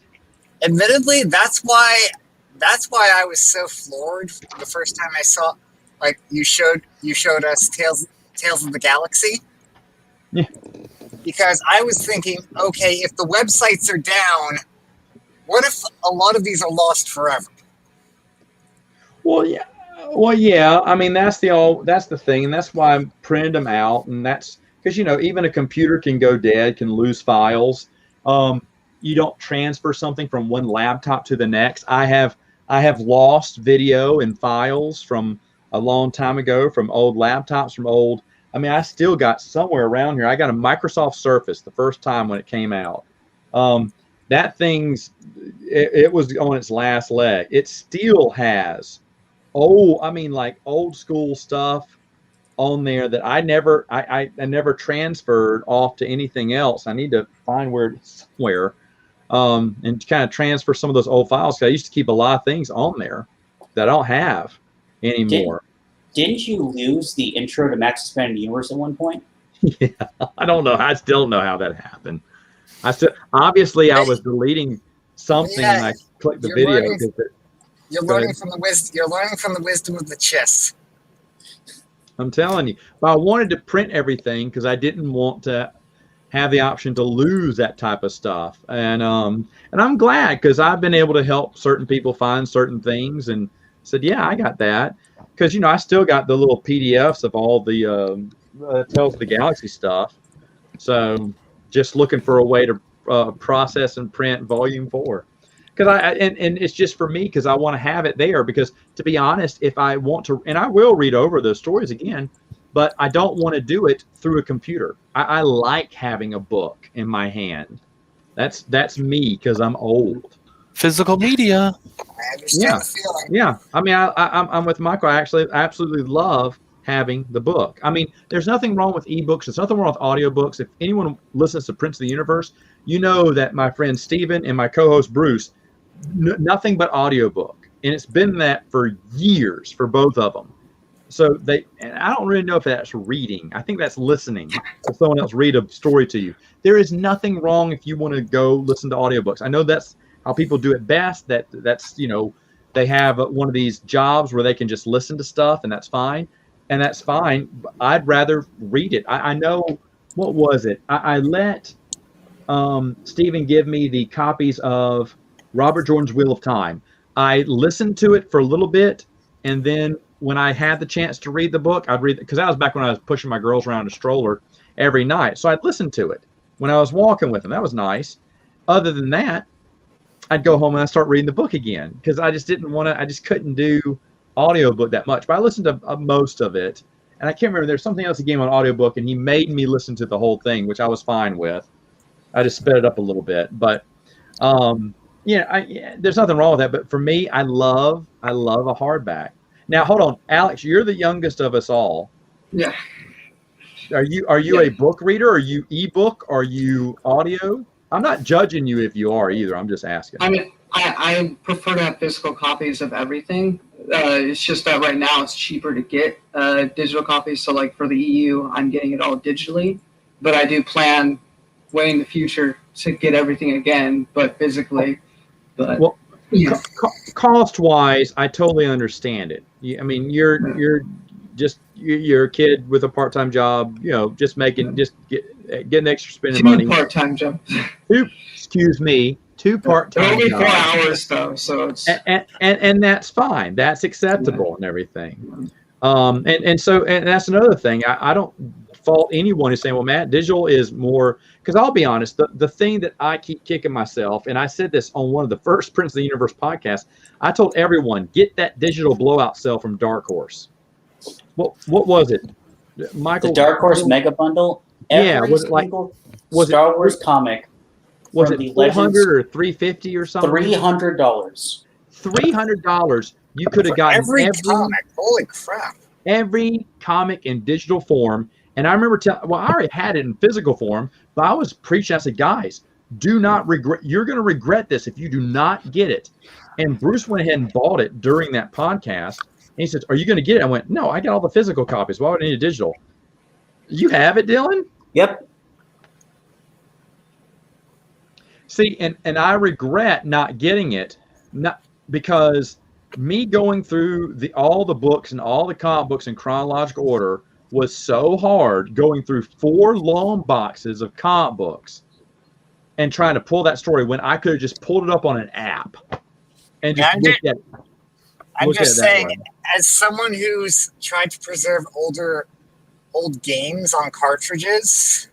Admittedly, that's why I was so floored the first time I saw, like, you showed us Tales of the Galaxy. Yeah. Because I was thinking, okay, if the websites are down, what if a lot of these are lost forever? Well, yeah. Well, yeah. I mean, that's the thing, and that's why I printed them out, and that's because even a computer can go dead, can lose files. You don't transfer something from one laptop to the next. I have lost video and files from a long time ago, from old laptops, from old. I mean, I still got somewhere around here. I got a Microsoft Surface the first time when it came out. That it was on its last leg. It still has old school stuff on there that I never transferred off to anything else. I need to find where it's somewhere and kind of transfer some of those old files. 'Cause I used to keep a lot of things on there that I don't have anymore. Didn't you lose the intro to Max Expanded Universe at one point? Yeah, I don't know. I still don't know how that happened. I was deleting something and I clicked the video. You're learning from the wisdom of the chiss. I'm telling you. But I wanted to print everything because I didn't want to have the option to lose that type of stuff. And I'm glad because I've been able to help certain people find certain things and said, yeah, I got that. Because, I still got the little PDFs of all the Tales of the Galaxy stuff. So just looking for a way to process and print volume 4. Because and it's just for me because I want to have it there. Because to be honest, if I want to, and I will read over those stories again, but I don't want to do it through a computer. I like having a book in my hand. That's me because I'm old. Physical media. I understand the feeling. Yeah. I mean, I'm with Michael. I absolutely love having the book. I mean, there's nothing wrong with ebooks. There's nothing wrong with audiobooks. If anyone listens to Prince of the Universe, you know that my friend Steven and my co-host Bruce, nothing but audiobook. And it's been that for years for both of them. So and I don't really know if that's reading. I think that's listening to someone else read a story to you. There is nothing wrong if you want to go listen to audiobooks. I know that's how people do it best. That's they have one of these jobs where they can just listen to stuff, and that's fine. And that's fine. But I'd rather read it. I know, what was it? I let Stephen give me the copies of Robert Jordan's Wheel of Time. I listened to it for a little bit, and then when I had the chance to read the book, I'd read it, because that was back when I was pushing my girls around a stroller every night. So I'd listen to it when I was walking with them. That was nice. Other than that, I'd go home and I'd start reading the book again because I just didn't want to. I just couldn't do audiobook that much. But I listened to most of it, and I can't remember. There's something else again on audiobook, and he made me listen to the whole thing, which I was fine with. I just sped it up a little bit, but there's nothing wrong with that. But for me, I love a hardback. Now, hold on, Alex, you're the youngest of us all. Yeah. Are you a book reader? Are you ebook? Are you audio? I'm not judging you if you are either. I'm just asking. I mean, I prefer to have physical copies of everything. It's just that right now it's cheaper to get digital copies. So like for the EU, I'm getting it all digitally, but I do plan way in the future to get everything again, but physically. But well, yeah. Cost wise, I totally understand it. I mean, you're a kid with a part-time job, you know, just getting extra spending money. Part-time job. Two part-time only jobs. 4 hours though, so it's and that's fine. That's acceptable and everything. And that's another thing. I don't fault anyone who's saying, well, Matt, digital is more, because I'll be honest, the thing that I keep kicking myself, and I said this on one of the first Prince of the Universe podcasts, I told everyone, get that digital blowout cell from Dark Horse. What was it, Michael? The Dark Horse Mega Bundle. Was it like Star Wars comic? Was it $400 or $350 or something? $300. $300. You could have gotten every comic. Holy crap! Every comic in digital form. And I remember I already had it in physical form, but I was preaching. I said, guys, do not regret. You're going to regret this if you do not get it. And Bruce went ahead and bought it during that podcast. And he said, are you going to get it? I went, no, I got all the physical copies. Why would I need a digital? You have it, Dylan? Yep. See, and I regret not getting it, not because me going through all the books and all the comic books in chronological order was so hard, going through 4 long boxes of comic books and trying to pull that story when I could have just pulled it up on an app and just looked at it. I'm just saying, as someone who's tried to preserve old games on cartridges,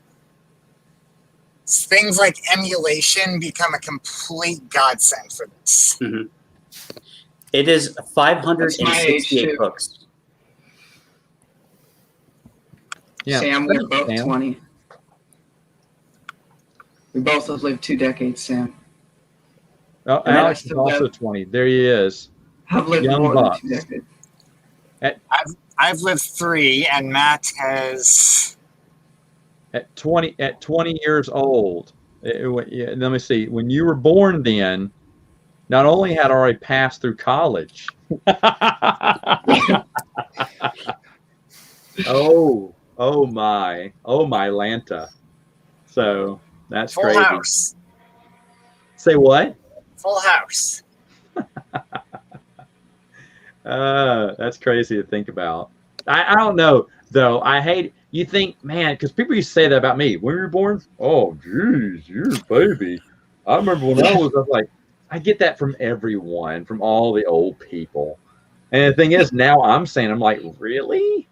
things like emulation become a complete godsend for this. Mm-hmm. It is 568 books. Yeah, Sam, we're both 20. We both have lived 2 decades, Sam. Oh, Alex is also 20. There he is. I've lived Young more buck. than 2 decades. I've lived 3, and Matt has. At 20 years old, let me see. When you were born, then not only had I already passed through college. Oh my Lanta. So that's Full crazy. house. Say what? Full house. That's crazy to think about. I don't know though. I hate. You think, man, because people used to say that about me. When you were born, oh, geez, you're a baby. I remember when I was like, I get that from everyone, from all the old people. And the thing is, now I'm like, really?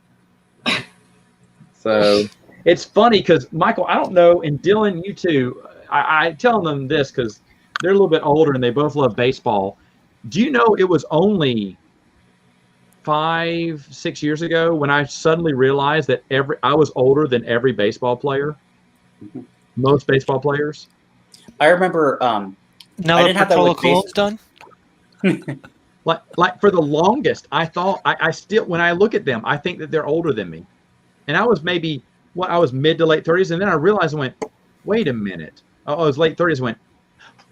So it's funny because, Michael, I don't know, and Dylan, you too, I tell them this because they're a little bit older and they both love baseball. Do you know it was only 5-6 years ago when I suddenly realized that I was older than every baseball player, most baseball players. I remember. Now I didn't have that done. like for the longest, I thought I still, when I look at them, I think that they're older than me, and I was I was mid to late 30s, and then I realized I went, wait a minute, I was late 30s. I went,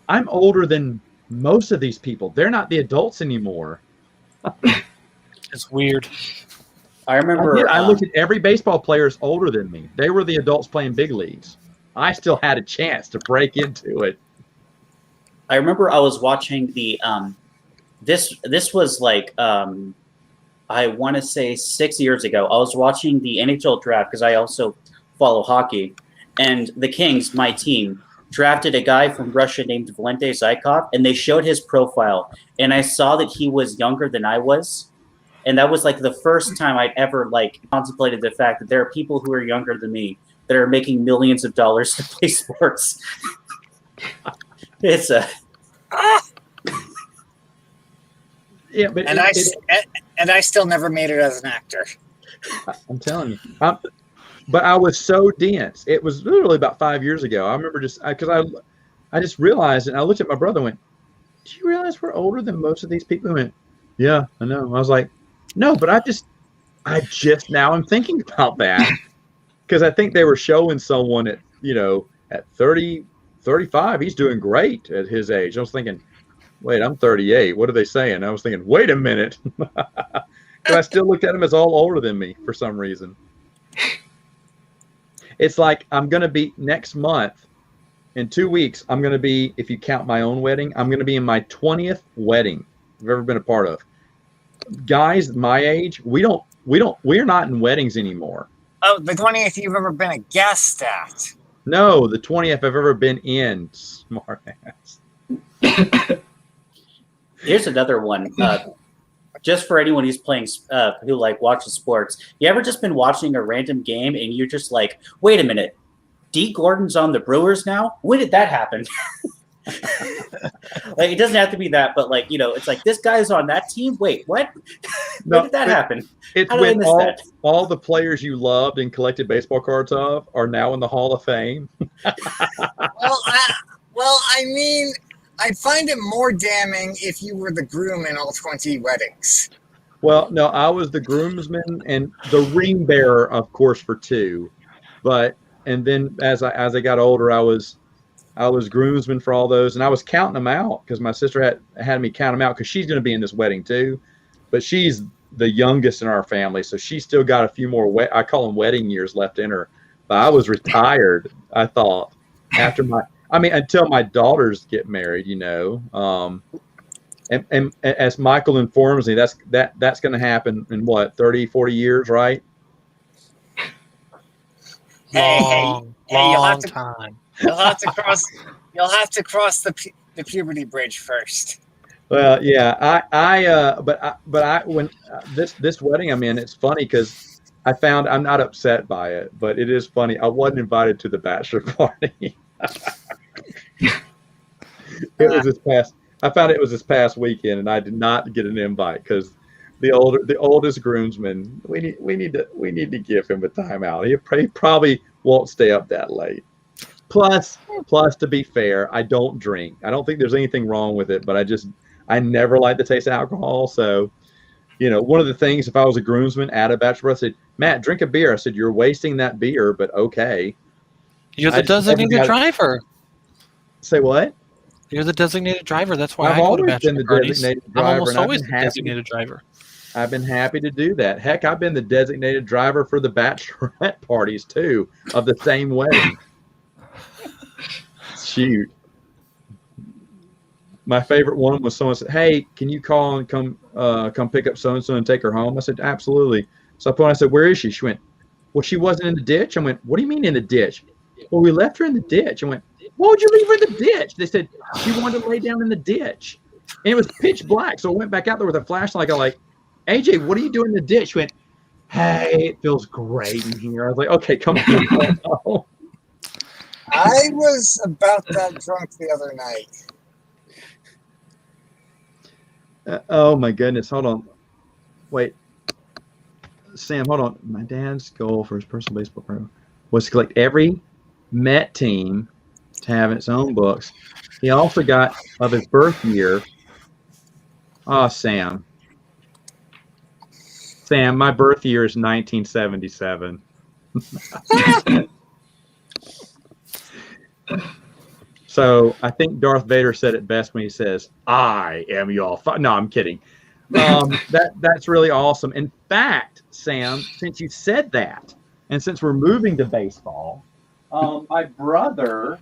I'm older than most of these people. They're not the adults anymore. It's weird. I remember. I looked at every baseball player is older than me. They were the adults playing big leagues. I still had a chance to break into it. I remember I was watching the this was like I want to say 6 years ago. I was watching the NHL draft because I also follow hockey, and the Kings, my team, drafted a guy from Russia named Valente Zykov, and they showed his profile, and I saw that he was younger than I was. And that was like the first time I'd ever contemplated the fact that there are people who are younger than me that are making millions of dollars to play sports. It's a yeah, but I still never made it as an actor. I'm telling you, but I was so dense. It was literally about 5 years ago. I remember because I just realized, and I looked at my brother and went, "Do you realize we're older than most of these people?" He went, "Yeah, I know." I was like, no, but I just now I'm thinking about that because I think they were showing someone at 30, 35, he's doing great at his age. I was thinking, wait, I'm 38. What are they saying? I was thinking, wait a minute. But I still looked at them as all older than me for some reason. It's like I'm going to be next month, in 2 weeks, I'm going to be, if you count my own wedding, I'm going to be in my 20th wedding I've ever been a part of. Guys my age, we're not in weddings anymore. Oh, the 20th you've ever been a guest at. No, the 20th I've ever been in. Smart ass. Here's another one. Just for anyone who's playing, who like watches sports, you ever just been watching a random game and you're just like, wait a minute, D. Gordon's on the Brewers now? When did that happen? Like, it doesn't have to be that, but like, it's like this guy's on that team. Wait, what? When did that happen? It's How did I when miss that? all the players you loved and collected baseball cards of are now in the Hall of Fame. I mean, I'd find it more damning if you were the groom in all 20 weddings. Well, no, I was the groomsman and the ring bearer, of course, for 2. And then as I got older, I was groomsman for all those, and I was counting them out because my sister had me count them out because she's going to be in this wedding too, but she's the youngest in our family, so she's still got a few more I call them wedding years left in her. But I was retired, I thought, until my daughters get married, and as Michael informs me, that's going to happen in what, 30, 40 years, right? Long time. You'll have to cross the puberty bridge first. Well, yeah, when this wedding I'm in, it's funny because I found I'm not upset by it, but it is funny. I wasn't invited to the bachelor party. I found it was this past weekend, and I did not get an invite because the oldest groomsman. We need to give him a timeout. He probably won't stay up that late. Plus, to be fair, I don't drink. I don't think there's anything wrong with it, but I never like the taste of alcohol. So, one of the things, if I was a groomsman at a bachelor, I said, Matt, drink a beer. I said, you're wasting that beer, but okay. You're the designated driver. Say what? You're the designated driver. That's why I've I go to always been bachelor the parties. designated I'm driver, almost and I've always been the happy designated driver. I've been happy to do that. Heck, I've been the designated driver for the bachelorette parties too, of the same wedding. Shoot. My favorite one was someone said, hey, can you call and come pick up so-and-so and take her home? I said, absolutely. So I said, where is she? She went, well, she wasn't in the ditch. I went, what do you mean in the ditch? Well, we left her in the ditch. I went, why would you leave her in the ditch? They said, she wanted to lay down in the ditch. And it was pitch black. So I went back out there with a flashlight. I was like, AJ, what are you doing in the ditch? She went, hey, it feels great in here. I was like, okay, come on. I was about that drunk the other night. Oh my goodness! Hold on, wait, Sam, hold on. My dad's goal for his personal baseball program was to collect every Met team to have its own books. He also got of his birth year. Oh, Sam, my birth year is 1977. So I think Darth Vader said it best when he says, I am your no, I'm kidding. That's really awesome. In fact, Sam, since you said that, and since we're moving to baseball, my brother,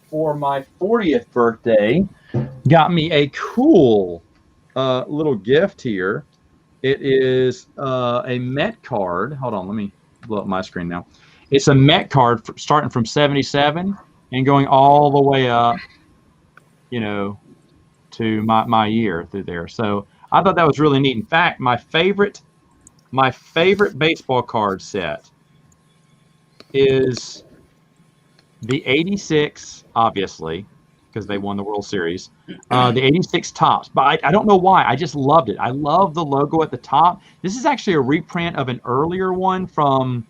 for my 40th birthday, got me a cool little gift here. It is a Met card. Hold on, let me blow up my screen now. It's a Met card starting from 77 and going all the way up, to my year through there. So I thought that was really neat. In fact, my favorite baseball card set is the 86, obviously, because they won the World Series, the 86 Topps. But I don't know why. I just loved it. I love the logo at the top. This is actually a reprint of an earlier one from,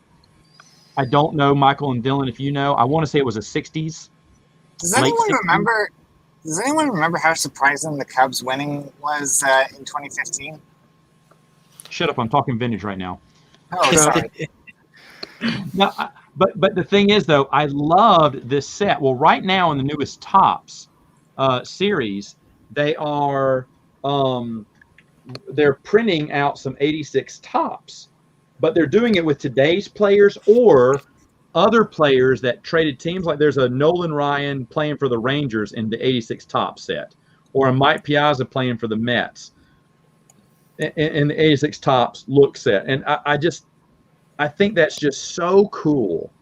I don't know, Michael and Dylan, if you know. I want to say it was a 60s. Does anyone remember how surprising the Cubs winning was in 2015? Shut up! I'm talking vintage right now. Oh, sorry. No, but the thing is, though, I loved this set. Well, right now in the newest Topps series, they are they're printing out some 86 tops, but they're doing it with today's players or other players that traded teams. Like there's a Nolan Ryan playing for the Rangers in the 86 top set, or a Mike Piazza playing for the Mets in the 86 tops look set. And I think that's just so cool.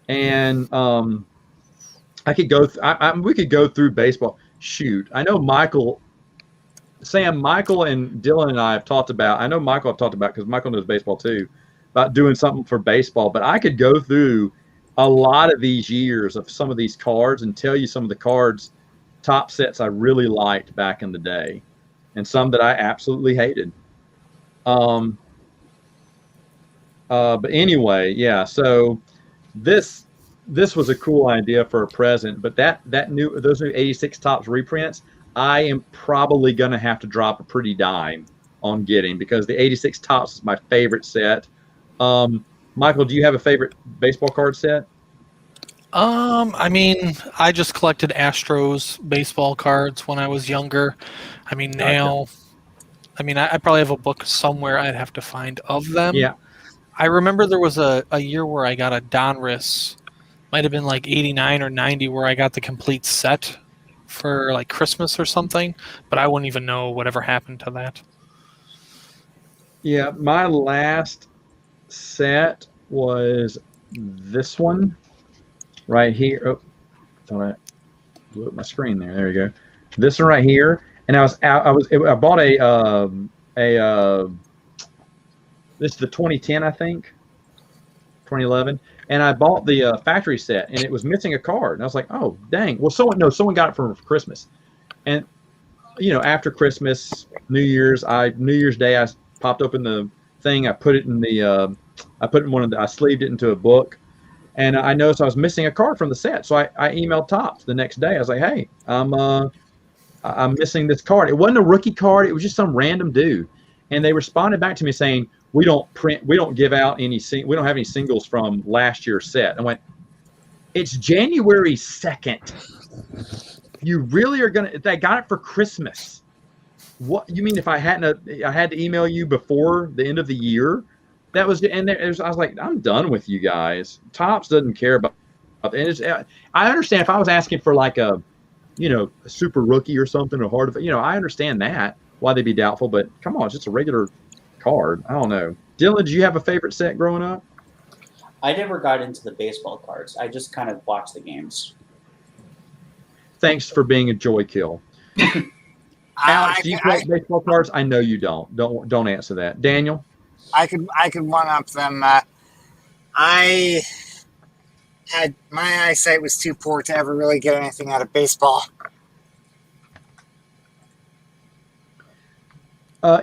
And I could go. We could go through baseball. Shoot, I know Michael, Sam, Michael, and Dylan and I have talked about. I know Michael have talked about because Michael knows baseball too, about doing something for baseball. But I could go through a lot of these years of some of these cards and tell you some of the cards, top sets I really liked back in the day, and some that I absolutely hated. But anyway, yeah. So this was a cool idea for a present. But those new 86 tops reprints, I am probably going to have to drop a pretty dime on getting, because the 86 tops is my favorite set. Michael, do you have a favorite baseball card set? I mean, I just collected Astros baseball cards when I was younger. I mean, now, I mean, I probably have a book somewhere I'd have to find of them. Yeah. I remember there was a year where I got a Donruss, might have been like 89 or 90, where I got the complete set for like Christmas or something, but I wouldn't even know whatever happened to that. Yeah, my last set was this one right here. Oh, thought I blew up my screen there. There we go. This one right here, and I bought this is the 2010, I think, 2011, and I bought the factory set, and it was missing a card, and I was like, oh dang. Well, someone got it for Christmas, and after Christmas, New Year's Day, I popped open the thing, I put it in the I sleeved it into a book, and I noticed I was missing a card from the set, so I emailed Topps the next day. I was like, hey, I'm missing this card. It wasn't a rookie card, it was just some random dude, and they responded back to me saying, we don't give out we don't have any singles from last year's set. I went, it's January 2nd. You really are they got it for Christmas. What you mean? If I had to email you before the end of the year, that was, and I was like, I'm done with you guys. Topps doesn't care about it. I understand if I was asking for like a super rookie or something, or hard, I understand that why they'd be doubtful, but come on, it's just a regular card. I don't know. Dylan, did you have a favorite set growing up? I never got into the baseball cards. I just kind of watched the games. Thanks for being a joy kill. Alex, do you collect baseball cards? I know you don't. Don't answer that. Daniel? I could one up them. My eyesight was too poor to ever really get anything out of baseball.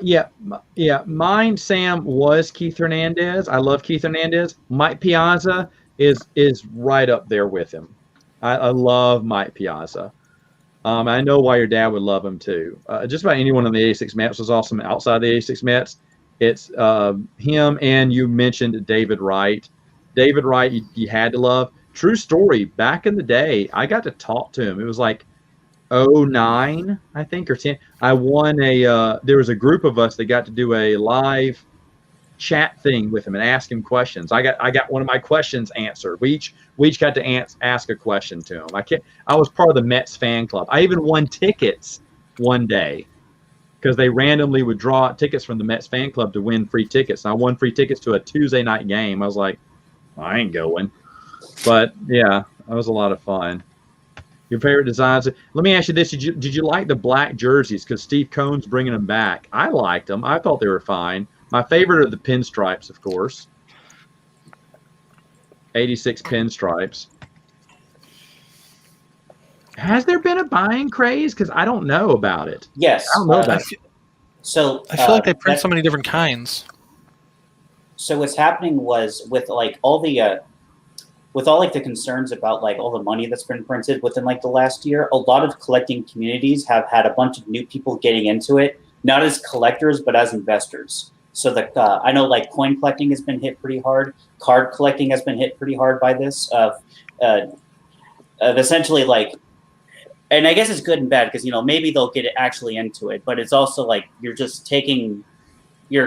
Yeah. Mine, Sam, was Keith Hernandez. I love Keith Hernandez. Mike Piazza is right up there with him. I love Mike Piazza. I know why your dad would love him too. Just about anyone on the 86 Mets was awesome. Outside the 86 Mets, it's him, and you mentioned David Wright. David Wright, you had to love. True story. Back in the day, I got to talk to him. It was like 09, I think, or 10. I won there was a group of us that got to do a live chat thing with him and ask him questions. I got one of my questions answered. We each got to ask a question to him. I was part of the Mets fan club. I even won tickets one day because they randomly would draw tickets from the Mets fan club to win free tickets. And I won free tickets to a Tuesday night game. I was like, I ain't going. But yeah, that was a lot of fun. Your favorite designs? Let me ask you this: Did you like the black jerseys? Because Steve Cohn's bringing them back. I liked them. I thought they were fine. My favorite are the pinstripes, of course. 86 pinstripes. Has there been a buying craze? Because I don't know about it. Yes. I don't know about it. So I feel like they print so many different kinds. So what's happening was with like all the the concerns about like all the money that's been printed within like the last year, a lot of collecting communities have had a bunch of new people getting into it, not as collectors but as investors. So I know like coin collecting has been hit pretty hard. Card collecting has been hit pretty hard by this. Essentially, like and I guess it's good and bad because maybe they'll get it actually into it, but it's also like you're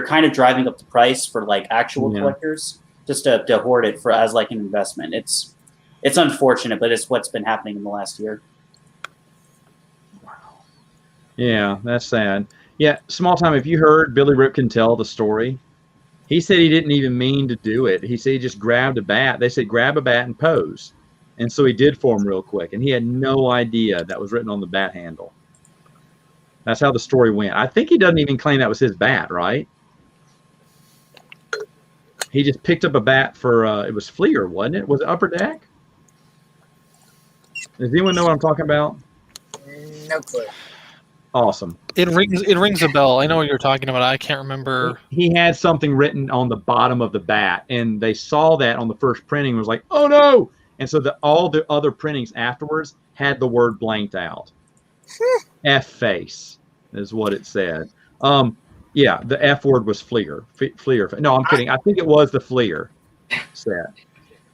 kind of driving up the price for like actual collectors just to hoard it as like an investment. It's unfortunate, but it's what's been happening in the last year. Wow. Yeah, that's sad. Yeah, small time. If you heard Billy Ripken tell the story, he said he didn't even mean to do it. He said he just grabbed a bat. They said grab a bat and pose. And so he did for him real quick. And he had no idea that was written on the bat handle. That's how the story went. I think he doesn't even claim that was his bat, right? He just picked up a bat for, it was Fleer, wasn't it? Was it Upper Deck? Does anyone know what I'm talking about? No clue. Awesome. It rings a bell. I know what you're talking about. I can't remember. He had something written on the bottom of the bat, and they saw that on the first printing and was like, oh no! And so all the other printings afterwards had the word blanked out. F-face is what it said. Yeah, the F word was Fleer. Fleer. No, I'm kidding. I think it was the Fleer set.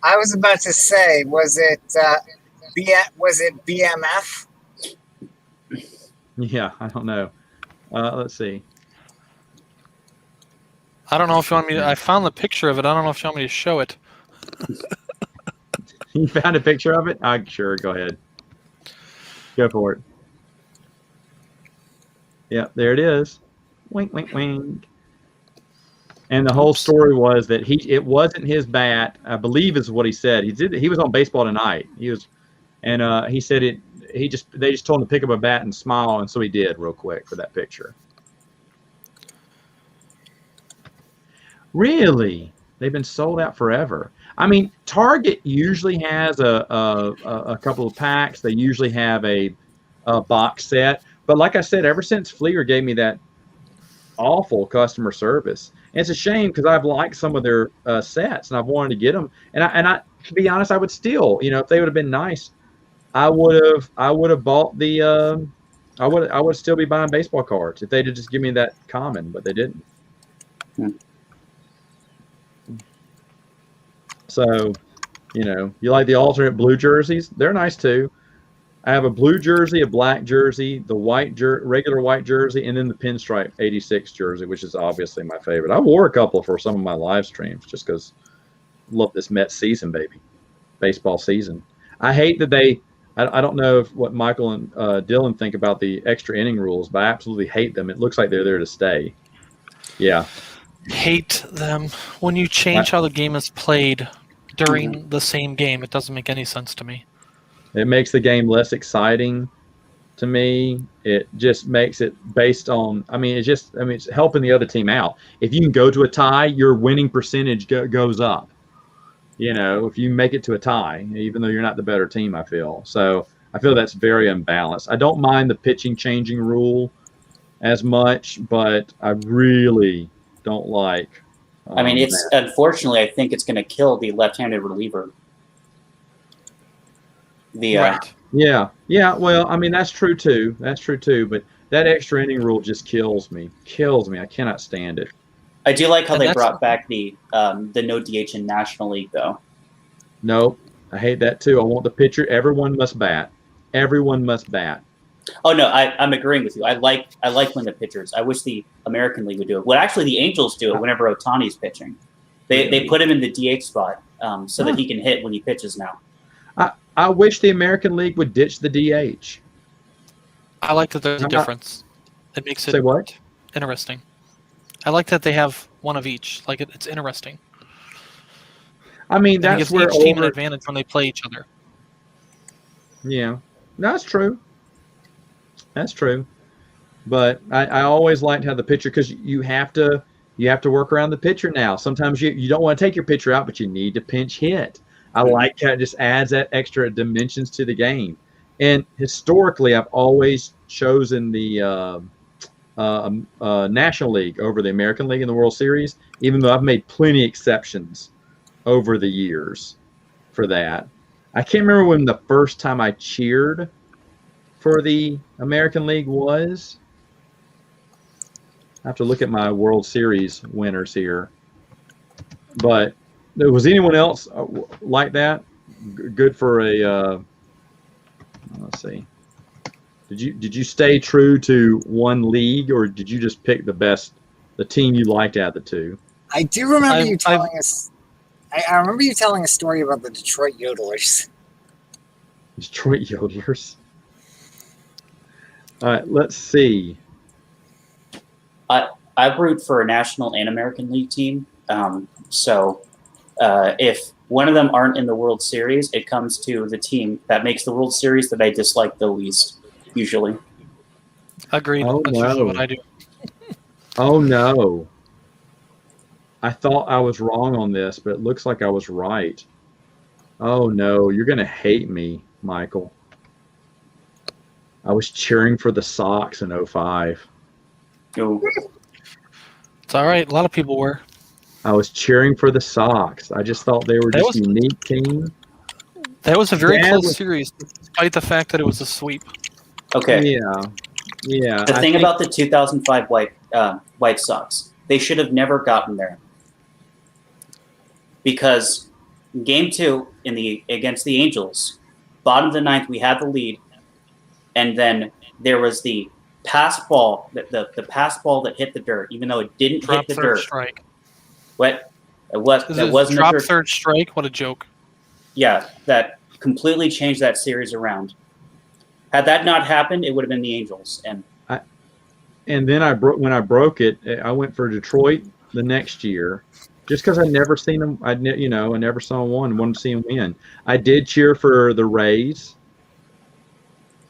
I was about to say, was it BMF? Yeah, I don't know. Let's see. I don't know if you want me to. I found the picture of it. I don't know if you want me to show it. You found a picture of it? Sure, go ahead. Go for it. Yeah, there it is. Wink, wink, wink. And the whole story was that it wasn't his bat. I believe is what he said. He was on Baseball Tonight. He said it. They just told him to pick up a bat and smile, and so he did real quick for that picture. Really? They've been sold out forever. I mean, Target usually has a couple of packs. They usually have a box set. But like I said, ever since Fleer gave me that awful customer service, and it's a shame because I've liked some of their sets and I've wanted to get them. And I, to be honest, I would still, if they would have been nice, I would have bought the. I would still be buying baseball cards if they'd just give me that common, but they didn't. So, you like the alternate blue jerseys? They're nice too. I have a blue jersey, a black jersey, the regular white jersey, and then the pinstripe 86 jersey, which is obviously my favorite. I wore a couple for some of my live streams just because I love this Mets season, baby. Baseball season. I hate that I don't know what Michael and Dylan think about the extra inning rules, but I absolutely hate them. It looks like they're there to stay. Yeah. Hate them. When you change how the game is played during the same game, it doesn't make any sense to me. It makes the game less exciting to me. It just makes it based on, it's helping the other team out. If you can go to a tie, your winning percentage goes up. If you make it to a tie, even though you're not the better team, I feel. So I feel that's very unbalanced. I don't mind the pitching changing rule as much, but I really don't like. Unfortunately, I think it's going to kill the left-handed reliever. Right. Yeah. Well, that's true too. But that extra inning rule just kills me. I cannot stand it. I do like how they brought back the no DH in National League, though. No, I hate that too. I want the pitcher. Everyone must bat. Oh no, I'm agreeing with you. I like when the pitchers. I wish the American League would do it. Well, actually, the Angels do it whenever Ohtani's pitching. They put him in the DH spot so that he can hit when he pitches now. I wish the American League would ditch the DH. I like that there's a difference. It makes it Say what? Interesting. I like that they have one of each. Like it's interesting. That's where each team an advantage when they play each other. Yeah, that's true. But I always liked how the pitcher, because you have to work around the pitcher now. Sometimes you don't want to take your pitcher out, but you need to pinch hit. I like how it just adds that extra dimensions to the game. And historically, I've always chosen the National League over the American League in the World Series, even though I've made plenty of exceptions over the years for that. I can't remember when the first time I cheered for the American League was. I have to look at my World Series winners here. But was anyone else like that? Good for a, let's see. Did you stay true to one league, or did you just pick the team you liked out of the two? I do remember you telling us. I remember you telling a story about the Detroit Yodelers. Detroit Yodelers. All right, let's see. I root for a National and American League team. So if one of them aren't in the World Series, it comes to the team that makes the World Series that I dislike the least, usually. Agreed. Oh, That's usually what I do. Oh, no. I thought I was wrong on this, but it looks like I was right. Oh, no. You're going to hate me, Michael. I was cheering for the Sox in 05. Oh. It's all right. A lot of people were. I was cheering for the Sox. I just thought they were just a unique team. That was a very close series, despite the fact that it was a sweep. Okay. Yeah. The thing about the 2005 White Sox, they should have never gotten there. Because Game 2 against the Angels, bottom of the ninth, we had the lead, and then there was the pass ball, the pass ball that hit the dirt, even though it didn't hit the dirt. Strike. What? That wasn't drop third strike. What a joke! Yeah, that completely changed that series around. Had that not happened, it would have been the Angels. And then when I broke it, I went for Detroit the next year, just because I'd never seen them. I never saw one. Wanted to see them win. I did cheer for the Rays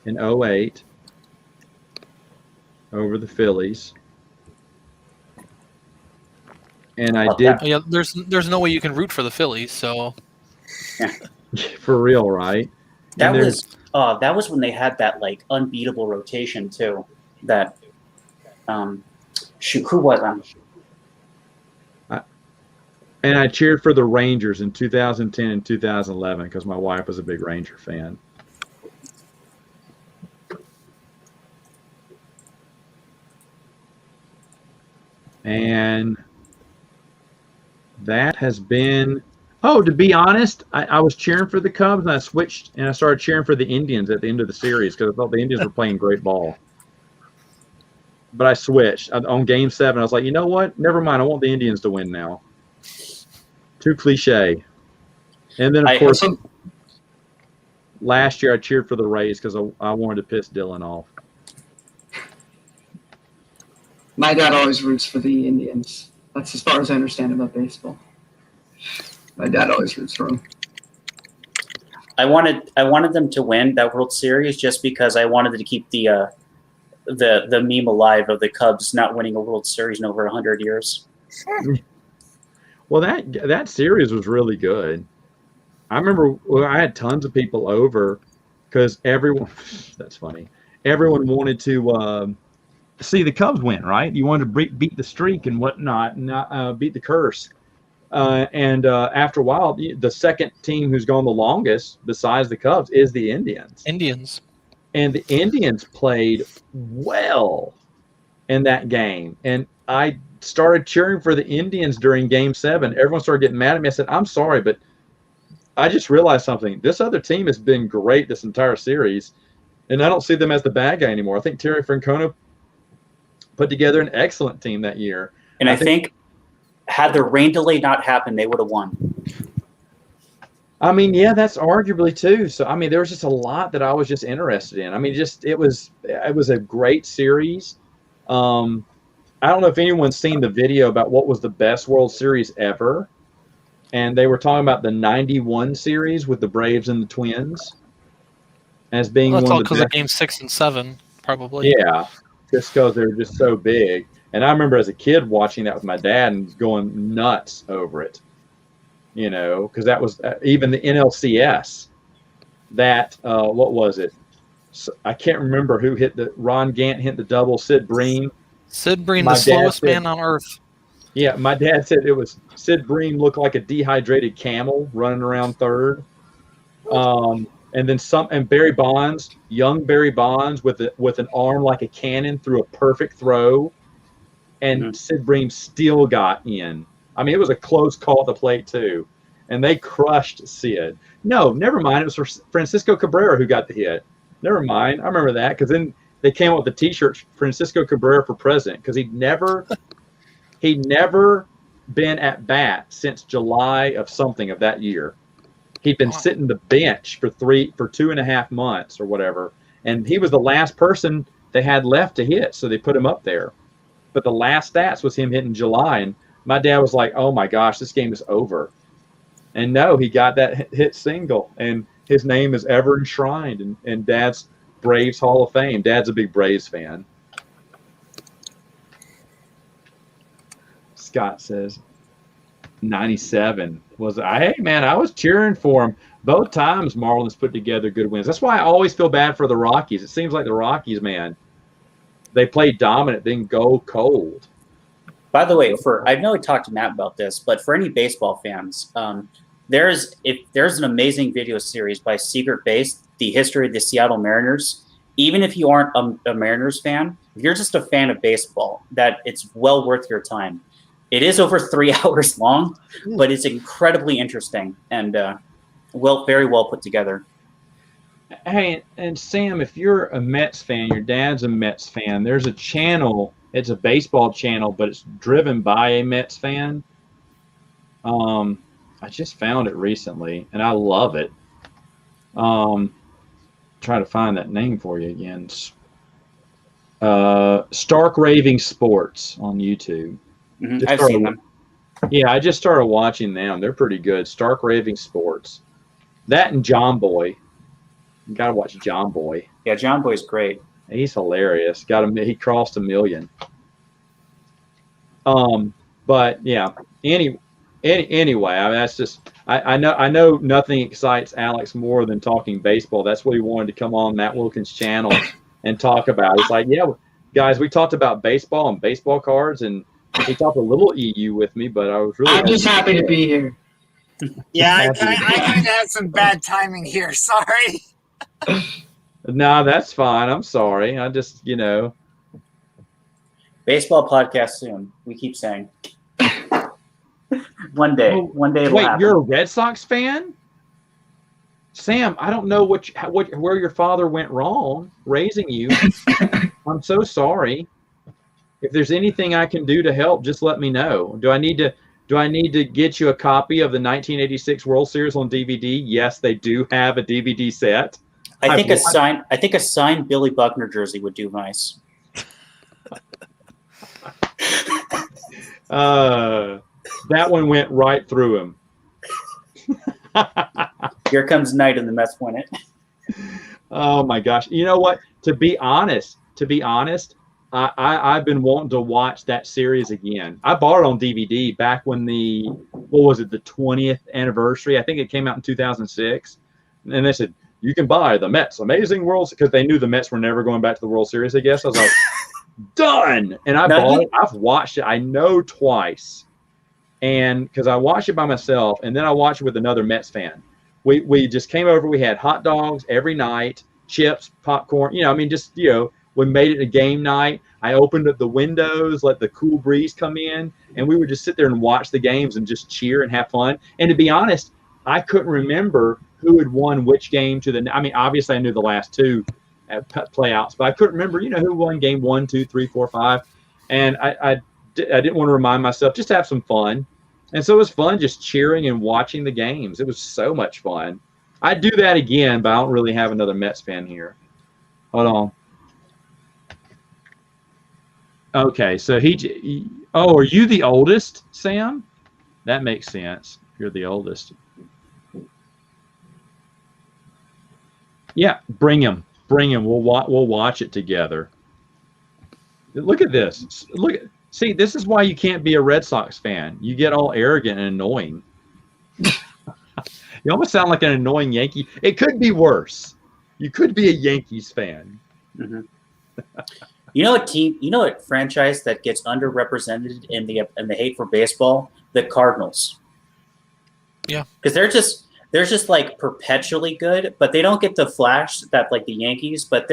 in 08 over the Phillies. And I did. Yeah, there's no way you can root for the Phillies, so. For real, right? That was when they had that unbeatable rotation too. That who was And I cheered for the Rangers in 2010 and 2011 because my wife was a big Ranger fan. And that has been, to be honest, I was cheering for the Cubs and I switched and I started cheering for the Indians at the end of the series because I thought the Indians were playing great ball. But I switched on Game 7. I was like, you know what? Never mind. I want the Indians to win now. Too cliche. And then, of course, last year I cheered for the Rays because I wanted to piss Dylan off. My dad always roots for the Indians. That's as far as I understand about baseball. My dad always roots for them. I wanted them to win that World Series just because I wanted to keep the meme alive of the Cubs not winning a World Series in over 100 years. Well, that series was really good. I remember I had tons of people over because everyone – that's funny. Everyone wanted to see the Cubs win, right? You wanted to beat the streak and whatnot, not beat the curse. And after a while, the second team who's gone the longest besides the Cubs is the Indians. And the Indians played well in that game. And I started cheering for the Indians during Game 7. Everyone started getting mad at me. I said, I'm sorry, but I just realized something. This other team has been great this entire series, and I don't see them as the bad guy anymore. I think Terry Francona put together an excellent team that year. And I think had the rain delay not happened, they would have won. I mean, yeah, that's arguably too. So, I mean, there was just a lot that I was just interested in. I mean, it was a great series. I don't know if anyone's seen the video about what was the best World Series ever. And they were talking about the 91 series with the Braves and the Twins as being one of the best. That's all because of Game 6 and 7, probably. Yeah, just because they're just so big. And I remember as a kid watching that with my dad and going nuts over it. You know, because that was even the NLCS. That what was it? So, I can't remember who hit Ron Gant hit the double. Sid Bream. Sid Bream, the slowest man on earth. Yeah, my dad said it was Sid Bream looked like a dehydrated camel running around third. And then and Barry Bonds, young Barry Bonds with an arm like a cannon threw a perfect throw, and Sid Bream still got in. I mean, it was a close call at the plate, too. And they crushed Sid. No, never mind. It was Francisco Cabrera who got the hit. Never mind. I remember that because then they came up with the T-shirt Francisco Cabrera for president because he'd never been at bat since July of something of that year. He'd been sitting the bench for 2.5 months or whatever, and he was the last person they had left to hit, so they put him up there. But the last stats was him hitting July, and my dad was like, "Oh my gosh, this game is over." And no, he got that hit single, and his name is ever enshrined in Dad's Braves Hall of Fame. Dad's a big Braves fan. Scott says 97 was hey man, I was cheering for him both times. Marlins put together good wins. That's why I always feel bad for the Rockies. It seems like the Rockies, man, they play dominant, then go cold. By the way, I know I talked to Matt about this, but for any baseball fans, there's an amazing video series by Secret Base, The History of the Seattle Mariners. Even if you aren't a Mariners fan, if you're just a fan of baseball, that it's well worth your time. It is over 3 hours long, but it's incredibly interesting and very well put together. Hey, and Sam, if you're a Mets fan, your dad's a Mets fan, there's a channel, it's a baseball channel, but it's driven by a Mets fan. I just found it recently, and I love it. Try to find that name for you again. Stark Raving Sports on YouTube. Mm-hmm. I've seen them. Yeah, I just started watching them. They're pretty good. Stark Raving Sports. That and John Boy. You gotta watch John Boy. Yeah, John Boy's great. He's hilarious. He crossed 1 million. But yeah. Anyway, I mean, that's just I know nothing excites Alex more than talking baseball. That's what he wanted to come on Matt Wilkins' channel and talk about. It's like, yeah, guys, we talked about baseball and baseball cards, and he talked a little EU with me, but I was really. I'm just happy to be here. Yeah, I kind of had some bad timing here. Sorry. No, that's fine. I'm sorry. I just, Baseball podcast soon. We keep saying. One day it'll happen. You're a Red Sox fan? Sam, I don't know where your father went wrong raising you. I'm so sorry. If there's anything I can do to help, just let me know. Do I need to get you a copy of the 1986 World Series on DVD? Yes, they do have a DVD set. I think a signed Billy Buckner jersey would do nice. That one went right through him. Here comes night and the Mets win it. Oh my gosh! You know what? To be honest, I've been wanting to watch that series again. I bought it on DVD back when the 20th anniversary. I think it came out in 2006, and they said you can buy the Mets Amazing World because they knew the Mets were never going back to the World Series. I guess I was like, done, and I bought it. I've watched it. I know twice. And because I watched it by myself, and then I watched it with another Mets fan. We just came over. We had hot dogs every night, chips, popcorn. We made it a game night. I opened up the windows, let the cool breeze come in, and we would just sit there and watch the games and just cheer and have fun. And to be honest, I couldn't remember who had won which game obviously I knew the last two playouts, but I couldn't remember, who won game 1, 2, 3, 4, 5. And I didn't want to remind myself, just to have some fun. And so it was fun just cheering and watching the games. It was so much fun. I'd do that again, but I don't really have another Mets fan here. Hold on. Okay, so are you the oldest, Sam? That makes sense. You're the oldest. Yeah, bring him. We'll watch it together. Look at this. See, this is why you can't be a Red Sox fan. You get all arrogant and annoying. You almost sound like an annoying Yankee. It could be worse. You could be a Yankees fan. Mm-hmm. You know what franchise that gets underrepresented in the hate for baseball? The Cardinals. Yeah. Because they're just like perpetually good, but they don't get the flash that like the Yankees, but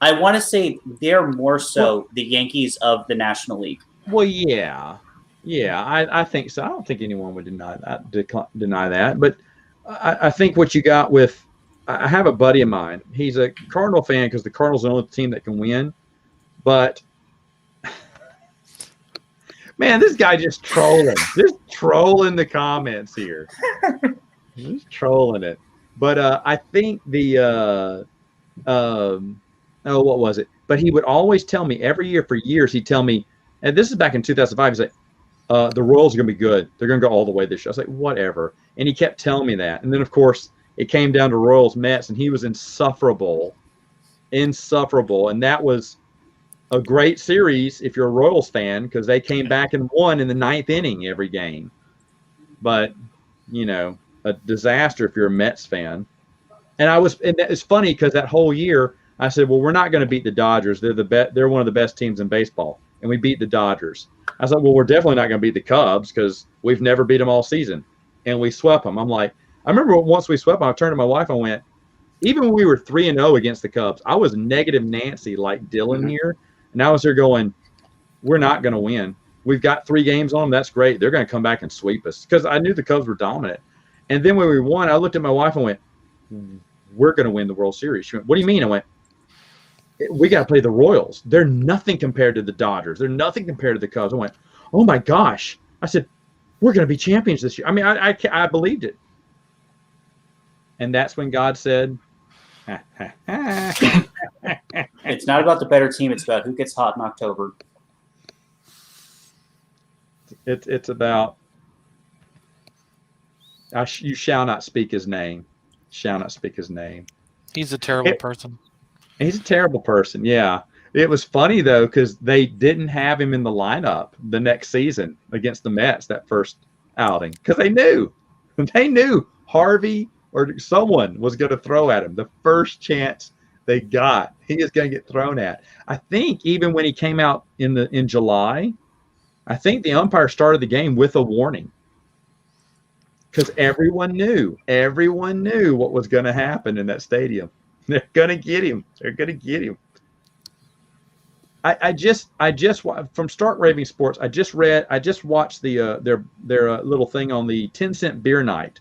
I want to say they're more so the Yankees of the National League. Well, yeah, I think so. I don't think anyone would deny that. But I think what you got with I have a buddy of mine. He's a Cardinal fan because the Cardinals are the only team that can win. But man, this guy just trolling the comments here. Just trolling it. But I think what was it? But he would always tell me every year for years. He'd tell me, and this is back in 2005. He's like, the Royals are going to be good. They're going to go all the way this year. I was like, whatever. And he kept telling me that. And then, of course, it came down to Royals Mets, and he was insufferable. And that was a great series if you're a Royals fan, because they came back and won in the 9th inning every game. But, you know, a disaster if you're a Mets fan. And it's funny because that whole year I said, well, we're not going to beat the Dodgers. They're one of the best teams in baseball. And we beat the Dodgers. I was like, well, we're definitely not going to beat the Cubs because we've never beat them all season. And we swept them. I'm like, I remember once we swept them, I turned to my wife and went, even when we were 3-0 against the Cubs, I was negative Nancy like Dylan here. And I was there going, we're not going to win. We've got 3 games on them. That's great. They're going to come back and sweep us, because I knew the Cubs were dominant. And then when we won, I looked at my wife and went, we're going to win the World Series. She went, what do you mean? I went, we got to play the Royals. They're nothing compared to the Dodgers. They're nothing compared to the Cubs. I went, oh my gosh. I said, we're going to be champions this year. I mean, I believed it. And that's when God said, it's not about the better team. It's about who gets hot in October. It's about, you shall not speak his name. Shall not speak his name. He's a terrible person. He's a terrible person, yeah. It was funny, though, because they didn't have him in the lineup the next season against the Mets, that first outing, because they knew Harvey or someone was going to throw at him. The first chance they got, he is going to get thrown at. I think even when he came out in July, I think the umpire started the game with a warning, because everyone knew what was going to happen in that stadium. They're going to get him. I just from Stark Raving Sports, I just watched their little thing on the 10-cent beer night.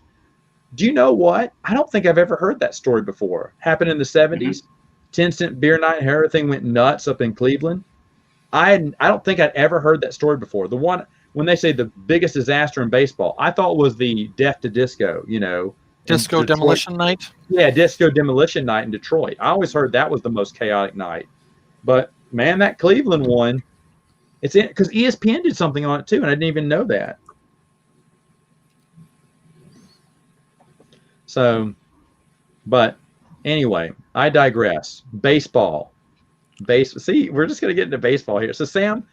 Do you know what? I don't think I've ever heard that story before. Happened in the 70s, 10-cent beer night, and everything went nuts up in Cleveland. I don't think I'd ever heard that story before. The one when they say the biggest disaster in baseball, I thought was the Death to Disco, Disco Demolition Night? Yeah, Disco Demolition Night in Detroit. I always heard that was the most chaotic night. But, man, that Cleveland one, it's in because ESPN did something on it, too, and I didn't even know that. So, but anyway, I digress. Baseball. See, we're just going to get into baseball here. So, Sam,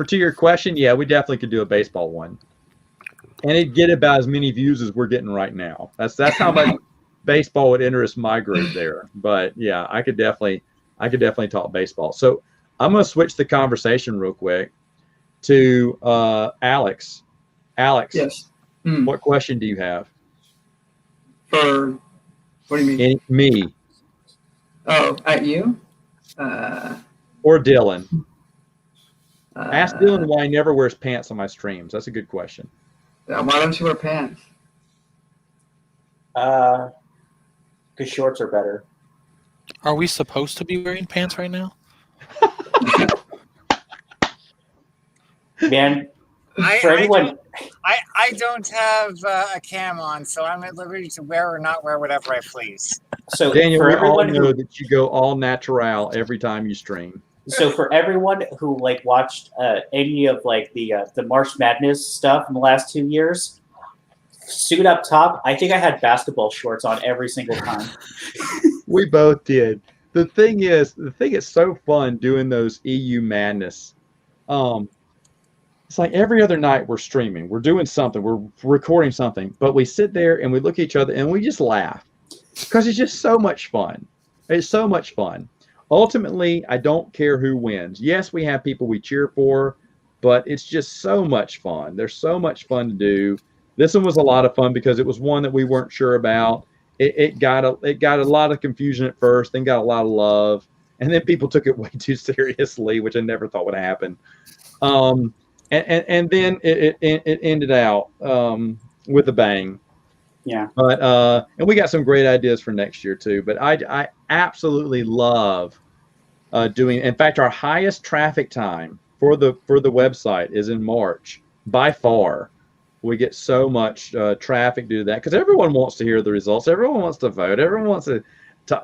to your question, yeah, we definitely could do a baseball one. And it'd get about as many views as we're getting right now. That's how much baseball would interest my group there. But yeah, I could definitely talk baseball. So I'm gonna switch the conversation real quick to Alex. Alex, yes. What question do you have? For what do you mean? Me. Oh, at you? Or Dylan. Ask Dylan why he never wears pants on my streams. That's a good question. Why don't you wear pants? Because shorts are better. Are we supposed to be wearing pants right now? Man, I don't have a cam on, so I'm at liberty to wear or not wear whatever I please. So Daniel, for we all everyone know that you go all natural every time you stream. So for everyone who watched any of the March Madness stuff in the last 2 years, suit up top. I think I had basketball shorts on every single time. We both did. The thing is so fun doing those EU Madness. It's like every other night we're streaming, we're doing something, we're recording something, but we sit there and we look at each other and we just laugh because it's just so much fun. It's so much fun. Ultimately, I don't care who wins. Yes, we have people we cheer for, but it's just so much fun. There's so much fun to do. This one was a lot of fun because it was one that we weren't sure about. It got a lot of confusion at first, then got a lot of love, and then people took it way too seriously, which I never thought would happen. And then it ended out with a bang. Yeah. But and we got some great ideas for next year too. But I absolutely love doing. In fact, our highest traffic time for the website is in March by far. We get so much traffic due to that because everyone wants to hear the results. Everyone wants to vote. Everyone wants to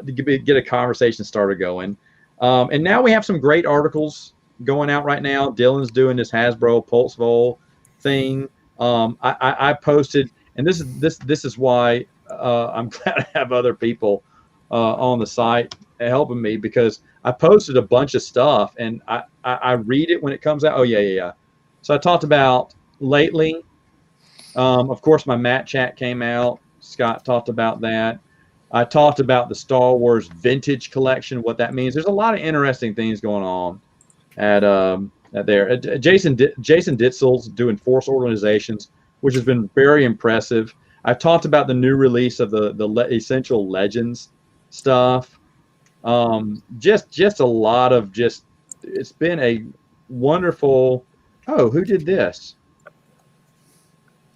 get a conversation started going. And now we have some great articles going out right now. Dylan's doing this Hasbro Pulse Vol thing. I posted, and this is why I'm glad to have other people on the site helping me, because I posted a bunch of stuff and I read it when it comes out. Oh yeah. So I talked about lately. Of course, my Matt chat came out. Scott talked about that. I talked about the Star Wars vintage collection, what that means. There's a lot of interesting things going on at there. Jason Ditzel's doing Force Organizations, which has been very impressive. I've talked about the new release of the Essential Legends stuff. Just a lot of it's been a wonderful. Oh, who did this?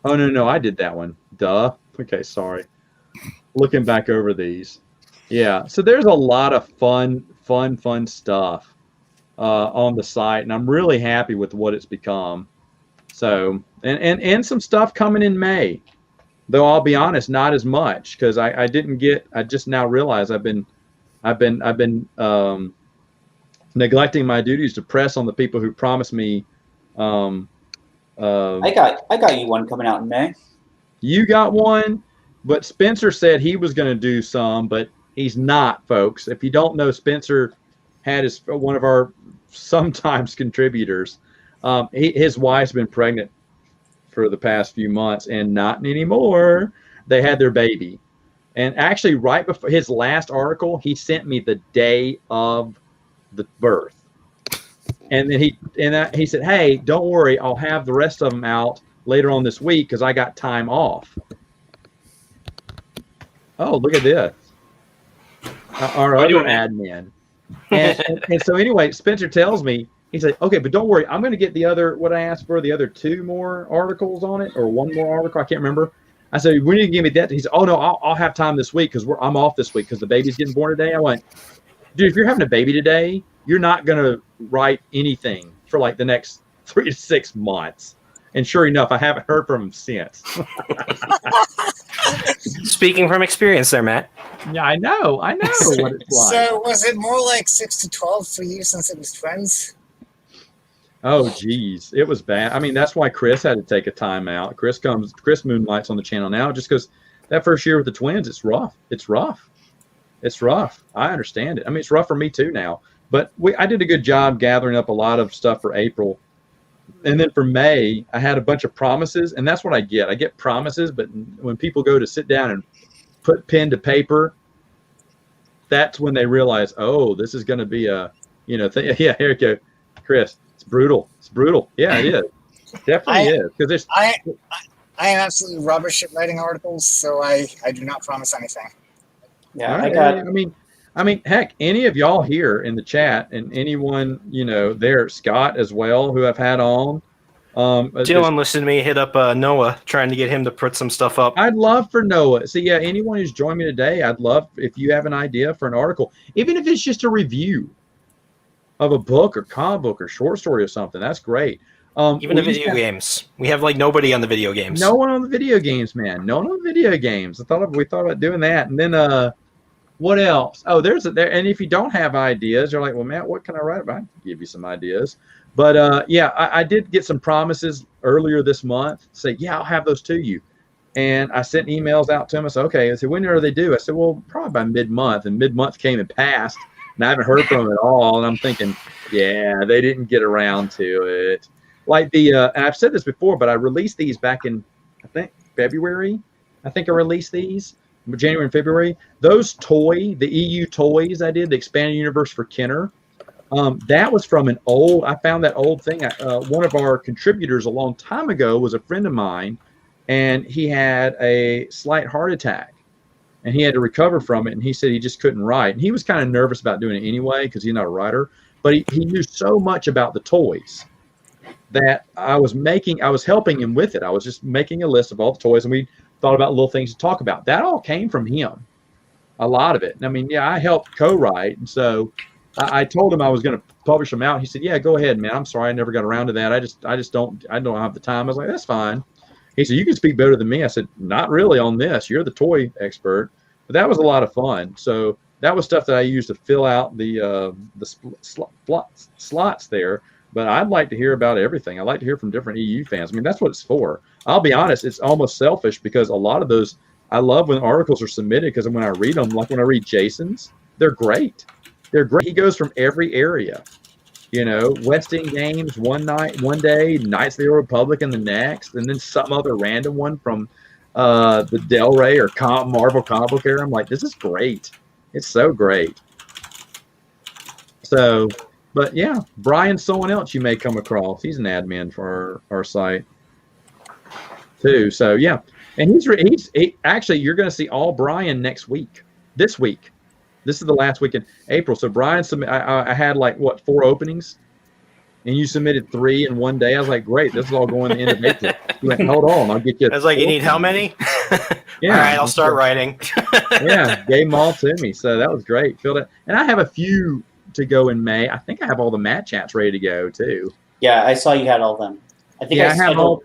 Oh, no, I did that one. Duh. Okay, sorry. Looking back over these. Yeah, so there's a lot of fun stuff on the site, and I'm really happy with what it's become. So, and some stuff coming in May, though I'll be honest, not as much, because I just now realized I've been neglecting my duties to press on the people who promised me. I got you one coming out in May. You got one, but Spencer said he was going to do some, but he's not, folks. If you don't know, Spencer had one of our sometimes contributors. His wife's been pregnant for the past few months, and not anymore. They had their baby, and actually, right before his last article, he sent me the day of the birth. And then he said, "Hey, don't worry, I'll have the rest of them out later on this week because I got time off." Oh, look at this! Our other admin. And so anyway, Spencer tells me, he said, "Okay, but don't worry, I'm going to get the other what I asked for, the other 2 more articles on it, or 1 more article. I can't remember." I said, "When you give me that?" He said, "Oh no, I'll have time this week because I'm off this week because the baby's getting born today." I went, "Dude, if you're having a baby today, you're not going to write anything for like the next 3 to 6 months." And sure enough, I haven't heard from him since. Speaking from experience there, Matt. Yeah, I know what it's like. So was it more like 6 to 12 for you since it was twins? Oh, geez. It was bad. I mean, that's why Chris had to take a time out. Chris moonlights on the channel now just because that first year with the twins, it's rough. It's rough. I understand it. I mean, it's rough for me too now. But I did a good job gathering up a lot of stuff for April. And then for May, I had a bunch of promises, and that's what I get. I get promises, but when people go to sit down and put pen to paper, that's when they realize, oh, this is going to be a, yeah, here you go, Chris. It's brutal. Yeah, it is. Definitely is. Because I am absolutely rubbish at writing articles, so I do not promise anything. Yeah, right. I mean, heck, any of y'all here in the chat, and anyone there, Scott as well, who I've had on. Dylan listened to me hit up Noah, trying to get him to put some stuff up. I'd love for Noah. So yeah, anyone who's joined me today, I'd love if you have an idea for an article, even if it's just a review of a book or comic book or short story or something. That's great. Even the video games. We have like nobody on the video games. No one on the video games, man. No one on the video games. We thought about doing that, and then what else? Oh, and if you don't have ideas, you're like, well, Matt, what can I write about? I can give you some ideas. But yeah, I did get some promises earlier this month. Say, yeah, I'll have those to you. And I sent emails out to him. I said, okay. I said, when are they due? I said, well, probably by mid-month. And mid-month came and passed, and I haven't heard from them at all. And I'm thinking, yeah, they didn't get around to it. Like and I've said this before, but I released these back in, I think, February. I think I released these. January and February, the EU toys I did, the expanded universe for Kenner, that was from I found that old thing. One of our contributors a long time ago was a friend of mine, and he had a slight heart attack, and he had to recover from it, and he said he just couldn't write. And he was kind of nervous about doing it anyway because he's not a writer, but he knew so much about the toys that I was helping him with it. I was just making a list of all the toys, and we thought about little things to talk about. That all came from him, a lot of it. I mean, yeah, I helped co-write, and so I told him I was going to publish them out. He said, "Yeah, go ahead, man. I'm sorry, I never got around to that. I don't have the time." I was like, "That's fine." He said, "You can speak better than me." I said, "Not really on this. You're the toy expert." But that was a lot of fun. So that was stuff that I used to fill out the slots there. But I'd like to hear about everything. I'd like to hear from different EU fans. I mean, that's what it's for. I'll be honest, it's almost selfish because a lot of those, I love when articles are submitted because when I read them, like when I read Jason's, they're great. They're great. He goes from every area. You know, West End Games one day, Knights of the Old Republic the next, and then some other random one from the Del Rey or Marvel comic book era. I'm like, this is great. It's so great. So, but yeah, Brian's someone else you may come across. He's an admin for our site too. So yeah, and he's actually, you're going to see all Brian next week. This week. This is the last week in April. So Brian, I had like, what, 4 openings? And you submitted 3 in one day. I was like, great, this is all going to the end of April. He went, hold on, I'll get you. I was like, you need how many? Yeah. All right, I'll start writing. Yeah, gave them all to me. So that was great. Filled it. And I have a few to go in May. I think I have all the Matt chats ready to go too. Yeah, I saw you had all them. I think I have all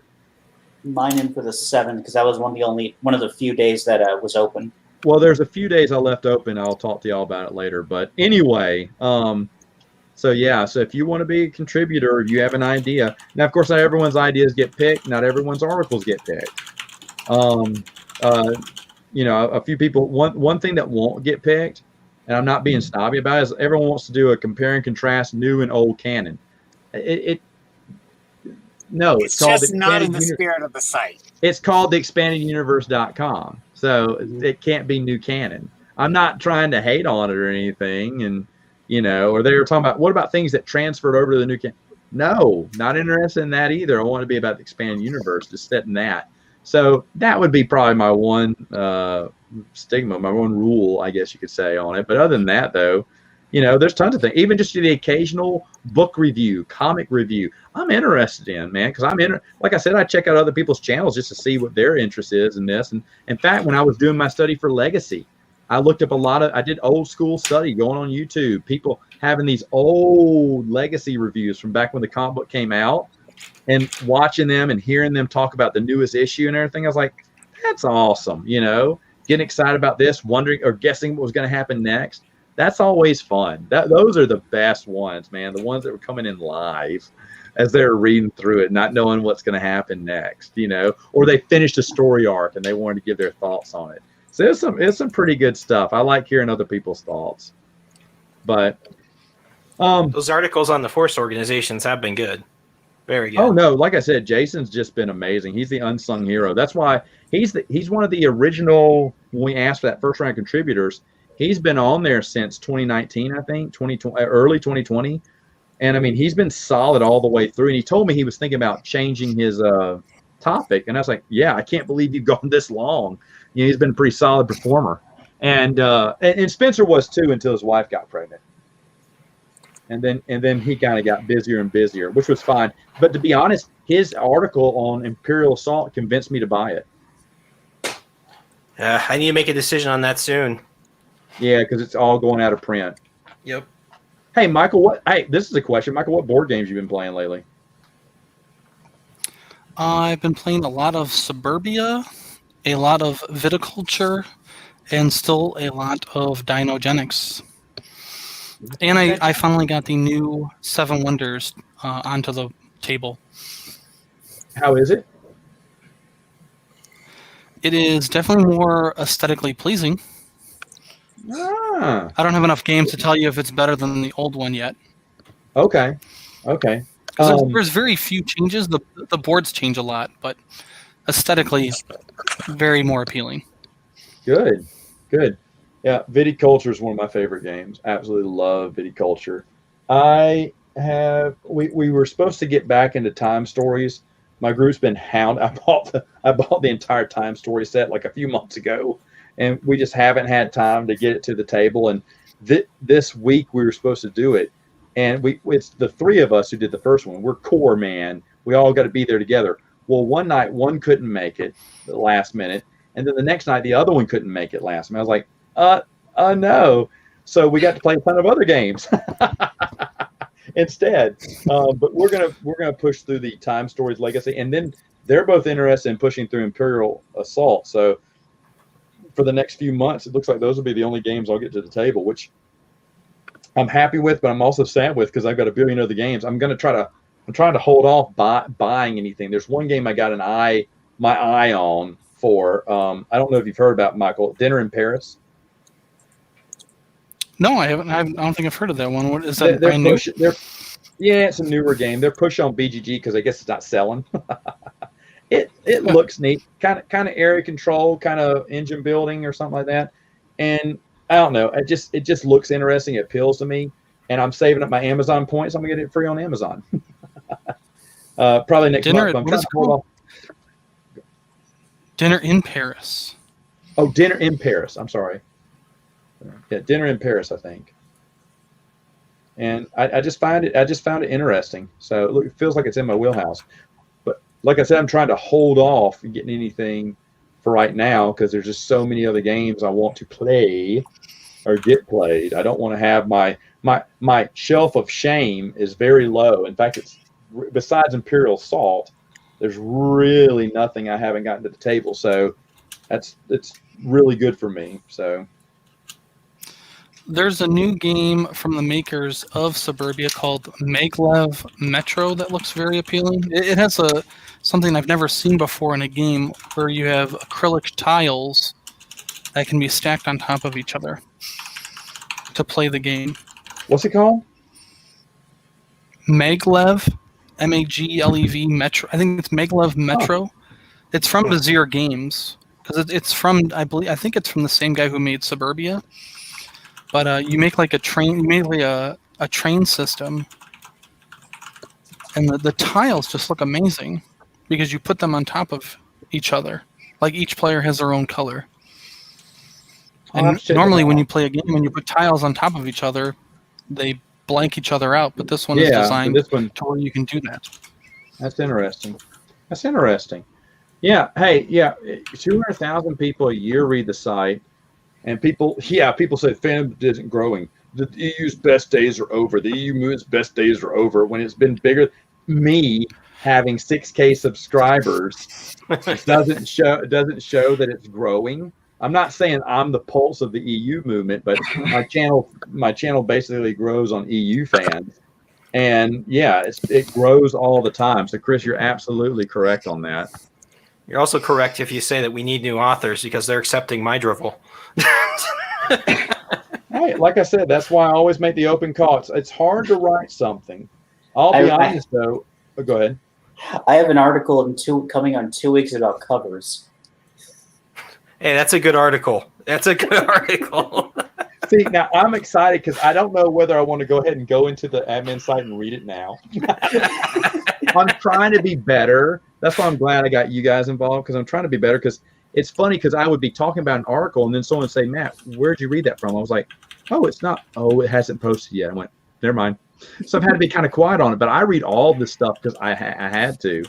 mine in for the 7th because that was one of the few days that was open. Well, there's a few days I left open. I'll talk to y'all about it later. But anyway, so yeah, so if you want to be a contributor, if you have an idea. Now, of course, not everyone's ideas get picked. Not everyone's articles get picked. You know, a few people, one thing that won't get picked, and I'm not being snobby about it, is everyone wants to do a compare and contrast new and old canon. No, it's just not in the spirit of the site. It's called theexpandeduniverse.com. So it can't be new canon. I'm not trying to hate on it or anything. And, you know, or they were talking about, what about things that transferred over to the new canon? No, not interested in that either. I want to be about the expanded universe, just set in that. So that would be probably my one stigma, my one rule, I guess you could say, on it. But other than that, though, you know, there's tons of things. Even just the occasional book review, comic review, I'm interested in, man, because like I said, I check out other people's channels just to see what their interest is in this. And in fact, when I was doing my study for Legacy, I looked up I did old school study going on YouTube, people having these old Legacy reviews from back when the comic book came out, and watching them and hearing them talk about the newest issue and everything. I was like, that's awesome, you know, getting excited about this, wondering or guessing what was going to happen next. That's always fun. Those are the best ones, man. The ones that were coming in live as they're reading through it, not knowing what's going to happen next, you know, or they finished a story arc and they wanted to give their thoughts on it. So it's some pretty good stuff. I like hearing other people's thoughts. But those articles on the Force organizations have been good. Very good. Oh no, like I said, Jason's just been amazing. He's the unsung hero. That's why he's one of the original, when we asked for that first round of contributors. He's been on there since 2019, I think, early 2020. And, I mean, he's been solid all the way through. And he told me he was thinking about changing his topic. And I was like, yeah, I can't believe you've gone this long. You know, he's been a pretty solid performer. And Spencer was, too, until his wife got pregnant. And then he kind of got busier and busier, which was fine. But to be honest, his article on Imperial Assault convinced me to buy it. I need to make a decision on that soon. Yeah, because it's all going out of print. Yep. Hey, Michael, this is a question. Michael, what board games have you been playing lately? I've been playing a lot of Suburbia, a lot of Viticulture, and still a lot of Dinogenics. And I finally got the new Seven Wonders onto the table. How is it? It is definitely more aesthetically pleasing. Ah. I don't have enough games to tell you if it's better than the old one yet. Okay. There's very few changes. The boards change a lot, but aesthetically, very more appealing. Good. Yeah, Viticulture is one of my favorite games. Absolutely love Viticulture. We were supposed to get back into Time Stories. My group's been hounded. I bought the entire Time Story set like a few months ago, and we just haven't had time to get it to the table. And this week we were supposed to do it, and it's the 3 of us who did the first one. We're core, man. We all got to be there together. Well, one night one couldn't make it the last minute, And then the next night, the other one couldn't make it last. And I was like, no. So we got to play a ton of other games instead. But we're gonna push through the Time Stories Legacy, and then they're both interested in pushing through Imperial Assault. So for the next few months, it looks like those will be the only games I'll get to the table, which I'm happy with, but I'm also sad with because I've got a billion other games. I'm trying to hold off buying anything. There's one game I got my eye on for. I don't know if you've heard about, Michael, Dinner in Paris. No, I haven't. I don't think I've heard of that one. What is that? Brand new? Yeah, it's a newer game. They're pushing on BGG because I guess it's not selling. It looks neat, kind of area control, kind of engine building or something like that. And I don't know, it just looks interesting. It appeals to me, and I'm saving up my Amazon points. I'm gonna get it free on Amazon. Probably next month. I'm trying to hold off. Dinner in Paris. Oh, Dinner in Paris. I'm sorry. Yeah, Dinner in Paris, I think. And I just found it interesting. So it feels like it's in my wheelhouse. But like I said, I'm trying to hold off getting anything for right now because there's just so many other games I want to play or get played. I don't want to have my shelf of shame is very low. In fact, it's besides Imperial Assault, there's really nothing I haven't gotten to the table. So it's really good for me. So there's a new game from the makers of Suburbia called Maglev Metro that looks very appealing. It has something I've never seen before in a game where you have acrylic tiles that can be stacked on top of each other to play the game. What's it called? Maglev, Maglev Metro. I think it's Maglev Metro. Oh. It's from Vizier Games because it's from I think it's from the same guy who made Suburbia. But you make like a train. You make like a train system, and the tiles just look amazing because you put them on top of each other. Like each player has their own color. And normally when you play a game, when you put tiles on top of each other, they blank each other out. But this one is designed to where you can do that. That's interesting. Yeah. Hey, 200,000 people a year read the site. And people say fandom isn't growing. The EU's best days are over. The EU's best days are over when it's been bigger. Me having 6K subscribers doesn't show that it's growing. I'm not saying I'm the pulse of the EU movement, but my channel basically grows on EU fans. And yeah, it grows all the time. So Chris, you're absolutely correct on that. You're also correct if you say that we need new authors because they're accepting my drivel. Hey, like I said, that's why I always make the open call. It's hard to write something. I'll be honest though. Oh, go ahead. I have an article coming on 2 weeks about covers. Hey, that's a good article. See, now I'm excited because I don't know whether I want to go ahead and go into the admin site and read it now. I'm trying to be better. That's why I'm glad I got you guys involved because I'm trying to be better because it's funny because I would be talking about an article and then someone would say, Matt, where'd you read that from? I was like, it hasn't posted yet. I went, never mind. So I've had to be kind of quiet on it, but I read all this stuff because I had to.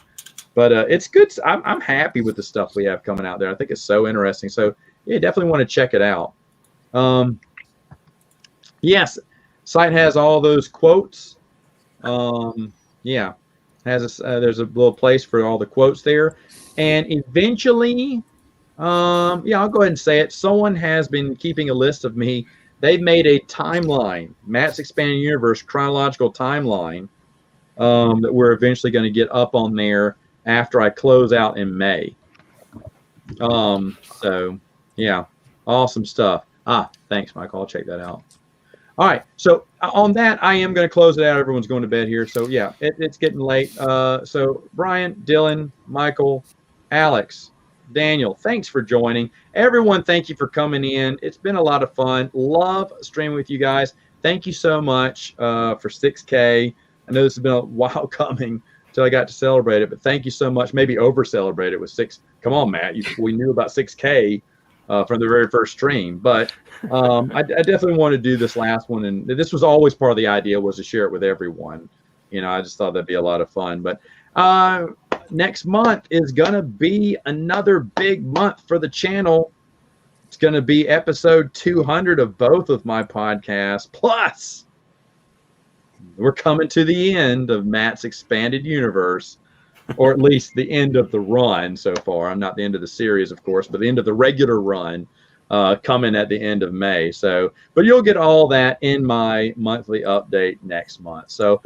But it's good. I'm happy with the stuff we have coming out there. I think it's so interesting. So yeah, definitely want to check it out. Yes, site has all those quotes. There's a little place for all the quotes there. And eventually, I'll go ahead and say it. Someone has been keeping a list of me. They've made a timeline, Matt's Expanded Universe chronological timeline, that we're eventually going to get up on there after I close out in May. Awesome stuff. Thanks, Michael. I'll check that out. All right, so on that, I am going to close it out. Everyone's going to bed here, so yeah, it's getting late. So Brian, Dylan, Michael, Alex, Daniel, thanks for joining. Everyone, thank you for coming in. It's been a lot of fun. Love streaming with you guys. Thank you so much for 6K. I know this has been a while coming until I got to celebrate it, but thank you so much. Maybe over-celebrate it with 6. Come on, Matt. We knew about 6K. From the very first stream, but I definitely want to do this last one, and this was always part of the idea was to share it with everyone. I just thought that'd be a lot of fun. But next month is going to be another big month for the channel. It's going to be episode 200 of both of my podcasts. Plus, we're coming to the end of Matt's expanded universe, or at least the end of the run so far. I'm not the end of the series, of course, but the end of the regular run coming at the end of May. So, but you'll get all that in my monthly update next month. So